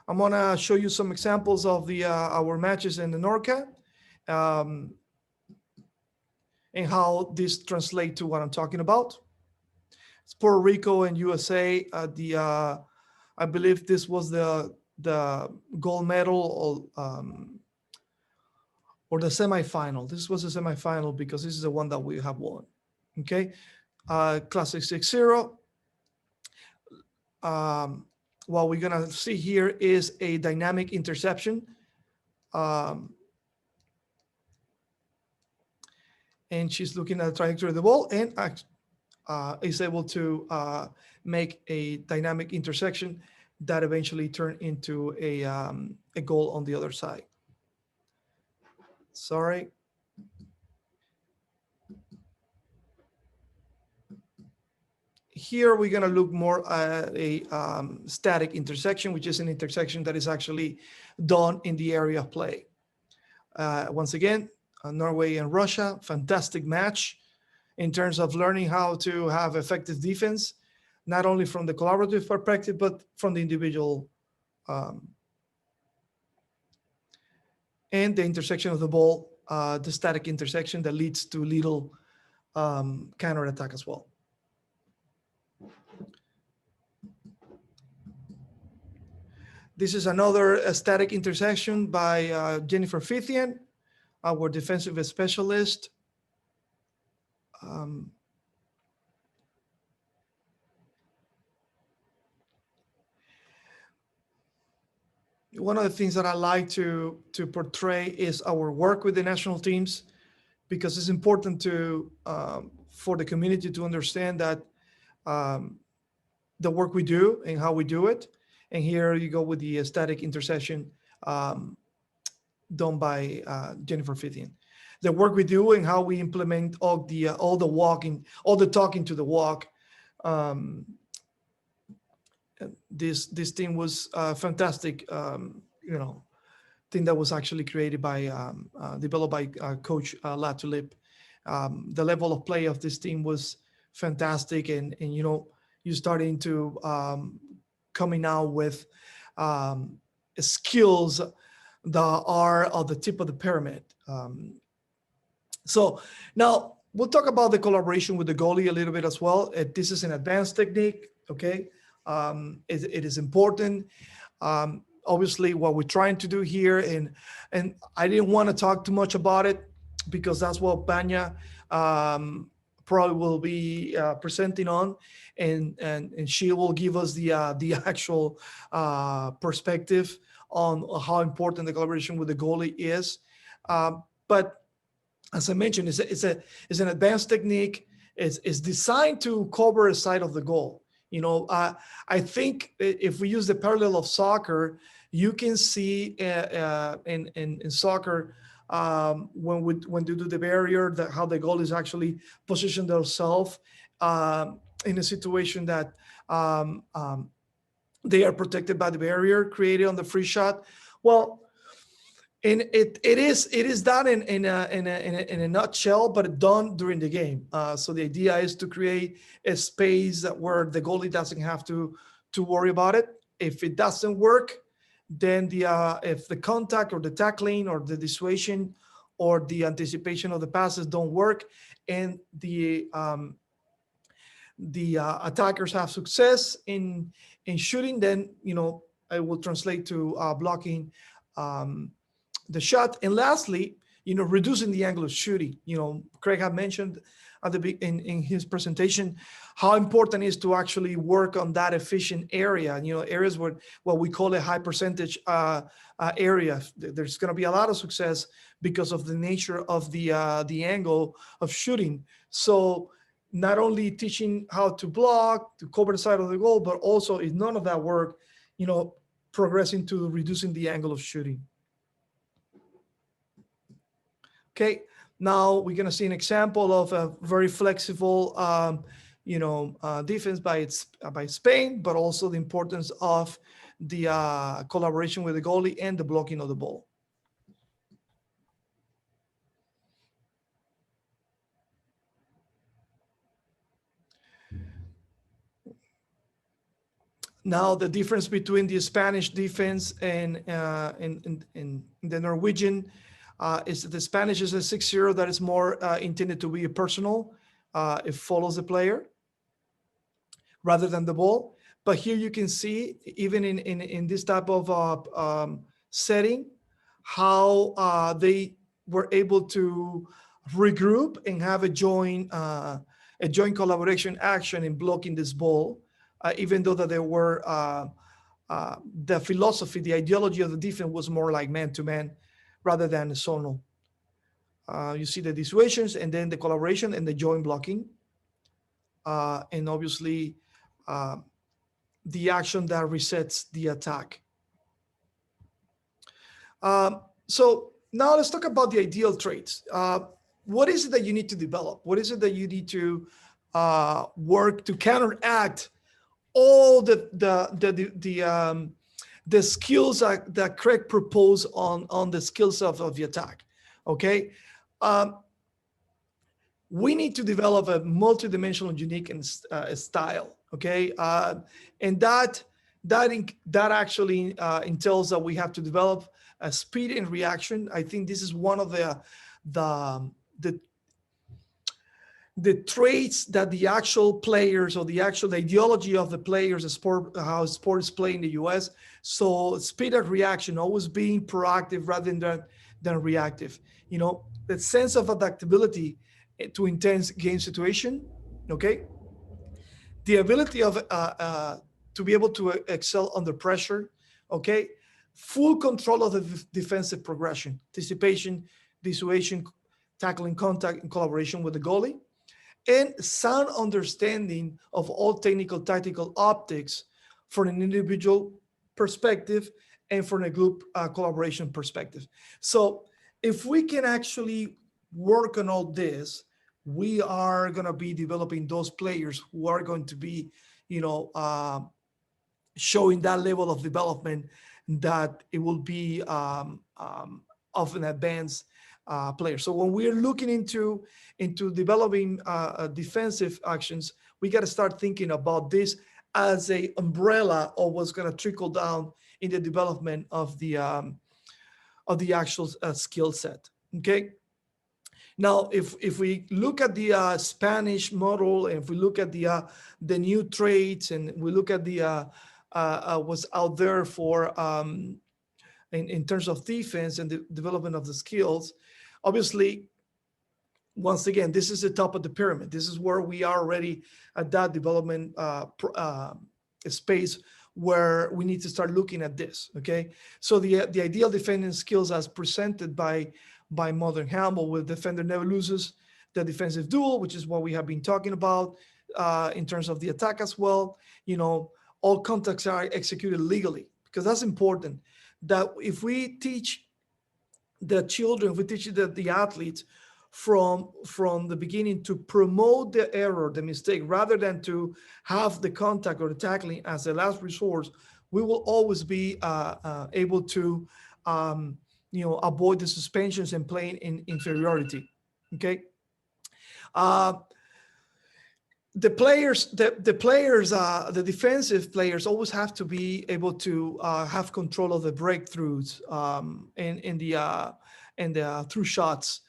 I'm gonna show you some examples of our matches in the NORCA, and how this translates to what I'm talking about. It's Puerto Rico and USA. I believe this was the gold medal or the semifinal. This was the semifinal because this is the one that we have won. Okay, classic 6-0. What we're gonna see here is a dynamic interception. And she's looking at the trajectory of the ball and is able to make a dynamic intersection that eventually turned into a goal on the other side. Sorry. Here we're going to look more at a static intersection, which is an intersection that is actually done in the area of play. Once again, Norway and Russia, fantastic match in terms of learning how to have effective defense, not only from the collaborative perspective, but from the individual and the intersection of the ball, the static intersection that leads to little counterattack as well. This is another static intersection by Jennifer Fithian, our defensive specialist. One of the things that I like to portray is our work with the national teams, because it's important to for the community to understand that the work we do and how we do it. And here you go with the static intersection done by Jennifer Fithian. The work we do and how we implement all the walking, all the talking to the walk. This team was fantastic, thing that was actually created by, developed by Coach Latulip. The level of play of this team was fantastic, and you're starting to coming out with skills that are at the tip of the pyramid. So now we'll talk about the collaboration with the goalie a little bit as well. This is an advanced technique, okay? It is important. Obviously, what we're trying to do here, and I didn't want to talk too much about it because that's what Banya probably will be presenting on, and she will give us the actual perspective on how important the collaboration with the goalie is. But as I mentioned, it's an advanced technique. It's designed to cover a side of the goal. I think if we use the parallel of soccer, you can see in soccer when they do the barrier, how the goal is actually positioned themselves in a situation that they are protected by the barrier created on the free shot. Well, and it is done in a nutshell, but done during the game. So the idea is to create a space where the goalie doesn't have to worry about it. If it doesn't work, then if the contact or the tackling or the dissuasion or the anticipation of the passes don't work, and the attackers have success in shooting, then I will translate to blocking the shot. And lastly, reducing the angle of shooting. Craig had mentioned at in his presentation how important it is to actually work on that efficient area. Areas where what we call a high percentage area. There's going to be a lot of success because of the nature of the angle of shooting. So not only teaching how to block, to cover the side of the goal, but also if none of that work, progressing to reducing the angle of shooting. Okay, now we're going to see an example of a very flexible, defense by Spain, but also the importance of the collaboration with the goalie and the blocking of the ball. Now, the difference between the Spanish defense and the Norwegian is that the Spanish is a 6-0 that is more intended to be a personal. It follows the player rather than the ball. But here you can see, even in this type of setting, how they were able to regroup and have a joint collaboration action in blocking this ball, even though that there were the philosophy, the ideology of the defense was more like man-to-man rather than zonal. You see the dissuasions and then the collaboration and the joint blocking. And obviously the action that resets the attack. So now let's talk about the ideal traits. What is it that you need to develop? What is it that you need to work to counteract all the skills that Craig proposed on the skills of the attack? Okay, we need to develop a multidimensional, unique style. Okay, and that actually entails that we have to develop a speed and reaction. I think this is one of the the traits that the actual players or the actual ideology of the players, the sport, how sport is played in the US. So speed of reaction, always being proactive rather than reactive. You know, the sense of adaptability to intense game situation. Okay, the ability of to be able to excel under pressure. Okay, full control of the defensive progression, anticipation, dissuasion, tackling, contact, and collaboration with the goalie, and sound understanding of all technical tactical optics from an individual perspective and from a group collaboration perspective. So if we can actually work on all this, we are going to be developing those players who are going to be, you know, showing that level of development, that it will be of an advanced player. So when we're looking into developing defensive actions, we got to start thinking about this as a umbrella of what's going to trickle down in the development of the actual skill set. Okay. Now, if we look at the Spanish model, and if we look at the new traits, and we look at the what's out there for in terms of defense and the development of the skills, obviously, once again, this is the top of the pyramid. This is where we are already at that development space where we need to start looking at this. Okay, so the ideal defending skills as presented by modern handball, where the defender never loses the defensive duel, which is what we have been talking about in terms of the attack as well. You know, all contacts are executed legally, because that's important. That if we teach the children, if we teach the athletes from the beginning to promote the error, the mistake, rather than to have the contact or the tackling as the last resort, we will always be able to you know, avoid the suspensions and playing in inferiority. Okay. The defensive players always have to be able to have control of the breakthroughs and the through shots.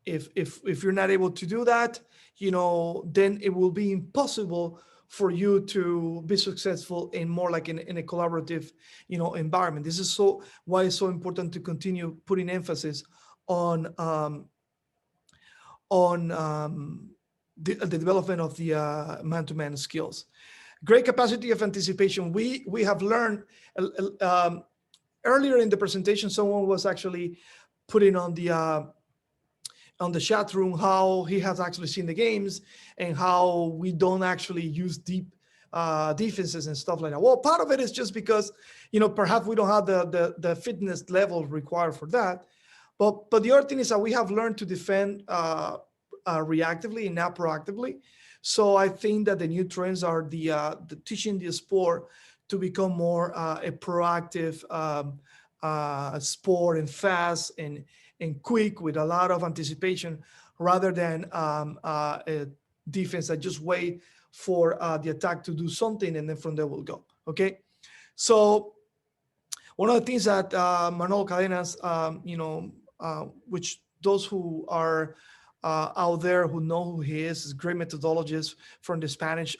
If you're not able to do that, you know, then it will be impossible for you to be successful in more like in a collaborative, you know, environment. This is why it's so important to continue putting emphasis on the development of the man-to-man skills. Great capacity of anticipation. We have learned earlier in the presentation, someone was actually putting on the chat room how he has actually seen the games and how we don't actually use deep defenses and stuff like that. Well, part of it is just because, you know, perhaps we don't have the fitness level required for that. But the other thing is that we have learned to defend reactively and not proactively. So I think that the new trends are the teaching the sport to become more a proactive sport, and fast and quick with a lot of anticipation, rather than a defense that just wait for the attack to do something and then from there we'll go. Okay, so one of the things that Manuel Cadenas, you know, which those who are out there who know who he is great methodologist from the Spanish,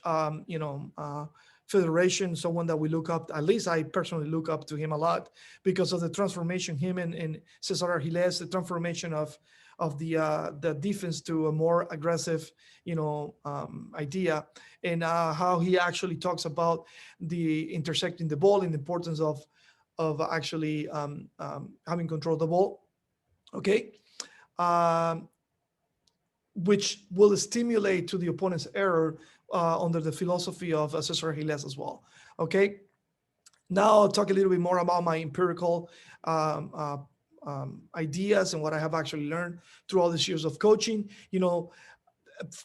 you know, Federation, someone that we look up, at least I personally look up to him a lot because of the transformation, him and Cesar Argiles, the transformation of the defense to a more aggressive, you know, idea, and how he actually talks about the intersecting the ball and the importance of actually having control of the ball. Okay. Which will stimulate to the opponent's error under the philosophy of Cesar Argiles as well. Okay. Now I'll talk a little bit more about my empirical ideas and what I have actually learned through all these years of coaching. You know,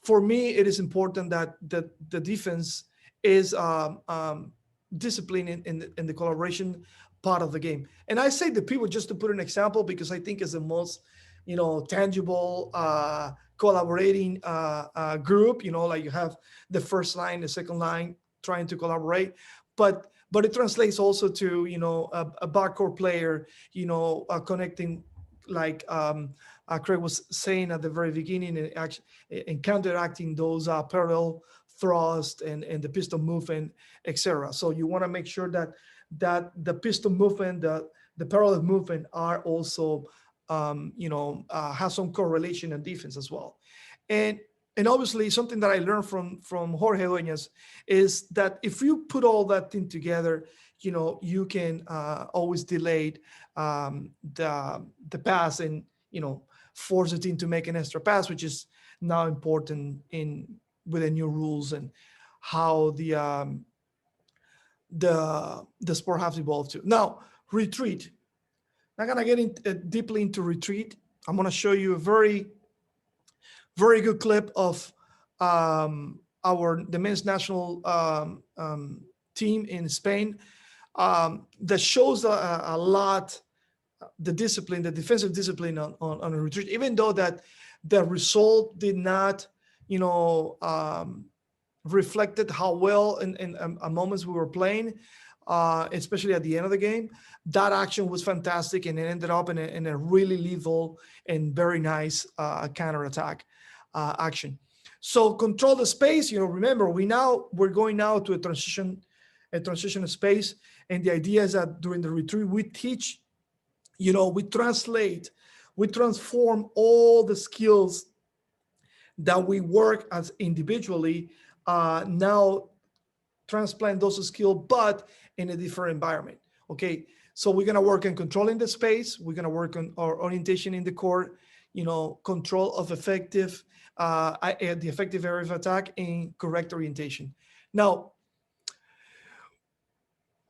for me, it is important that the defense is discipline in the collaboration part of the game. And I say the people just to put an example because I think it's the most, you know, tangible collaborating group. You know, like you have the first line, the second line trying to collaborate, but it translates also to, you know, a backcourt player, you know, connecting like Craig was saying at the very beginning, and counteracting those parallel thrust and the pistol movement, etc. So you want to make sure that the pistol movement, the parallel movement are also has some correlation and defense as well. And obviously something that I learned from Jorge Dueñas is that if you put all that thing together, you can always delay the pass and force the team to make an extra pass, which is now important with the new rules and how the sport has evolved to. Now, retreat. I'm not gonna get deeply into retreat. I'm gonna show you a very, very good clip of the men's national team in Spain that shows a lot the discipline, the defensive discipline on a retreat, even though that the result did not, reflected how well in moments we were playing, especially at the end of the game. That action was fantastic, and it ended up in a really lethal and very nice counterattack action. So control the space. Remember, we're going now to a transition space, and the idea is that during the retreat we teach, we translate, we transform all the skills that we work as individually, now transplant those skills, but in a different environment. Okay, so we're gonna work on controlling the space. We're gonna work on our orientation in the court, control of the effective area of attack, and correct orientation. Now,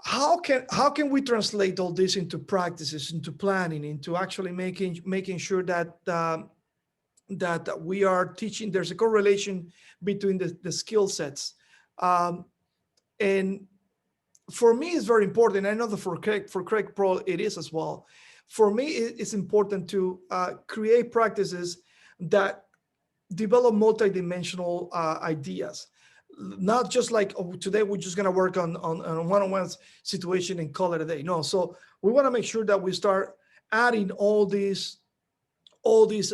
how can we translate all this into practices, into planning, into actually making sure that that we are teaching? There's a correlation between the skill sets, and for me it's very important. I know that for Craig Pro it is as well. For me, it's important to create practices that develop multidimensional ideas. Not just like, today we're just going to work on one-on-one situation and call it a day. No, so we want to make sure that we start adding all these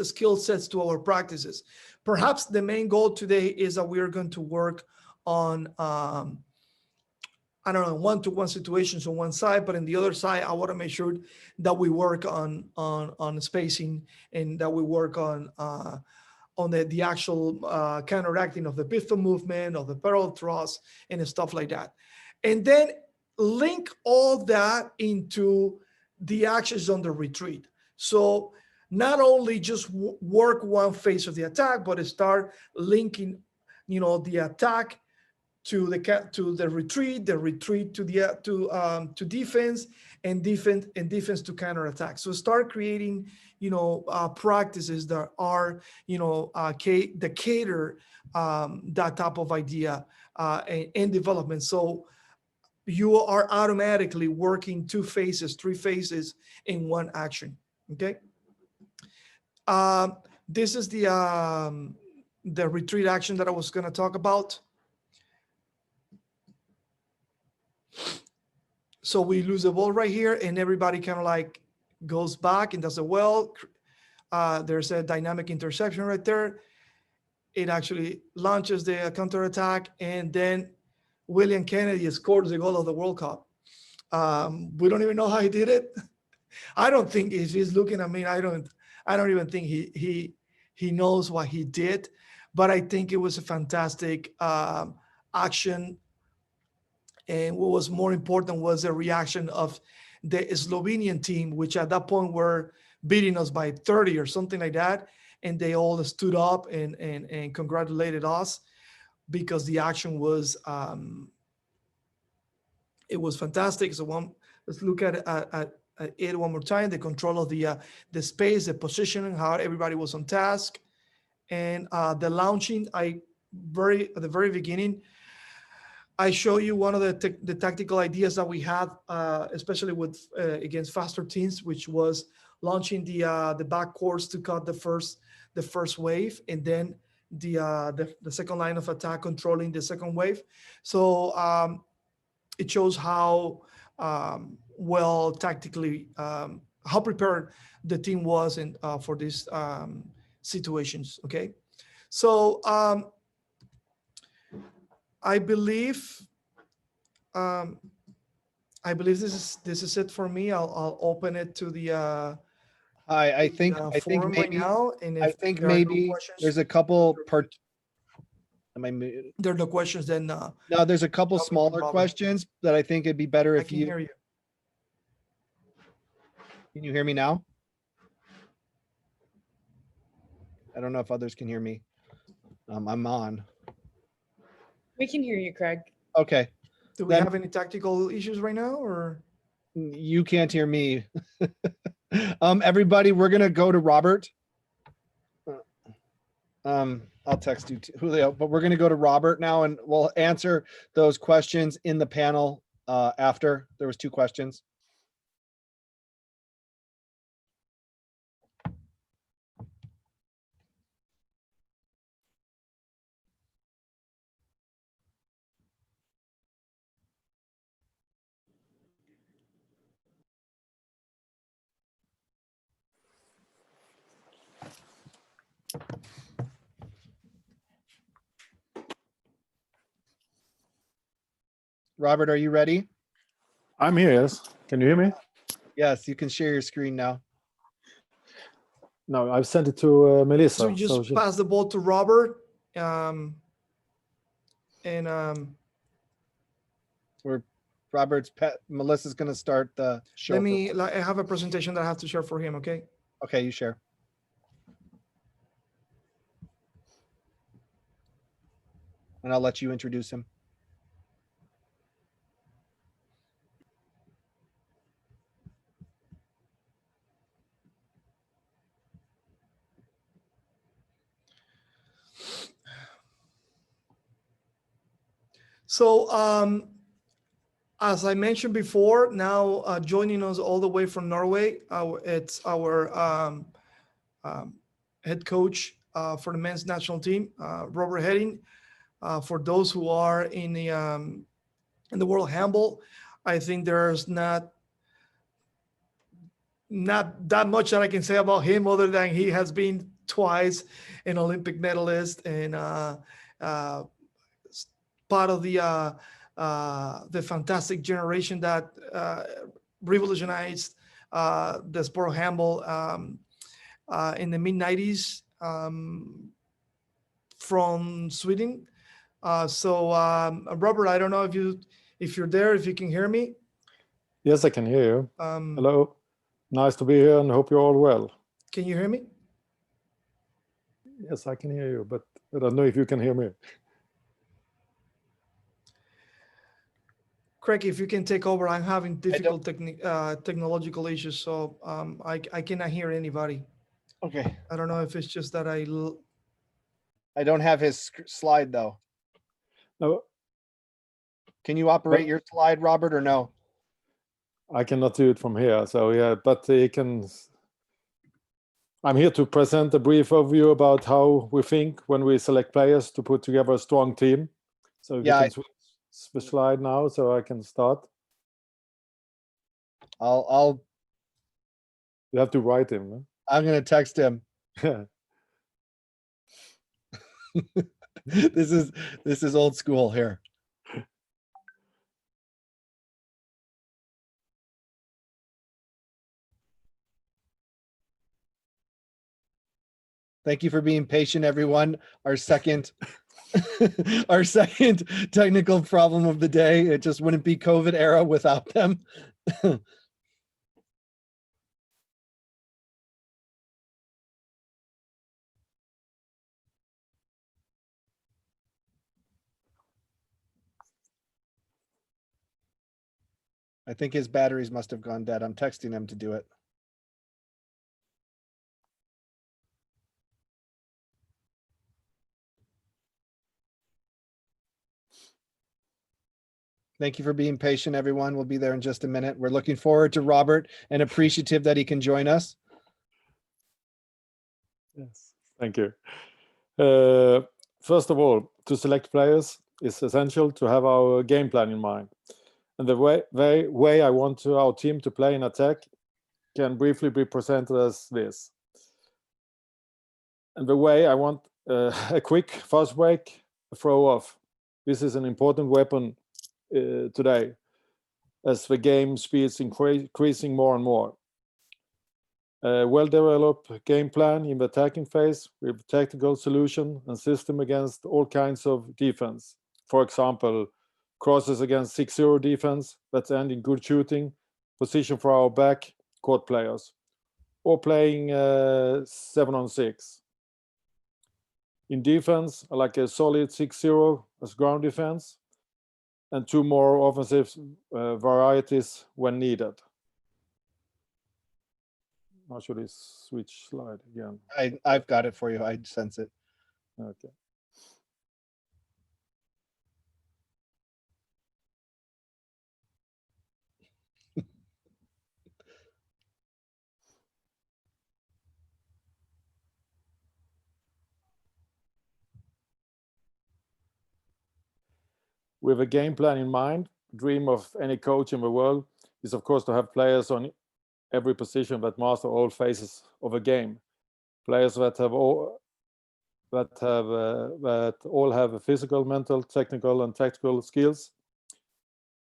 skill sets to our practices. Perhaps the main goal today is that we are going to work on I don't know, one-to-one situations on one side, but on the other side, I want to make sure that we work on spacing, and that we work on the actual counteracting of the pistol movement, of the parallel thrust, and stuff like that. And then link all that into the actions on the retreat. So not only just work one phase of the attack, but start linking, the attack to the retreat to defense, and defense to counterattack. So start creating, practices that are, that cater that type of idea and development. So you are automatically working 2 phases, 3 phases in one action. Okay. This is the retreat action that I was going to talk about. So we lose the ball right here, and everybody kind of like goes back and does it well. There's a dynamic interception right there. It actually launches the counterattack, and then William Kennedy scores the goal of the World Cup. We don't even know how he did it. I don't think, if he's looking at me, I don't even think he knows what he did. But I think it was a fantastic action. And what was more important was the reaction of the Slovenian team, which at that point were beating us by 30 or something like that. And they all stood up and congratulated us, because the action was, it was fantastic. So let's look at it one more time. The control of the space, the positioning, how everybody was on task, and the launching. At the very beginning, I show you one of the tactical ideas that we had, especially with against faster teams, which was launching the back course to cut the first wave, and then the second line of attack controlling the second wave. So it shows how well tactically how prepared the team was in for these situations. Okay, so I believe this is it for me. I'll open it to the I think forum right maybe now, and if I think there are no maybe questions, there's a couple part. Am I muted? there are no questions, then No, there's a couple Robert, smaller Robert. questions that I think it'd be better I if can you. hear you. Can you hear me now? I don't know if others can hear me. I'm on. We can hear you, Craig. Okay, Do we Then- have any tactical issues right now, or? you can't hear me. Everybody, we're gonna go to Robert. I'll text you, Julio, but we're gonna go to Robert now, and we'll answer those questions in the panel after. There was 2 questions. Robert, are you ready? I'm here, yes. Can you hear me? Yes, you can share your screen now. No, I've sent it to Melissa. So just she- pass the ball to Robert, and Robert's pet. Melissa's gonna start the show. I have a presentation that I have to share for him. Okay. Okay, you share. And I'll let you introduce him. So as I mentioned before, now joining us all the way from Norway, it's our head coach for the men's national team, Robert Heading. For those who are in the world handball, I think there's not that much that I can say about him, other than he has been twice an Olympic medalist and part of the fantastic generation that revolutionized the sport of handball in the mid 90s from Sweden. So Robert, I don't know if you're there, if you can hear me. Yes, I can hear you. Um, Hello. Nice to be here and hope you're all well. Can you hear me? Yes, I can hear you, but I don't know if you can hear me. Craig, if you can take over, I'm having difficult technological issues, so I cannot hear anybody. Okay. I don't know if it's just that I don't have his slide though. No, Can you operate your slide, Robert, or no? I cannot do it from here. So yeah, but he can. I'm here to present a brief overview about how we think when we select players to put together a strong team. So if you can switch the slide now, so I can start. I'll. You have to write him. No? I'm gonna text him. This is old school here. Thank you for being patient, everyone. Our second technical problem of the day. It just wouldn't be COVID era without them. I think his batteries must have gone dead. I'm texting him to do it. Thank you for being patient, everyone. We'll be there in just a minute. We're looking forward to Robert and appreciative that he can join us. Yes, thank you. First of all, to select players is essential to have our game plan in mind. And the way I want our team to play in attack can briefly be presented as this. And the way I want a quick fast break, throw off. This is an important weapon today, as the game speeds increasing more and more. A well-developed game plan in the attacking phase with tactical solution and system against all kinds of defense. For example, crosses against 6-0 defense that end in good shooting, position for our back court players, or playing 7-on-6. In defense, I like a solid 6-0 as ground defense, and 2 more offensive varieties when needed. How should I switch slide again? I've got it for you. I sense it. Okay. With a game plan in mind, dream of any coach in the world is, of course, to have players on every position that master all phases of a game. Players that all have a physical, mental, technical, and tactical skills.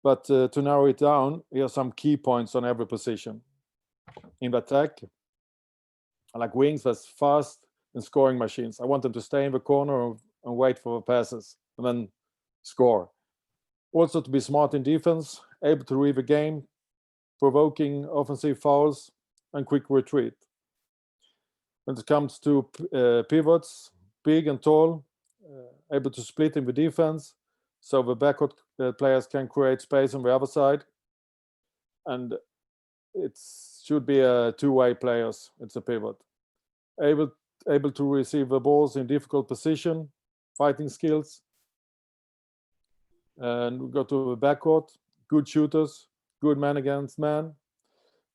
But to narrow it down, here are some key points on every position. In the attack, I like wings that's fast and scoring machines. I want them to stay in the corner and wait for the passes and then score. Also to be smart in defense, able to read the game, provoking offensive fouls, and quick retreat. When it comes to pivots, big and tall, able to split in the defense, so the backcourt players can create space on the other side. And it should be a two-way players. It's a pivot. Able to receive the balls in difficult position, fighting skills. And we go to the backcourt, good shooters, good man against man.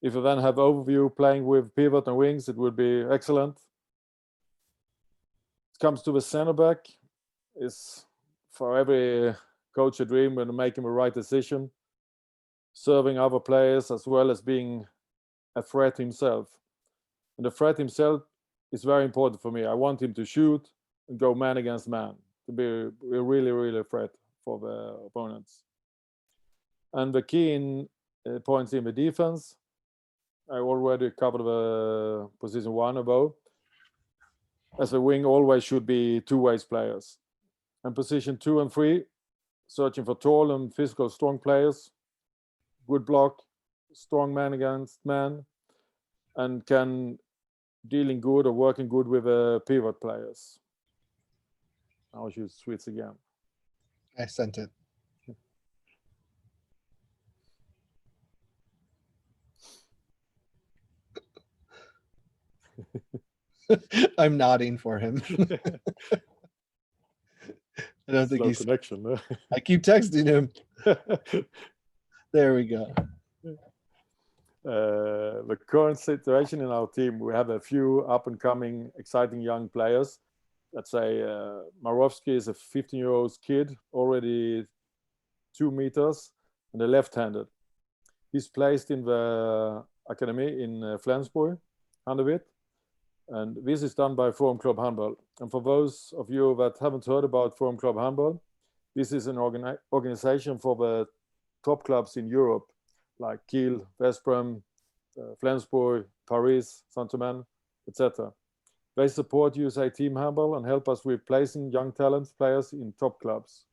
If you then have overview playing with pivot and wings, it would be excellent. It comes to the center back, is for every coach a dream when making the right decision, serving other players as well as being a threat himself. And the threat himself is very important for me. I want him to shoot and go man against man, to be a really, really a threat for the opponents. And the key points in the defense, I already covered the position 1 above. As a wing, always should be two-way players. And position 2 and 3, searching for tall and physical strong players, good block, strong man against man, and can dealing good or working good with pivot players. Now I should switch again. I sent it. I'm nodding for him. I don't think Slow he's connection. I keep texting him. There we go. The current situation in our team, we have a few up-and-coming, exciting young players. Let's say Marovsky is a 15-year-old kid, already 2 meters, and a left-handed. He's placed in the academy in Flensburg, Handewitt, and this is done by Forum Club Handball. And for those of you that haven't heard about Forum Club Handball, this is an organization for the top clubs in Europe, like Kiel, Veszprém, Flensburg, Paris, Saint-Germain, etc. They support USA Team Handball and help us with placing young talent players in top clubs.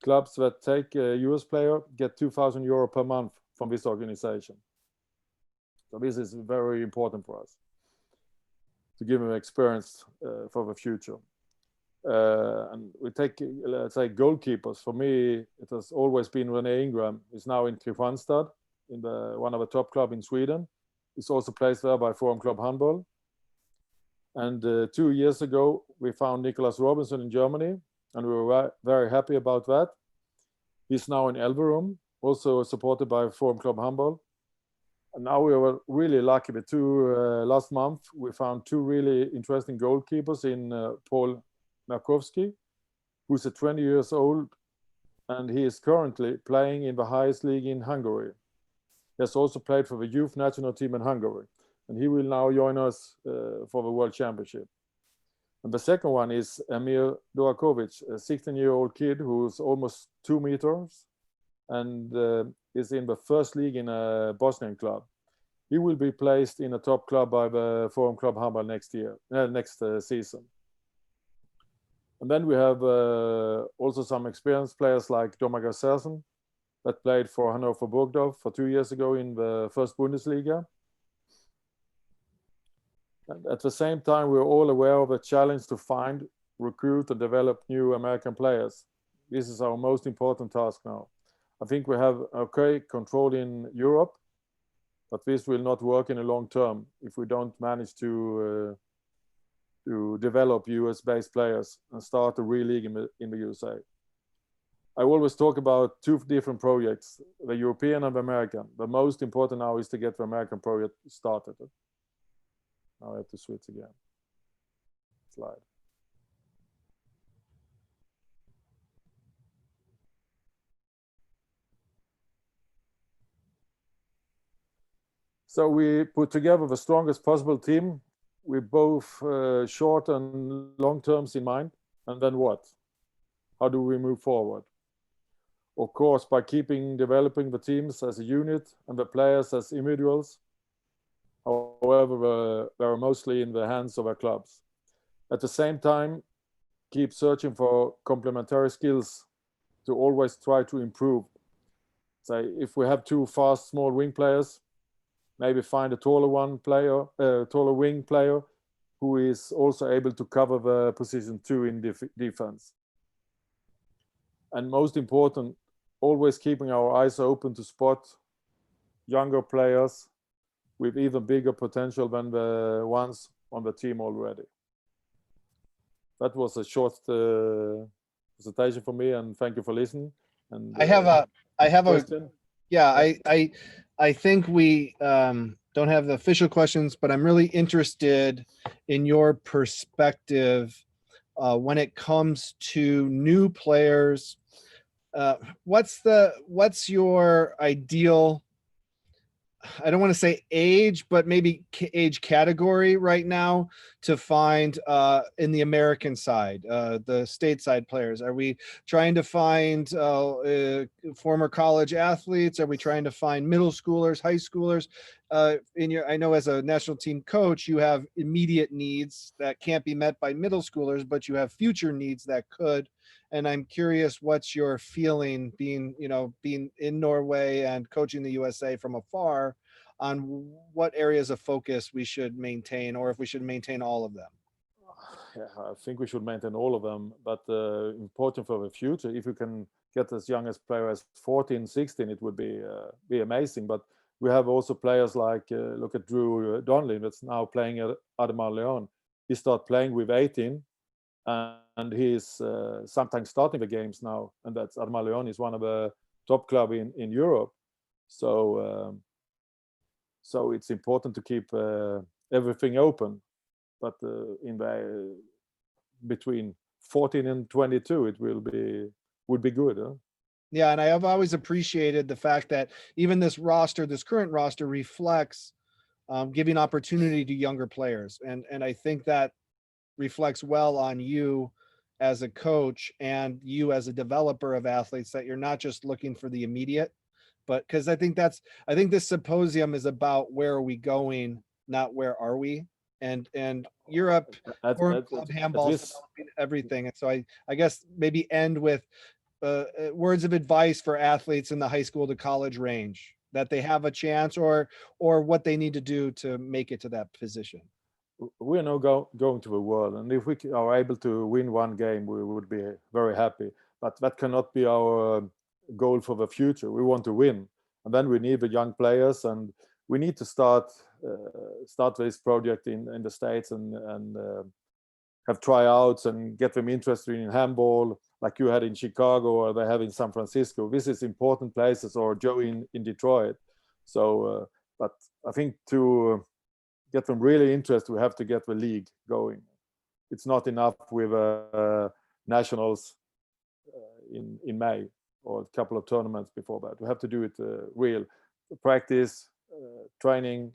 Clubs that take a US player get €2,000 per month from this organization. So this is very important for us to give them experience for the future. And we take, let's say, goalkeepers. For me, it has always been Rene Ingram. He's now in Kristianstad, in one of the top clubs in Sweden. He's also placed there by Forum Club Handball. And 2 years ago, we found Nicholas Robinson in Germany, and we were very happy about that. He's now in Elverum, also supported by Forum Club Handball. And now we were really lucky with last month, we found 2 really interesting goalkeepers in Paul Markowski, who's 20 years old, and he is currently playing in the highest league in Hungary. He has also played for the youth national team in Hungary, and he will now join us for the World Championship. And the second one is Emir Dorakovic, a 16-year-old kid who's almost 2 meters and is in the first league in a Bosnian club. He will be placed in a top club by the Forum Club Handball next season. And then we have also some experienced players like Domagar Sersen that played for Hannover Burgdorf for 2 years ago in the first Bundesliga. And at the same time, we're all aware of the challenge to find, recruit, and develop new American players. This is our most important task now. I think we have okay control in Europe, but this will not work in the long term if we don't manage to develop US-based players and start a real league in the USA. I always talk about 2 different projects, the European and the American. The most important now is to get the American project started. Now I have to switch again. Slide. So we put together the strongest possible team with both short and long terms in mind. And then what? How do we move forward? Of course, by developing the teams as a unit and the players as individuals. However, they are mostly in the hands of our clubs. At the same time, keep searching for complementary skills to always try to improve. Say, if we have 2 fast, small wing players, maybe find a taller wing player who is also able to cover the position 2 in defense. And most important, always keeping our eyes open to spot younger players with even bigger potential than the ones on the team already. That was a short presentation for me, and thank you for listening. And I have a question. Yeah, I think we don't have the official questions, but I'm really interested in your perspective when it comes to new players. What's your ideal, I don't want to say age, but maybe age category right now to find in the American side, the stateside players? Are we trying to find former college athletes? Are we trying to find middle schoolers, high schoolers? I know as a national team coach, you have immediate needs that can't be met by middle schoolers, but you have future needs that could. And I'm curious, what's your feeling being in Norway and coaching the USA from afar on what areas of focus we should maintain, or if we should maintain all of them? Yeah, I think we should maintain all of them, but important for the future, if you can get as young as player as 14, 16, it would be amazing. But we have also players like, look at Drew Donnelly, that's now playing at Ademar Leon. He started playing with 18, and he's sometimes starting the games now, and that's Ademar Leon is one of the top club in Europe. So it's important to keep everything open, but between 14 and 22, it would be good. Huh? Yeah, and I have always appreciated the fact that even this current roster reflects giving opportunity to younger players, and I think that reflects well on you as a coach and you as a developer of athletes, that you're not just looking for the immediate, but because I think this symposium is about where are we going, not where are we. And Europe, club handball, everything. And so I guess maybe end with words of advice for athletes in the high school to college range, that they have a chance, or what they need to do to make it to that position. We are now going to the world, and if we are able to win one game, we would be very happy. But that cannot be our goal for the future. We want to win, and then we need the young players, and we need to start this project in the States and have tryouts and get them interested in handball, like you had in Chicago or they have in San Francisco. This is important places, or Joe in Detroit. So, but I think to get them really interested, we have to get the league going. It's not enough with nationals in May or a couple of tournaments before that. We have to do it real. practice, training,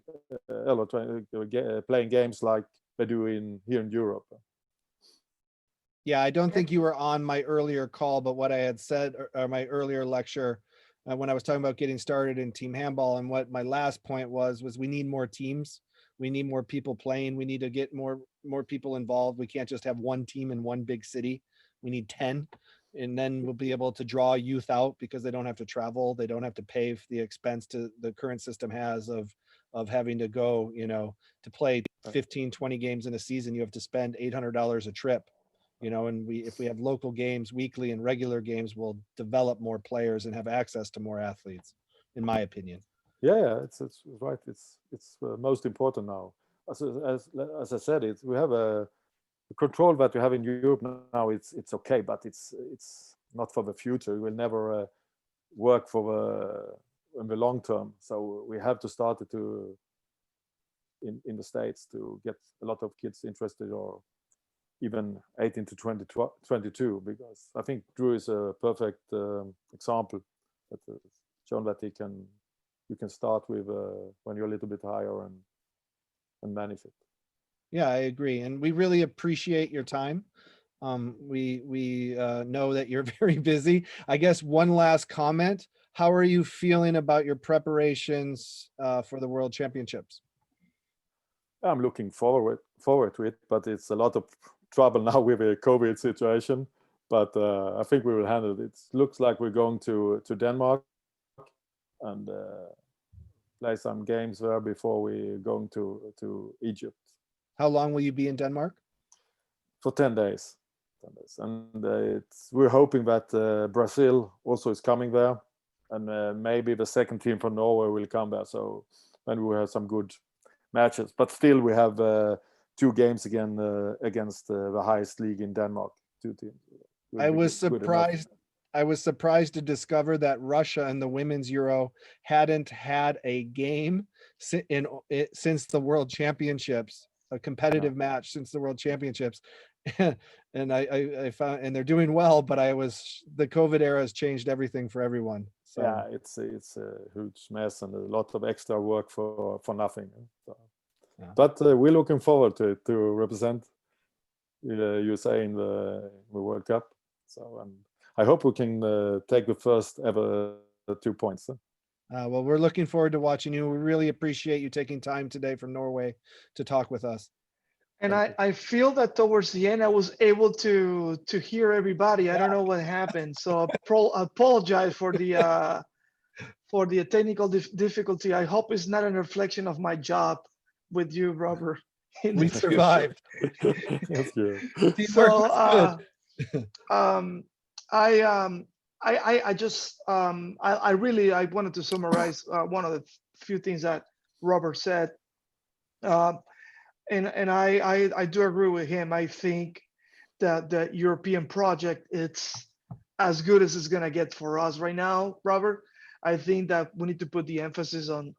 playing games like they do here in Europe. Yeah, I don't think you were on my earlier call, but what I had said, or my earlier lecture, when I was talking about getting started in team handball, and what my last point was we need more teams. We need more people playing. We need to get more people involved. We can't just have one team in one big city. We need 10. And then we'll be able to draw youth out because they don't have to travel. They don't have to pay for the expense to the current system has of having to go, to play 15, 20 games in a season. You have to spend $800 a trip. And if we have local games weekly and regular games, we'll develop more players and have access to more athletes, in my opinion. Yeah, it's right. It's most important now. As I said, we have the control that we have in Europe now. It's okay, but it's not for the future. It will never work in the long term. So we have to start it in the States to get a lot of kids interested, or even 18 to 22, because I think Drew is a perfect example that shown that you can start with when you're a little bit higher and manage it. Yeah, I agree, and we really appreciate your time. We know that you're very busy. I guess one last comment: how are you feeling about your preparations for the World Championships? I'm looking forward to it, but it's a lot of trouble now with the COVID situation. But I think we will handle it. It looks like we're going to Denmark and play some games there before we're going to Egypt. How long will you be in Denmark? For 10 days. And we're hoping that Brazil also is coming there, and maybe the second team from Norway will come there. So then we will have some good matches. But still, we have 2 games again against the highest league in Denmark. 2 teams. I was surprised to discover that Russia in the women's Euro hadn't had a game since the World Championships, a competitive match since the World Championships. And I found, and they're doing well, but the COVID era has changed everything for everyone. So yeah, it's a huge mess and a lot of extra work for nothing. So, yeah. But we're looking forward to represent USA in the World Cup. So I hope we can take the first ever 2 points. Well, we're looking forward to watching you. We really appreciate you taking time today from Norway to talk with us. And I feel that towards the end, I was able to hear everybody. I don't know what happened. So I apologize for the technical difficulty. I hope it's not a reflection of my job with you, Robert. We survived. That's good. So I wanted to summarize one of the few things that Robert said. And I do agree with him. I think that the European project, it's as good as it's gonna get for us right now, Robert. I think that we need to put the emphasis on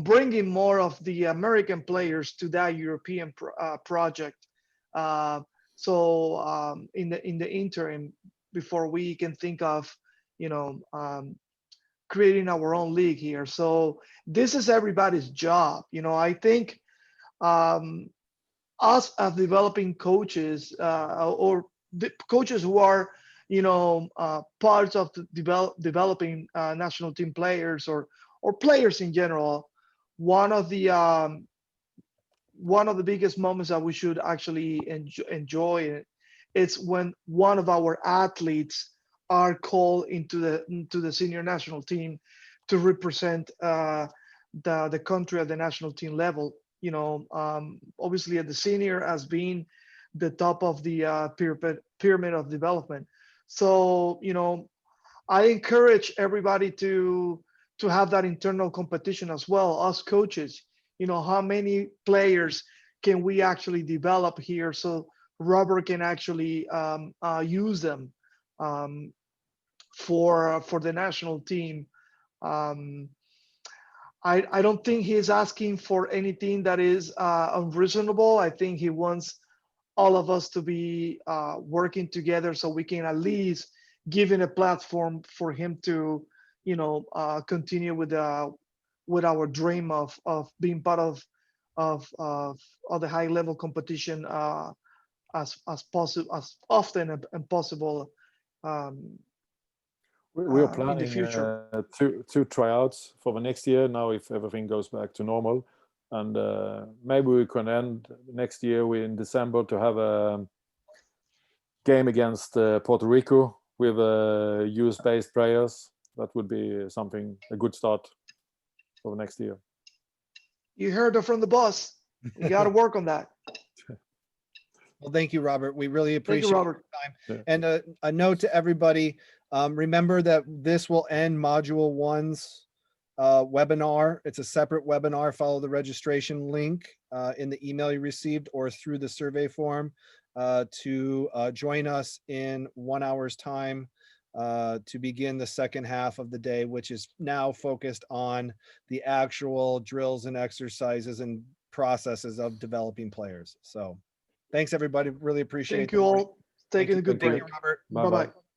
bringing more of the American players to that European project. So in the interim, before we can think of, creating our own league here. So this is everybody's job. I think us as developing coaches or the coaches who are parts of the developing national team players or players in general, one of the biggest moments that we should actually enjoy it's when one of our athletes are called into the senior national team to represent the country at the national team level. Obviously at the senior as being the top of the pyramid of development. So, I encourage everybody to have that internal competition as well. Us coaches, how many players can we actually develop here so Robert can actually use them for the national team. I don't think he's asking for anything that is unreasonable. I think he wants all of us to be working together so we can at least give him a platform for him to, continue with our dream of being part of the high level competition as possible, as often and possible We are in the planning future. two tryouts for the next year now if everything goes back to normal, and maybe we can end next year in December to have a game against Puerto Rico with US-based players. That would be a good start for next year. You heard it from the boss. We got to work on that. Well, thank you, Robert. We really Thank appreciate you, Robert. your time. And a note to everybody, remember that this will end Module 1's webinar. It's a separate webinar. Follow the registration link in the email you received or through the survey form to join us in 1 hour's time to begin the second half of the day, which is now focused on the actual drills and exercises and processes of developing players. So thanks, everybody. Really appreciate it. Thank you all. Taking a good Thank you, break. Robert. Bye-bye. Bye-bye.